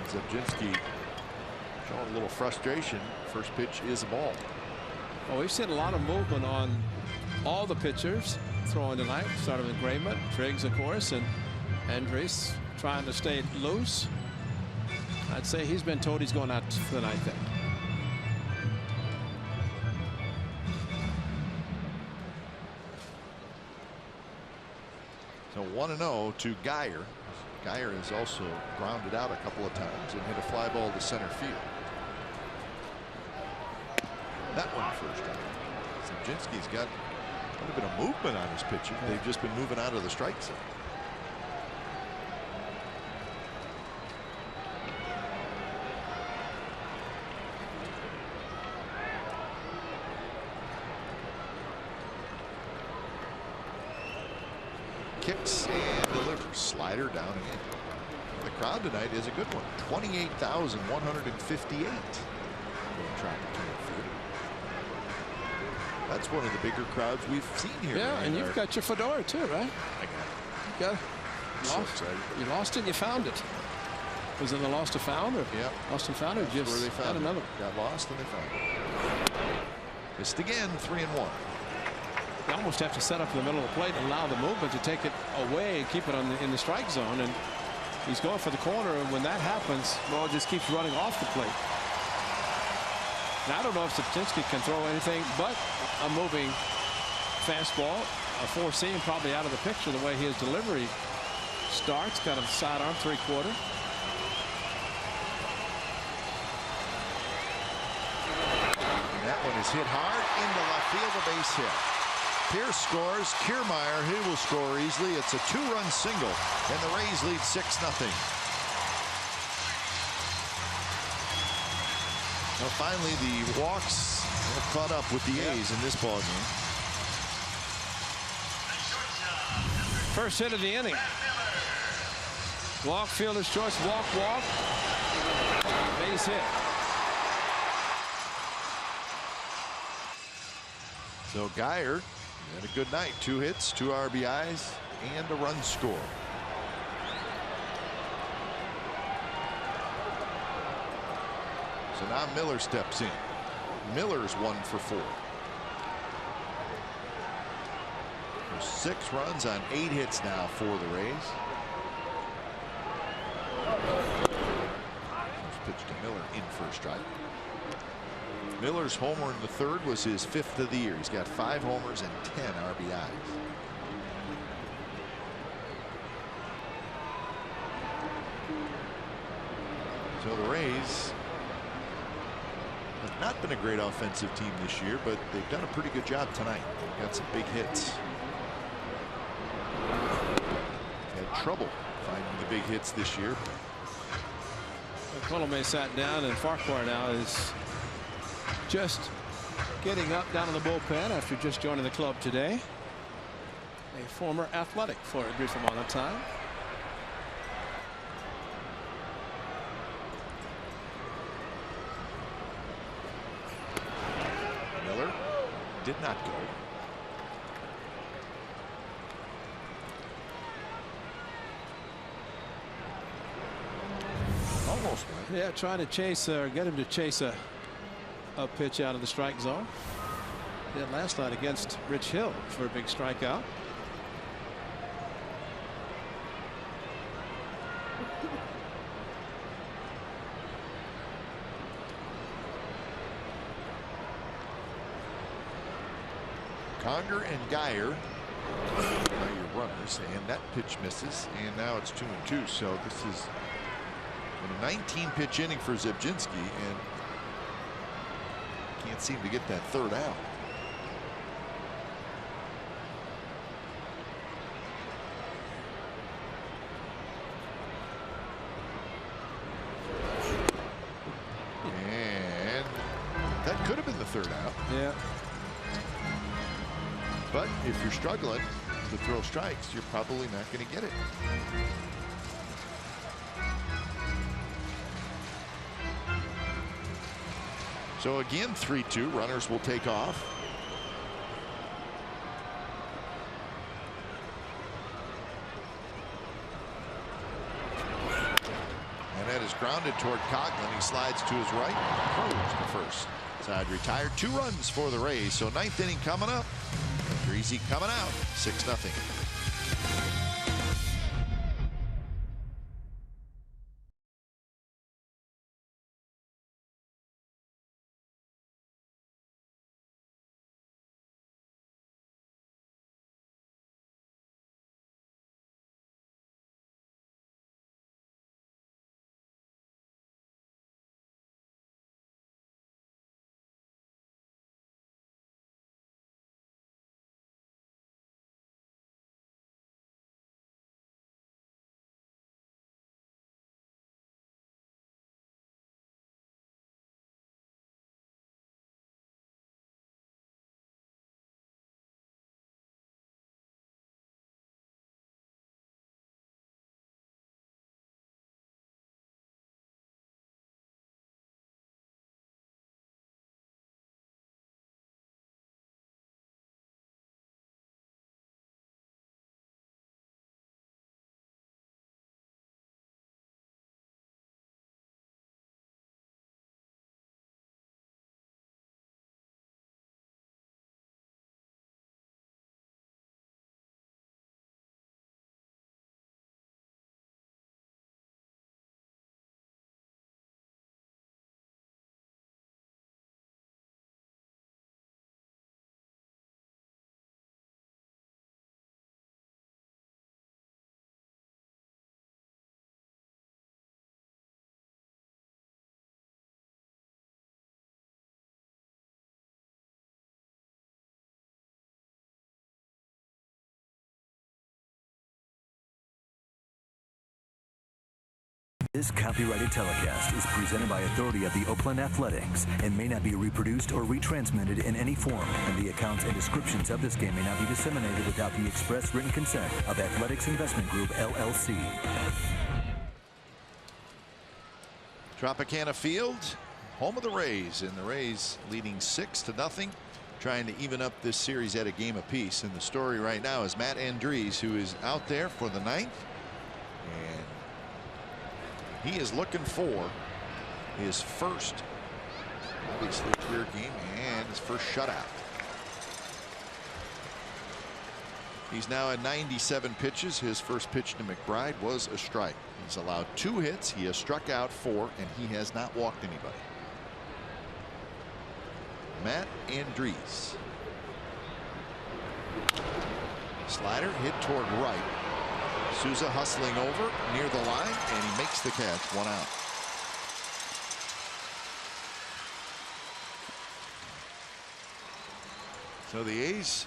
Zabzinski showing a little frustration. First pitch is a ball. Well, we've seen a lot of movement on all the pitchers throwing tonight. Started with Grayman, Triggs, of course, and Andriese trying to stay loose. I'd say he's been told he's going out tonight then. So 1-0 to Guyer. Guyer has also grounded out a couple of times and hit a fly ball to center field. That one first time. Zabzinski's got a little bit of movement on his pitching. They've just been moving out of the strike zone. Kicks and delivers. Slider down and in. The crowd tonight is a good one. 28,158. That's one of the bigger crowds we've seen here. Yeah, and you've got your fedora too, right? I got it. You lost it, you found it. Was it the lost or found? Or yeah. Lost and found, or That's just where they found another? Got lost and they found it. Missed again, 3-1. You almost have to set up in the middle of the plate and allow the movement to take it away and keep it in the strike zone. And he's going for the corner, and when that happens, well, it just keeps running off the plate. Now, I don't know if Zabzinski can throw anything but a moving fastball. A 4-seam probably out of the picture the way his delivery starts. Got a sidearm 3/4. And that one is hit hard into left field, a base hit. Pierce scores. Kiermaier, he will score easily. It's a 2-run single, and the Rays lead 6-0. Well, finally, the walks have caught up with the A's in this ballgame. First hit of the inning. Walk, fielder's choice, walk, base hit. So Guyer had a good night. 2 hits, 2 RBIs, and a run score. So now Miller steps in. Miller's 1 for 4. 6 runs on 8 hits now for the Rays. First pitch to Miller in for a strike. Miller's homer in the 3rd was his 5th of the year. He's got 5 homers and 10 RBIs. So the Rays have not been a great offensive team this year, but they've done a pretty good job tonight. They've got some big hits. Had trouble finding the big hits this year. Colomé sat down, and Farquhar now is just getting up down in the bullpen after just joining the club today. A former Athletic for a brief amount of time. Miller did not go. Almost went. Yeah, trying to chase or get him to chase a pitch out of the strike zone. Did last night against Rich Hill for a big strikeout. Conger and Geyer are your runners, and that pitch misses, and now it's 2-2. So this is a 19-pitch inning for Zebczynski, and can't seem to get that 3rd out. And that could have been the 3rd out. Yeah. But if you're struggling to throw strikes, you're probably not going to get it. So again, 3-2. Runners will take off. And that is grounded toward Coughlin. He slides to his right. Throws to first. Side retired. 2 runs for the Rays. So 9th inning coming up. Greasy coming out. 6-0. This copyrighted telecast is presented by authority of the Oakland Athletics and may not be reproduced or retransmitted in any form, and the accounts and descriptions of this game may not be disseminated without the express written consent of Athletics Investment Group, LLC. Tropicana Field, home of the Rays, and the Rays leading 6-0, trying to even up this series at a game apiece. And the story right now is Matt Andriese, who is out there for the 9th, and he is looking for his first Obviously career game and his first shutout. He's now at 97 pitches. His first pitch to Mcbride was a strike. He's allowed 2 hits. He has struck out 4, and he has not walked anybody. Matt Andriese. Slider hit toward right. Souza hustling over near the line, and he makes the catch. 1 out. So the A's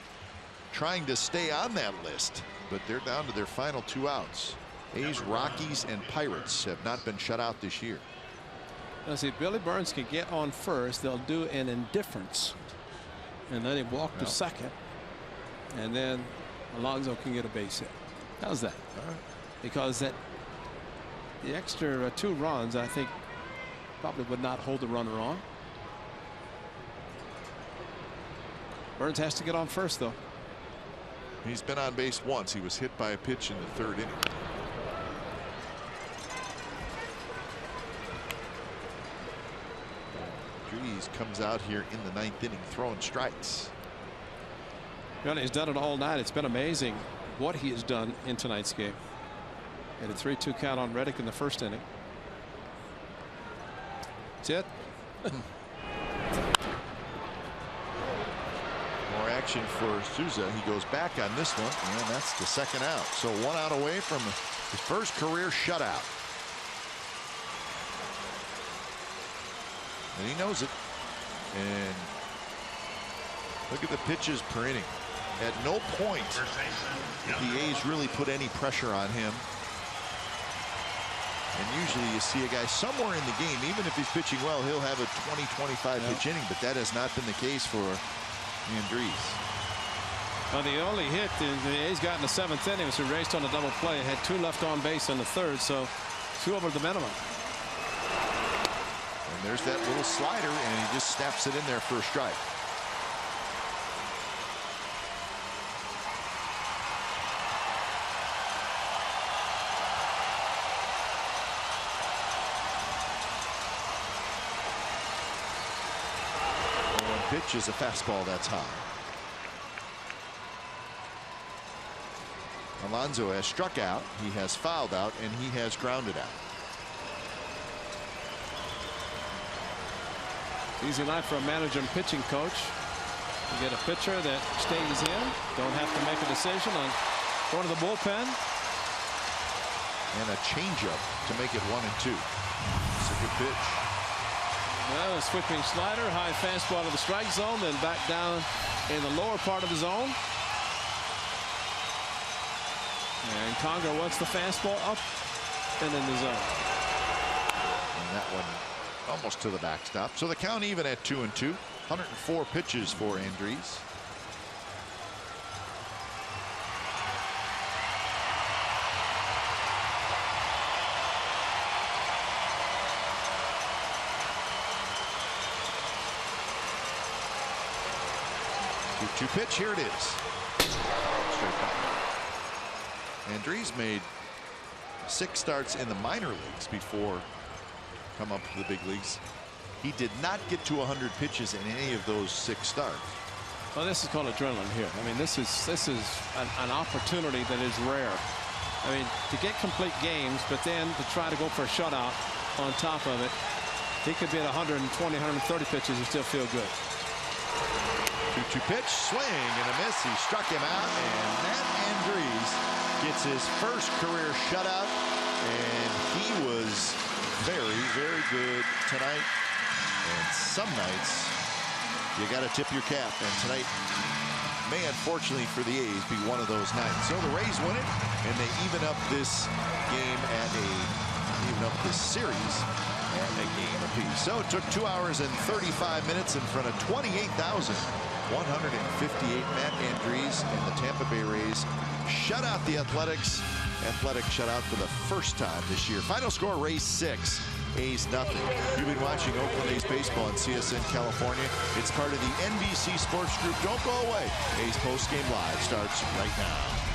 trying to stay on that list, but they're down to their final 2 outs. A's, Rockies, and Pirates have not been shut out this year. Now see, if Billy Burns can get on first, they'll do an indifference and let him walk to second, and then Alonso can get a base hit. How's that? Because the extra 2 runs, I think, probably would not hold the runner on. Burns has to get on first, though. He's been on base once. He was hit by a pitch in the 3rd inning. Triggs comes out here in the 9th inning throwing strikes. Really, he's done it all night. It's been amazing what he has done in tonight's game. Had a 3-2 count on Reddick in the 1st inning. That's it. More action for Souza. He goes back on this one, and that's the 2nd out. So 1 out away from his first career shutout. And he knows it. And look at the pitches per inning. At no point did the A's really put any pressure on him. And usually you see a guy somewhere in the game, even if he's pitching well, he'll have a 20-25 pitch inning, but that has not been the case for Andriese. Well, the only hit the A's got in the 7th inning was he raced on a double play. Had 2 left on base in the 3rd, so 2 over the minimum. And there's that little slider, and he just snaps it in there for a strike. Pitch is a fastball that's high. Alonso has struck out, he has fouled out, and he has grounded out. Easy night for a manager and pitching coach. You get a pitcher that stays in, don't have to make a decision on going to the bullpen. And a changeup to make it 1-2. It's a good pitch. Well, a sweeping slider, high fastball to the strike zone, then back down in the lower part of the zone. And Conger wants the fastball up and in the zone. And that one almost to the backstop. So the count even at 2-2. 104 pitches for Andriese. Two pitch, here it is. Straight back. Andriese made 6 starts in the minor leagues before come up to the big leagues. He did not get to 100 pitches in any of those 6 starts. Well, this is called adrenaline here. I mean, this is an opportunity that is rare. I mean, to get complete games, but then to try to go for a shutout on top of it. He could be at 120, 130 pitches and still feel good. 2-2 pitch, swing and a miss. He struck him out, and Matt Andriese gets his first career shutout, and he was very, very good tonight. And some nights you got to tip your cap, and tonight may, unfortunately for the A's, be one of those nights. So the Rays win it, and they even up this game even up this series at a game apiece. So it took 2 hours and 35 minutes in front of 28,158. Matt Andriese and the Tampa Bay Rays shut out the Athletics. Athletic shutout for the first time this year. Final score: Rays 6, A's nothing. You've been watching Oakland A's baseball on CSN California. It's part of the NBC Sports Group. Don't go away. A's postgame live starts right now.